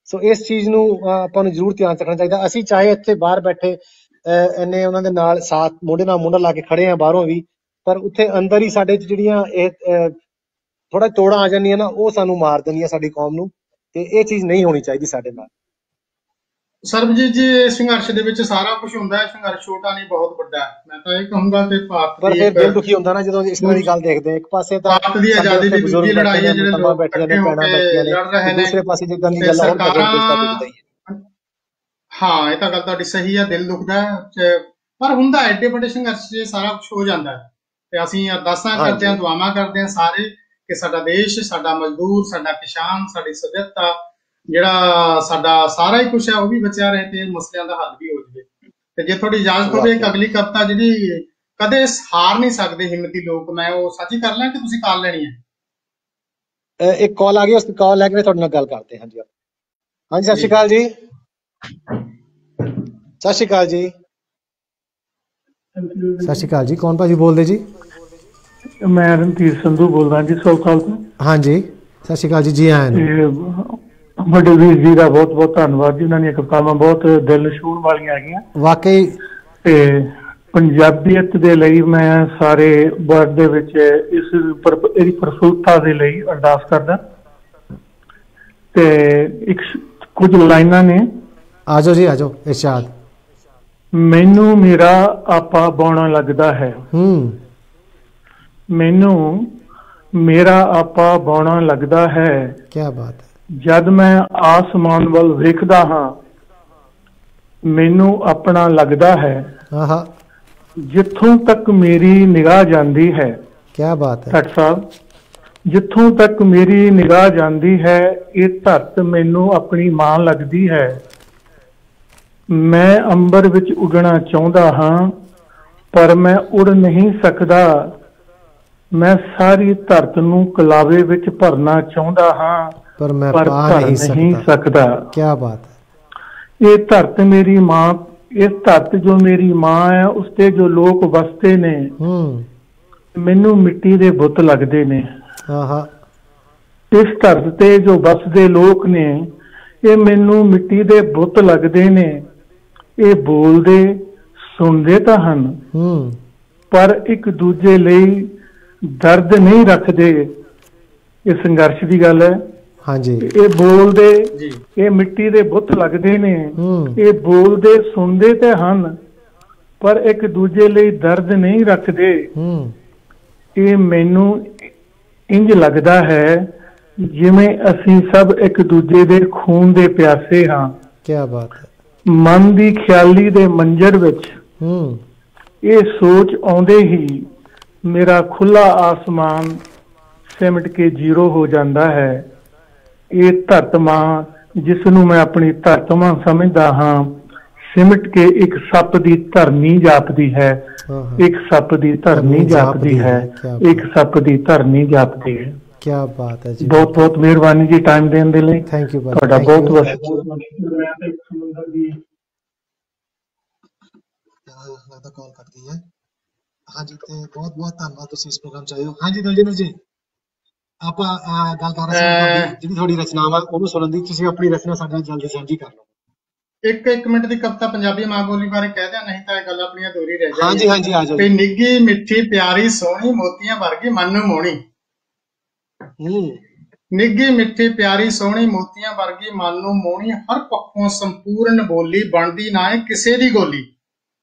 ਸੋ ਇਸ ਚੀਜ਼ ਨੂੰ ਆਪਾਂ ਨੂੰ ਜ਼ਰੂਰ ਧਿਆਨ ਰੱਖਣਾ ਚਾਹੀਦਾ। ਅਸੀਂ ਚਾਹੇ ਇੱਥੇ ਬਾਹਰ ਬੈਠੇ ਇੰਨੇ ਉਹਨਾਂ ਦੇ ਨਾਲ ਸਾਥ ਮੋਢੇ ਨਾਲ ਮੋਢਾ ਲਾ ਕੇ ਖੜੇ ਆ ਬਾਹਰੋਂ ਵੀ, ਪਰ ਉੱਥੇ ਅੰਦਰ ਹੀ ਸਾਡੇ 'ਚ ਜਿਹੜੀਆਂ ਇਹ ਥੋੜਾ ਤੋੜਾਂ ਆ ਜਾਂਦੀਆਂ ਨਾ, ਉਹ ਸਾਨੂੰ ਮਾਰ ਦਿੰਦੀਆਂ ਸਾਡੀ ਕੌਮ ਨੂੰ। ਤੇ ਇਹ ਚੀਜ਼ ਨਹੀਂ ਹੋਣੀ ਚਾਹੀਦੀ ਸਾਡੇ ਨਾਲ। ਸਰਬਜੀਤ ਜੀ, ਸੰਘਰਸ਼ ਦੇ ਵਿੱਚ ਸਾਰਾ ਕੁਝ ਹੁੰਦਾ ਹੈ। ਸੰਘਰਸ਼ ਛੋਟਾ ਨਹੀਂ, ਬਹੁਤ ਵੱਡਾ ਹੈ। ਮੈਂ ਤਾਂ ਇਹ ਕਹੂੰਗਾ ਕਿ ਭਾਰਤ ਪਰ ਫਿਰ ਦਿਲ ਦੁਖੀ ਹੁੰਦਾ ਨਾ ਜਦੋਂ ਇਸ ਤਰ੍ਹਾਂ ਦੀ ਗੱਲ ਦੇਖਦੇ ਆ। ਇੱਕ ਪਾਸੇ ਤਾਂ ਭਾਰਤ ਦੀ ਆਜ਼ਾਦੀ ਦੀ ਦੂਜੀ ਲੜਾਈ ਹੈ, ਜਿਹੜੇ ਲੋਕ ਬੈਠੇ ਨੇ, ਭੈਣਾਂ ਬੈਠੀਆਂ ਨੇ, ਲੜ ਰਹੇ ਨੇ। ਦੂਸਰੇ ਪਾਸੇ ਜਿੱਦਾਂ ਦੀ ਗੱਲ ਹੋਰ ਹਾਂ, ਇਹ ਤਾਂ ਗੱਲ ਤੁਹਾਡੀ ਸਹੀ ਹੈ। ਦਿਲ ਦੁਖਦਾ ਹੈ। ਪਰ ਹੁੰਦਾ ਐਡੇ ਵੱਡੇ ਸੰਘਰਸ਼ 'ਚ ਸਾਰਾ ਕੁਝ ਹੋ ਜਾਂਦਾ ਹੈ। ਤੇ ਅਸੀਂ ਅਰਦਾਸਾਂ ਕਰਦੇ ਹਾਂ, ਦੁਆਵਾਂ ਕਰਦੇ ਹਾਂ ਸਾਰੇ ਕਿ ਸਾਡਾ ਦੇਸ਼, ਸਾਡਾ ਮਜ਼ਦੂਰ, ਸਾਡਾ ਕਿਸਾਨ, ਸਾਡੀ ਸੱਭਿਅਤਾ, ਜਿਹੜਾ ਸਾਡਾ ਸਾਰਾ ਹੀ ਕੁਛ ਹੈ ਉਹ ਵੀ ਬਚਿਆ ਰਹੇ ਤੇ ਮਸਲਿਆਂ ਦਾ ਹੱਲ ਵੀ ਹੋ ਜਾਵੇ। ਤੇ ਜੇ ਤੁਹਾਡੀ ਇਜਾਜ਼ਤ ਹੋਵੇ ਇੱਕ ਅਗਲੀ ਕਵਿਤਾ ਜਿਹੜੀ ਕਦੇ ਹਾਰ ਨਹੀਂ ਸਕਦੇ ਹਿੰਮਤੀ ਲੋਕ, ਮੈਂ ਉਹ ਸਾਂਝੀ ਕਰ ਲਾਂ ਕਿ ਤੁਸੀਂ ਕਾਲ ਲੈਣੀ ਹੈ? ਇੱਕ ਕਾਲ ਆ ਗਈ, ਉਸ ਕਾਲ ਲੈ ਕੇ ਤੁਹਾਡੇ ਨਾਲ ਗੱਲ ਕਰਦੇ ਹਾਂ ਜੀ। ਹਾਂਜੀ ਸਤਿ ਸ਼੍ਰੀ ਅਕਾਲ ਜੀ। ਸਤਿ ਸ਼੍ਰੀ ਅਕਾਲ ਜੀ। ਸਤਿ ਸ਼੍ਰੀ ਅਕਾਲ ਜੀ, ਕੌਣ ਭਾਜੀ ਬੋਲਦੇ ਜੀ? ਮੈਂ ਰਣਧੀਰ ਸੰਧੂ ਬੋਲਦਾ ਜੀ ਸੌਖਾਲ ਤੋਂ। ਹਾਂਜੀ ਸਤਿ ਸ਼੍ਰੀ ਅਕਾਲ ਜੀ, ਜੀ ਆਇਆਂ ਨੂੰ। ਵੱਡੇ ਵੀਰ ਜੀ ਦਾ ਬਹੁਤ ਬਹੁਤ ਧੰਨਵਾਦ ਜੀ, ਉਹਨਾਂ ਦੀਆਂ ਕਵਿਤਾਵਾਂ ਬਹੁਤ ਦਿਲ ਛੂਹਣ ਵਾਲੀਆਂ ਹੈਗੀਆਂ ਵਾਕਈ। ਤੇ ਪੰਜਾਬੀਅਤ ਦੇ ਲਈ ਮੈਂ ਸਾਰੇ ਵਰਲਡ ਦੇ ਵਿੱਚ ਇਹਦੀ ਪ੍ਰਫੁੱਲਤਾ ਦੇ ਲਈ ਅਰਦਾਸ ਕਰਦਾ। ਤੇ ਇੱਕ ਕੁਝ ਲਾਈਨਾਂ ਨੇ। ਆਜੋ ਜੀ ਆਜੋ, ਇਰਸ਼ਾਦ। ਮੈਨੂੰ ਮੇਰਾ ਆਪਾ ਬੌਣਾ ਲੱਗਦਾ ਹੈ। ਮੈਨੂੰ ਮੇਰਾ ਆਪਾ ਬੌਣਾ ਲੱਗਦਾ ਹੈ। ਕੀ ਬਾਤ ਹੈ। ਜਦ ਮੈਂ ਆਸਮਾਨ ਵੱਲ ਵੇਖਦਾ ਹਾਂ ਮੈਨੂੰ ਆਪਣਾ ਲੱਗਦਾ ਹੈ। ਜਿੱਥੋਂ ਤੱਕ ਮੇਰੀ ਨਿਗਾਹ ਜਾਂਦੀ ਹੈ। ਕੀ ਬਾਤ ਹੈ ਡਾਕਟਰ ਸਾਹਿਬ, ਜਿੱਥੋਂ ਤੱਕ ਮੇਰੀ ਨਿਗਾਹ ਜਾਂਦੀ ਹੈ ਇਹ ਧਰਤ ਮੈਨੂੰ ਆਪਣੀ ਮਾਂ ਲੱਗਦੀ ਹੈ। ਮੈਂ ਅੰਬਰ ਵਿੱਚ ਉੱਡਣਾ ਚਾਹੁੰਦਾ ਹਾਂ ਪਰ ਮੈਂ ਉੜ ਨਹੀਂ ਸਕਦਾ। ਮੈਂ ਸਾਰੀ ਧਰਤ ਨੂੰ ਕਲਾਵੇ ਵਿੱਚ ਭਰਨਾ ਚਾਹੁੰਦਾ ਹਾਂ ਪਰ ਮੈਂ ਭਰ ਨਹੀਂ ਸਕਦਾ। ਕੀ ਬਾਤ ਹੈ। ਇਹ ਧਰਤ ਮੇਰੀ ਮਾਂ, ਇਹ ਧਰਤ ਜੋ ਮੇਰੀ ਮਾਂ ਹੈ ਉਸ ਤੇ ਜੋ ਲੋਕ ਵਸਦੇ ਨੇ ਮੈਨੂੰ ਮਿੱਟੀ ਦੇ ਬੁੱਤ ਲੱਗਦੇ ਨੇ। ਇਸ ਧਰਤ ਤੇ ਜੋ ਵਸਦੇ ਲੋਕ ਨੇ ਇਹ ਮੈਨੂੰ ਮਿੱਟੀ ਦੇ ਬੁੱਤ ਲੱਗਦੇ ਨੇ। ਇਹ ਬੋਲਦੇ ਸੁਣਦੇ ਤਾਂ ਹਨ ਪਰ ਇੱਕ ਦੂਜੇ ਲਈ ਦਰਦ ਨਹੀਂ ਰੱਖਦੇ। ਇਹ ਸੰਘਰਸ਼ ਦੀ ਗੱਲ ਹੈ। ਹਾਂਜੀ, ਇਹ ਬੋਲਦੇ, ਇਹ ਮਿੱਟੀ ਦੇ ਬੁੱਤ ਲੱਗਦੇ ਨੇ। ਇਹ ਬੋਲਦੇ ਸੁਣਦੇ ਤੇ ਹਨ ਪਰ ਇੱਕ ਦੂਜੇ ਲਈ ਦਰਦ ਨਹੀਂ ਰੱਖਦੇ। ਇਹ ਮੈਨੂੰ ਇੰਜ ਲੱਗਦਾ ਹੈ ਜਿਵੇਂ ਅਸੀਂ ਸਭ ਇੱਕ ਦੂਜੇ ਦੇ ਖੂਨ ਦੇ ਪਿਆਸੇ ਹਾਂ। ਕੀ ਬਾਤ ਹੈ। ਮਨ ਦੀ ਖਿਆਲੀ ਦੇ ਮੰਜ਼ਰ ਵਿੱਚ ਇਹ ਸੋਚ ਆਉਂਦੇ ਹੀ ਮੇਰਾ ਖੁੱਲਾ ਆਸਮਾਨ ਸਿਮਟ ਕੇ ਜ਼ੀਰੋ ਹੋ ਜਾਂਦਾ ਹੈ। ਇਹ ਧਰਤ ਮਾਂ ਜਿਸ ਨੂੰ ਮੈਂ ਆਪਣੀ ਧਰਤ ਮਾਂ ਸਮਝਦਾ ਹਾਂ ਸਿਮਟ ਕੇ ਇੱਕ ਸੱਪ ਦੀ ਧਰਨੀ ਜਾਪਦੀ ਹੈ। ਇੱਕ ਸੱਪ ਦੀ ਧਰਨੀ ਜਾਪਦੀ ਹੈ। ਇੱਕ ਸੱਪ ਦੀ ਧਰਨੀ ਜਾਪਦੀ ਹੈ। ਕੀ ਬਾਤ ਹੈ ਜੀ। ਬਹੁਤ ਬਹੁਤ ਮਿਹਰਬਾਨੀ ਜੀ ਟਾਈਮ ਦੇਣ ਦੇ ਲਈ। Thank you. ਤੁਹਾਡਾ ਬਹੁਤ ਬਹੁਤ ਲੱਗਦਾ ਕਾਲ ਕੱਟ ਗਈ ਹੈ। ਹਾਂਜੀ ਤੇ ਬਹੁਤ ਬਹੁਤ ਧੰਨਵਾਦ ਤੁਸੀਂ ਇਸ ਪ੍ਰੋਗਰਾਮ ਚ ਆਏ ਹੋ। ਹਾਂਜੀ ਦਲਜਿੰਦਰ ਜੀ, ਆਪਾਂ ਗੱਲ ਕਰ ਰਹੇ ਸੀ ਜਿਹੜੀ ਤੁਹਾਡੀ ਰਚਨਾਵਾਂ ਉਹਨੂੰ ਸੁਣਨ ਦੀ। ਤੁਸੀਂ ਆਪਣੀ ਰਚਨਾ ਸਾਡੇ ਨਾਲ ਜਲਦੀ ਸਾਂਝੀ ਕਰ ਲਓ। ਇੱਕ ਮਿੰਟ ਦੀ ਕਵਿਤਾ ਪੰਜਾਬੀ ਮਾਂ ਬੋਲੀ ਬਾਰੇ ਕਹਿ ਦਿਆਂ, ਨਹੀਂ ਤਾਂ ਇਹ ਗੱਲ ਆਪਣੀ ਅਧੂਰੀ ਰਹਿ ਜਾਏਗੀ। ਹਾਂਜੀ ਹਾਂਜੀ, ਆ ਜਾਓ। ਤੇ ਨਿੱਗੀ ਮਿੱਠੀ ਪਿਆਰੀ ਸੋਹਣੀ ਮੋਤੀਆਂ ਵਰਗੀ ਮਨ ਨੂੰ ਮੋਹਣੀ। ਨਿੱਗੀ ਮਿੱਠੀ ਪਿਆਰੀ ਸੋਹਣੀ ਮੋਤੀਆਂ ਵਰਗੀ ਮਨ ਨੂੰ ਮੋਹਣੀ। ਹਰ ਪੱਖੋਂ ਸੰਪੂਰਨ ਬੋਲੀ ਬਣਦੀ ਨਾ ਏ ਕਿਸੇ ਦੀ ਗੋਲੀ।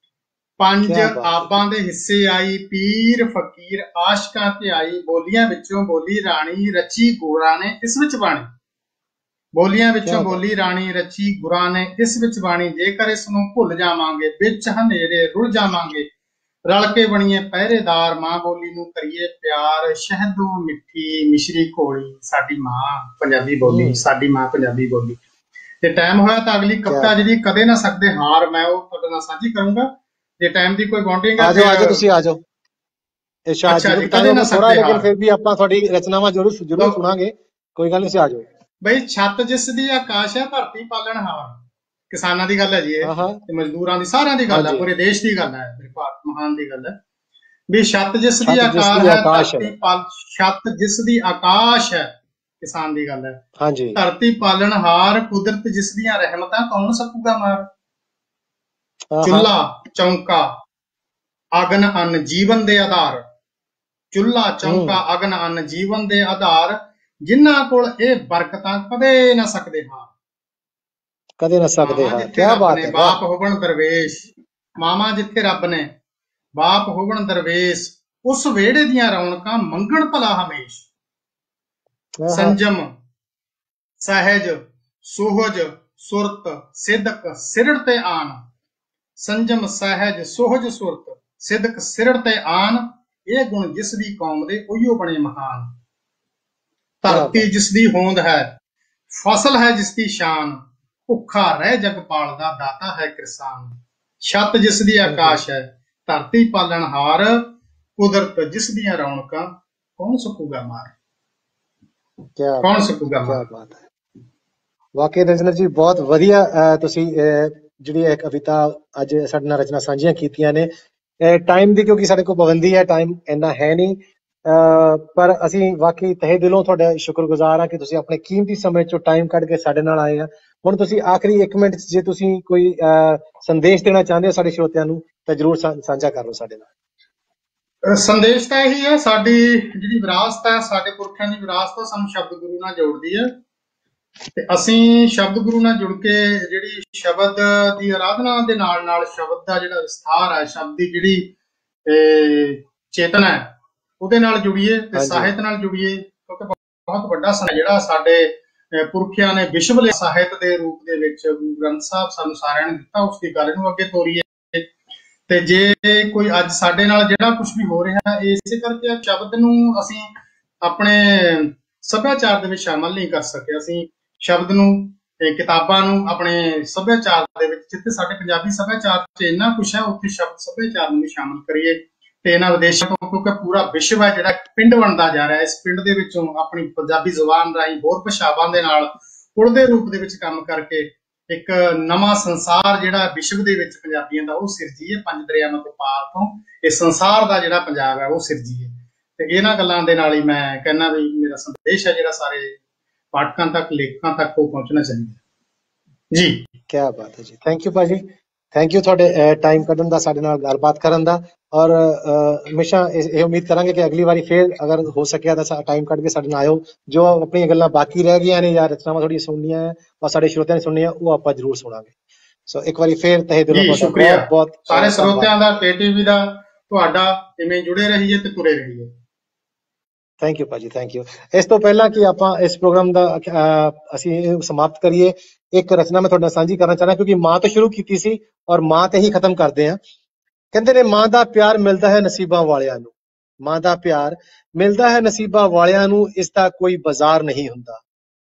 ਪੰਜ ਆਬਾਂ ਦੇ ਹਿੱਸੇ ਆਈ ਪੀਰ ਫਕੀਰ ਆਸ਼ਕਾਂ ਤੇ ਆਈ। ਬੋਲੀਆਂ ਵਿੱਚੋਂ ਬੋਲੀ ਰਾਣੀ ਰਚੀ ਗੁਰਾਂ ਨੇ ਇਸ ਵਿੱਚ ਬਾਣੀ। ਬੋਲੀਆਂ ਵਿੱਚੋਂ ਬੋਲੀ ਰਾਣੀ ਰਚੀ ਗੁਰਾਂ ਨੇ ਇਸ ਵਿੱਚ ਬਾਣੀ। ਜੇਕਰ ਇਸ ਨੂੰ ਭੁੱਲ ਜਾਵਾਂਗੇ ਵਿੱਚ ਹਨੇਰੇ ਰੁੱਝ ਜਾਵਾਂਗੇ। ਰਲ ਕੇ ਬਣੀਏ ਪਹਿਰੇਦਾਰ ਮਾਂ ਬੋਲੀ ਨੂੰ ਕਰੀਏ ਪਿਆਰ। ਸ਼ਹਿਦੋਂ ਮਿੱਠੀ ਮਿਸ਼ਰੀ ਘੋਲੀ ਸਾਡੀ ਮਾਂ ਪੰਜਾਬੀ ਬੋਲੀ, ਸਾਡੀ ਮਾਂ ਪੰਜਾਬੀ ਬੋਲੀ। ਤੇ ਟਾਈਮ ਹੋਇਆ ਤਾਂ ਅਗਲੀ ਕਵਿਤਾ ਜਿਹੜੀ ਕਦੇ ਨਾ ਸਕਦੇ ਹਾਰ ਮੈਂ ਉਹ ਤੁਹਾਡੇ ਨਾਲ ਸਾਂਝੀ ਕਰੂੰਗਾ। ਜੇ ਟਾਈਮ ਦੀ ਕੋਈ ਬਾਉਂਡਿੰਗ ਹੈ ਆਜੋ ਆਜੋ, ਤੁਸੀਂ ਆਜੋ। ਇਰਸ਼ਾਦ ਜੀ ਥੋੜਾ ਲੇਕਿਨ ਫਿਰ ਵੀ ਆਪਾਂ ਤੁਹਾਡੀ ਰਚਨਾਵਾਂ ਜ਼ਰੂਰ ਸੁਣਾਂਗੇ। ਕੋਈ ਗੱਲ ਨਹੀਂ, ਤੁਸੀਂ ਆਜੋ। ਬਈ ਛੱਤ ਜਿਸ ਦੀ ਆਕਾਸ਼ ਹੈ ਧਰਤੀ ਪਾਲਣਹਾਰ। ਕਿਸਾਨਾਂ ਦੀ ਗੱਲ ਹੈ ਜੀ ਇਹ, ਤੇ ਮਜ਼ਦੂਰਾਂ ਦੀ, ਸਾਰਿਆਂ ਦੀ ਗੱਲ ਹੈ, ਪੂਰੇ ਦੇਸ਼ ਦੀ ਗੱਲ ਹੈ, ਮੇਰੇ ਭਾਰਤ ਮਹਾਨ ਦੀ ਗੱਲ ਹੈ। ਵੀ ਛੱਤ ਜਿਸ ਦੀ ਆਕਾਸ਼ ਹੈ ਧਰਤੀ ਛੱਤ ਜਿਸ ਦੀ ਆਕਾਸ਼ ਹੈ ਕਿਸਾਨ ਦੀ ਗੱਲ ਹੈ। ਹਾਂਜੀ, ਧਰਤੀ ਪਾਲਣਹਾਰ ਕੁਦਰਤ ਜਿਸ ਦੀਆਂ ਰਹਿਮਤਾਂ ਕੌਣ ਸਕੂਗਾ ਮਾਰ। ਚੁੱਲ੍ਹਾ ਚੌਂਕਾ ਅਗਨ ਅੰਨ ਜੀਵਨ ਦੇ ਆਧਾਰ। ਚੁੱਲ੍ਹਾ ਚੌਂਕਾ ਅਗਨ ਅੰਨ ਜੀਵਨ ਦੇ ਆਧਾਰ। ਜਿਨ੍ਹਾਂ ਕੋਲ ਇਹ ਬਰਕਤਾਂ ਕਦੇ ਨਾ ਸਕਦੇ ਹਾਂ। ਕਦੇ ਨਾ ਸਕਦੇ ਹਾਂ। ਕੀ ਬਾਤ ਹੈ। ਬਾਪ ਹੋਵਣ ਦਰਵੇਸ਼, ਮਾਮਾ ਜਿੱਥੇ ਰੱਬ ਨੇ ਬਾਪ ਹੋਵਣ ਦਰਵੇਸ਼। ਉਸ ਵਿਹੜੇ ਦੀਆਂ ਰੌਣਕਾਂ ਮੰਗਣ ਭਲਾ ਹਮੇਸ਼। ਸੰਜਮ ਸਹਿਜ ਸੁਹਜ ਸੁਰਤ ਸਿਦਕ ਸਿਰੜ ਤੇ ਆਨ। ਸੰਜਮ ਸਹਿਜ ਸੋਹਜ ਸੁਰਤ ਸਿਦਕ ਸਿਰੜ ਤੇ ਆਨ, ਇਹ ਗੁਣ ਜਿਸ ਦੀ ਕੌਮ ਦੇ ਉਹੀਓ ਬਣੇ ਮਹਾਨ। ਧਰਤੀ ਜਿਸ ਦੀ ਹੋਂਦ ਹੈ, ਫਸਲ ਹੈ ਜਿਸ ਦੀ ਸ਼ਾਨ, ਭੁੱਖਾ ਰਹਿ ਜਗ ਪਾਲਦਾ ਦਾਤਾ ਹੈ ਕਿਰਸਾਨ। ਛੱਤ ਜਿਸ ਦੀ ਆਕਾਸ਼ ਹੈ, ਧਰਤੀ ਪਾਲਣਹਾਰ, ਕੁਦਰਤ ਜਿਸ ਦੀਆਂ ਰੌਣਕਾਂ, ਕੌਣ ਸਕੂਗਾ ਮਾਰ। ਕੌਣ ਸਕੂਗਾ ਮਾਰ। ਬਾਤ ਹੈ ਵਾਕਈ ਰਜਿੰਦਰ ਜੀ, ਬਹੁਤ ਵਧੀਆ ਤੁਸੀਂ ਜਿਹੜੀ ਇਹ ਕਵਿਤਾ ਅੱਜ ਸਾਡੇ ਨਾਲ ਰਚਨਾ ਸਾਂਝੀਆਂ ਕੀਤੀਆਂ ਨੇ। ਟਾਈਮ ਦੀ ਕਿਉਂਕਿ ਸਾਡੇ ਕੋਲ ਪਾਬੰਦੀ ਹੈ, ਟਾਈਮ ਇੰਨਾ ਹੈ ਨਹੀਂ, ਪਰ ਅਸੀਂ ਵਾਕਈ ਤਹਿ ਦਿਲੋਂ ਤੁਹਾਡਾ ਸ਼ੁਕਰਗੁਜ਼ਾਰ ਹਾਂ ਕਿ ਤੁਸੀਂ ਆਪਣੇ ਕੀਮਤੀ ਸਮੇਂ ਚੋਂ ਟਾਈਮ ਕੱਢ ਕੇ ਸਾਡੇ ਨਾਲ ਆਏ ਆ। ਹੁਣ ਤੁਸੀਂ ਆਖਰੀ 1 ਮਿੰਟ ਜੇ ਤੁਸੀਂ ਕੋਈ ਸੰਦੇਸ਼ ਦੇਣਾ ਚਾਹੁੰਦੇ ਹੋ ਸਾਡੇ ਸਰੋਤਿਆਂ ਨੂੰ ਤਾਂ ਜ਼ਰੂਰ ਸਾਂਝਾ ਕਰ ਲਓ ਸਾਡੇ ਨਾਲ। ਸੰਦੇਸ਼ ਤਾਂ ਇਹੀ ਹੈ, ਸਾਡੀ ਜਿਹੜੀ ਵਿਰਾਸਤ ਹੈ, ਸਾਡੇ ਪੁਰਖਿਆਂ ਦੀ ਵਿਰਾਸਤ ਸਾਨੂੰ ਸ਼ਬਦ ਗੁਰੂ ਨਾਲ ਜੋੜਦੀ ਹੈ, ਤੇ ਅਸੀਂ ਸ਼ਬਦ ਗੁਰੂ ਨਾਲ ਜੁੜ ਕੇ ਜਿਹੜੀ ਸ਼ਬਦ ਦੀ ਆਰਾਧਨਾ ਦੇ ਨਾਲ ਨਾਲ ਸ਼ਬਦ ਦਾ ਜਿਹੜਾ ਵਿਸਥਾਰ ਹੈ, ਸ਼ਬਦ ਦੀ ਜਿਹੜੀ ਚੇਤਨਾ ਹੈ, ਉਹਦੇ ਨਾਲ ਜੁੜੀਏ ਤੇ ਸਾਹਿਤ ਨਾਲ ਜੁੜੀਏ, ਕਿਉਂਕਿ ਬਹੁਤ ਵੱਡਾ ਜਿਹੜਾ ਸਾਡੇ ਪੁਰਖਿਆਂ ਨੇ ਵਿਸ਼ਵ ਸਾਹਿਤ ਦੇ ਰੂਪ ਦੇ ਵਿੱਚ ਗੁਰੂ ਗ੍ਰੰਥ ਸਾਹਿਬ ਸਾਨੂੰ ਸਾਰਿਆਂ ਨੇ ਦਿੱਤਾ, ਉਸ ਦੀ ਗੱਲ ਨੂੰ ਅੱਗੇ ਤੋਰੀਏ। ਤੇ ਜੇ ਕੋਈ ਅੱਜ ਸਾਡੇ ਨਾਲ ਜਿਹੜਾ ਕੁਝ ਵੀ ਹੋ ਰਿਹਾ, ਇਸੇ ਕਰਕੇ ਸ਼ਬਦ ਨੂੰ ਅਸੀਂ ਆਪਣੇ ਸੱਭਿਆਚਾਰ ਦੇ ਵਿੱਚ ਸ਼ਾਮਲ ਨਹੀਂ ਕਰ ਸਕੇ। ਅਸੀਂ ਸ਼ਬਦ ਨੂੰ, ਕਿਤਾਬਾਂ ਨੂੰ ਆਪਣੇ ਸੱਭਿਆਚਾਰ ਦੇ ਵਿੱਚ, ਜਿੱਥੇ ਸਾਡੇ ਪੰਜਾਬੀ ਸੱਭਿਆਚਾਰ 'ਚ ਇੰਨਾ ਕੁਛ ਹੈ, ਉੱਥੇ ਸ਼ਬਦ ਸੱਭਿਆਚਾਰ ਨੂੰ ਵੀ ਸ਼ਾਮਲ ਕਰੀਏ। ਤੇ ਇਹਨਾਂ ਵਿਦੇਸ਼ਾਂ ਤੋਂ, ਕਿਉਂਕਿ ਪੂਰਾ ਵਿਸ਼ਵ ਹੈ ਜਿਹੜਾ ਪਿੰਡ ਬਣਦਾ ਜਾ ਰਿਹਾ, ਇਸ ਪਿੰਡ ਦੇ ਵਿੱਚੋਂ ਆਪਣੀ ਪੰਜਾਬੀ ਜ਼ੁਬਾਨ ਰਾਹੀਂ ਹੋਰ ਭਾਸ਼ਾਵਾਂ ਦੇ ਨਾਲ ਪੁਲ ਦੇ ਰੂਪ ਦੇ ਵਿੱਚ ਕੰਮ ਕਰਕੇ ਇੱਕ ਨਵਾਂ ਸੰਸਾਰ ਜਿਹੜਾ ਵਿਸ਼ਵ ਦੇ ਵਿੱਚ ਪੰਜਾਬੀਆਂ ਦਾ ਉਹ ਸਿਰਜੀਏ। 5 ਦਰਿਆਵਾਂ ਤੋਂ ਪਾਰ ਤੋਂ ਇਹ ਸੰਸਾਰ ਦਾ ਜਿਹੜਾ ਪੰਜਾਬ ਹੈ ਉਹ ਸਿਰਜੀਏ। ਤੇ ਇਹਨਾਂ ਗੱਲਾਂ ਦੇ ਨਾਲ ਹੀ ਮੈਂ ਕਹਿੰਦਾ ਵੀ ਮੇਰਾ ਸੰਦੇਸ਼ ਹੈ ਜਿਹੜਾ ਸਾਰੇ ਪਾਠਕਾਂ ਤੱਕ, ਲੇਖਕਾਂ ਤੱਕ ਉਹ ਪਹੁੰਚਣਾ ਚਾਹੀਦਾ ਜੀ। ਕੀ ਬਾਤ ਹੈ ਜੀ, ਥੈਂਕ ਯੂ ਭਾਜੀ, ਥੈਂਕ ਯੂ ਤੁਹਾਡੇ ਟਾਈਮ ਕੱਢਣ ਦਾ, ਸਾਡੇ ਨਾਲ ਗੱਲਬਾਤ ਕਰਨ ਦਾ। ਔਰ ਹਮੇਸ਼ਾ ਇਹ ਉਮੀਦ ਕਰਾਂਗੇ ਕਿ ਅਗਲੀ ਵਾਰੀ ਫੇਰ ਅਗਰ ਹੋ ਸਕਿਆ ਤਾਂ ਟਾਈਮ ਕੱਢ ਕੇ ਸਾਡੇ ਨਾਲ ਆਇਓ। ਜੋ ਆਪਣੀਆਂ ਗੱਲਾਂ ਬਾਕੀ ਰਹਿ ਗਈਆਂ ਨੇ ਜਾਂ ਰਚਨਾਵਾਂ ਥੋੜ੍ਹੀਆਂ ਸੁਣਨੀਆਂ ਹੈ ਔਰ ਸਾਡੇ ਸਰੋਤਿਆਂ ਨੇ ਸੁਣਨੀਆਂ, ਉਹ ਆਪਾਂ ਜ਼ਰੂਰ ਸੁਣਾਂਗੇ। ਸੋ ਇੱਕ ਵਾਰੀ ਫੇਰ ਤਹਿ ਦਿਲੋਂ ਸ਼ੁਕਰੀਆ ਬਹੁਤ ਸਾਰੇ ਸਰੋਤਿਆਂ ਦਾ, KTV ਦਾ, ਤੁਹਾਡਾ। ਇਵੇਂ ਜੁੜੇ ਰਹੀਏ ਤੇ ਤੁਰੇ ਰਹੀਏ। ਥੈਂਕ ਯੂ ਭਾਜੀ, ਥੈਂਕ ਯੂ। ਇਸ ਤੋਂ ਪਹਿਲਾਂ ਕਿ ਆਪਾਂ ਇਸ ਪ੍ਰੋਗਰਾਮ ਦਾ ਅਸੀਂ ਸਮਾਪਤ ਕਰੀਏ, ਇੱਕ ਰਚਨਾ ਮੈਂ ਤੁਹਾਡੇ ਨਾਲ ਸਾਂਝੀ ਕਰਨਾ ਚਾਹੁੰਦਾ, ਕਿਉਂਕਿ ਮਾਂ ਤੋਂ ਸ਼ੁਰੂ ਕੀਤੀ ਸੀ ਔਰ ਮਾਂ ਤੇ ਹੀ ਖਤਮ ਕਰਦੇ ਹਾਂ। ਕਹਿੰਦੇ ਨੇ ਮਾਂ ਦਾ ਪਿਆਰ ਮਿਲਦਾ ਹੈ ਨਸੀਬਾਂ ਵਾਲਿਆਂ ਨੂੰ, ਮਾਂ ਦਾ ਪਿਆਰ ਮਿਲਦਾ ਹੈ ਨਸੀਬਾਂ ਵਾਲਿਆਂ ਨੂੰ, ਇਸ ਦਾ ਕੋਈ ਬਾਜ਼ਾਰ ਨਹੀਂ ਹੁੰਦਾ।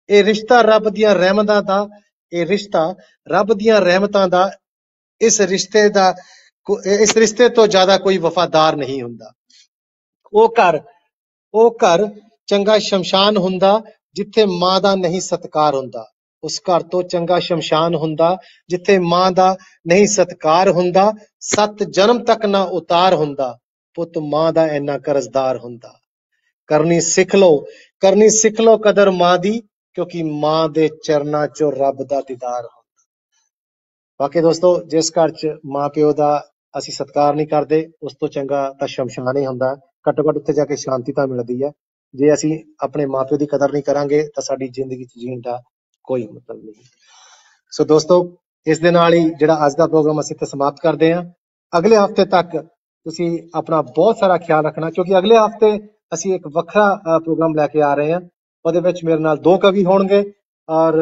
ਇਹ ਰਿਸ਼ਤਾ ਰੱਬ ਦੀਆਂ ਰਹਿਮਤਾਂ ਦਾ, ਇਹ ਰਿਸ਼ਤਾ ਰੱਬ ਦੀਆਂ ਰਹਿਮਤਾਂ ਦਾ, ਇਸ ਰਿਸ਼ਤੇ ਤੋਂ ਜ਼ਿਆਦਾ ਕੋਈ ਵਫਾਦਾਰ ਨਹੀਂ ਹੁੰਦਾ। ਉਹ ਘਰ ਚੰਗਾ ਸ਼ਮਸ਼ਾਨ ਹੁੰਦਾ ਜਿੱਥੇ ਮਾਂ ਦਾ ਨਹੀਂ ਸਤਿਕਾਰ ਹੁੰਦਾ। ਉਸ ਘਰ ਤੋਂ ਚੰਗਾ ਸ਼ਮਸ਼ਾਨ ਹੁੰਦਾ ਜਿੱਥੇ ਮਾਂ ਦਾ ਨਹੀਂ ਸਤਿਕਾਰ ਹੁੰਦਾ। 7 ਜਨਮ ਤੱਕ ਨਾ ਉਤਾਰ ਹੁੰਦਾ, ਪੁੱਤ ਮਾਂ ਦਾ ਇੰਨਾ ਕਰਜ਼ਦਾਰ ਹੁੰਦਾ। ਕਰਨੀ ਸਿੱਖ ਲਓ ਕਦਰ ਮਾਂ ਦੀ, ਕਿਉਂਕਿ ਮਾਂ ਦੇ ਚਰਨਾਂ ਚੋਂ ਰੱਬ ਦਾ ਦੀਦਾਰ ਹੁੰਦਾ। ਬਾਕੀ ਦੋਸਤੋ, ਜਿਸ ਘਰ 'ਚ ਮਾਂ ਪਿਓ ਦਾ ਅਸੀਂ ਸਤਿਕਾਰ ਨਹੀਂ ਕਰਦੇ, ਉਸ ਤੋਂ ਚੰਗਾ ਤਾਂ ਸ਼ਮਸ਼ਾਨ ਹੀ ਹੁੰਦਾ। ਘੱਟੋ ਘੱਟ ਉੱਥੇ ਜਾ ਕੇ ਸ਼ਾਂਤੀ ਤਾਂ ਮਿਲਦੀ ਹੈ। ਜੇ ਅਸੀਂ ਆਪਣੇ ਮਾਂ ਪਿਓ ਦੀ ਕਦਰ ਨਹੀਂ ਕਰਾਂਗੇ ਤਾਂ ਸਾਡੀ ਜ਼ਿੰਦਗੀ 'ਚ ਜੀਣ ਦਾ ਕੋਈ ਮਤਲਬ ਨਹੀਂ। ਸੋ ਦੋਸਤੋ, ਇਸ ਦੇ ਨਾਲ ਹੀ ਜਿਹੜਾ ਅੱਜ ਦਾ ਪ੍ਰੋਗਰਾਮ ਅਸੀਂ ਇੱਥੇ ਸਮਾਪਤ ਕਰਦੇ ਹਾਂ। ਅਗਲੇ ਹਫ਼ਤੇ ਤੱਕ ਤੁਸੀਂ ਆਪਣਾ ਬਹੁਤ ਸਾਰਾ ਖਿਆਲ ਰੱਖਣਾ, ਕਿਉਂਕਿ ਅਗਲੇ ਹਫ਼ਤੇ ਅਸੀਂ ਇੱਕ ਵੱਖਰਾ ਪ੍ਰੋਗਰਾਮ ਲੈ ਕੇ ਆ ਰਹੇ ਹਾਂ। ਉਹਦੇ ਵਿੱਚ ਮੇਰੇ ਨਾਲ 2 ਕਵੀ ਹੋਣਗੇ ਔਰ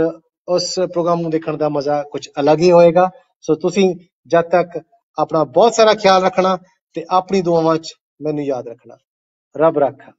ਉਸ ਪ੍ਰੋਗਰਾਮ ਨੂੰ ਦੇਖਣ ਦਾ ਮਜ਼ਾ ਕੁਝ ਅਲੱਗ ਹੀ ਹੋਏਗਾ। ਸੋ ਤੁਸੀਂ ਜਦ ਤੱਕ ਆਪਣਾ ਬਹੁਤ ਸਾਰਾ ਖਿਆਲ ਰੱਖਣਾ ਤੇ ਆਪਣੀ ਦੁਆਵਾਂ 'ਚ ਮੈਨੂੰ ਯਾਦ ਰੱਖਣਾ। ਰੱਬ ਰਾਖਾ।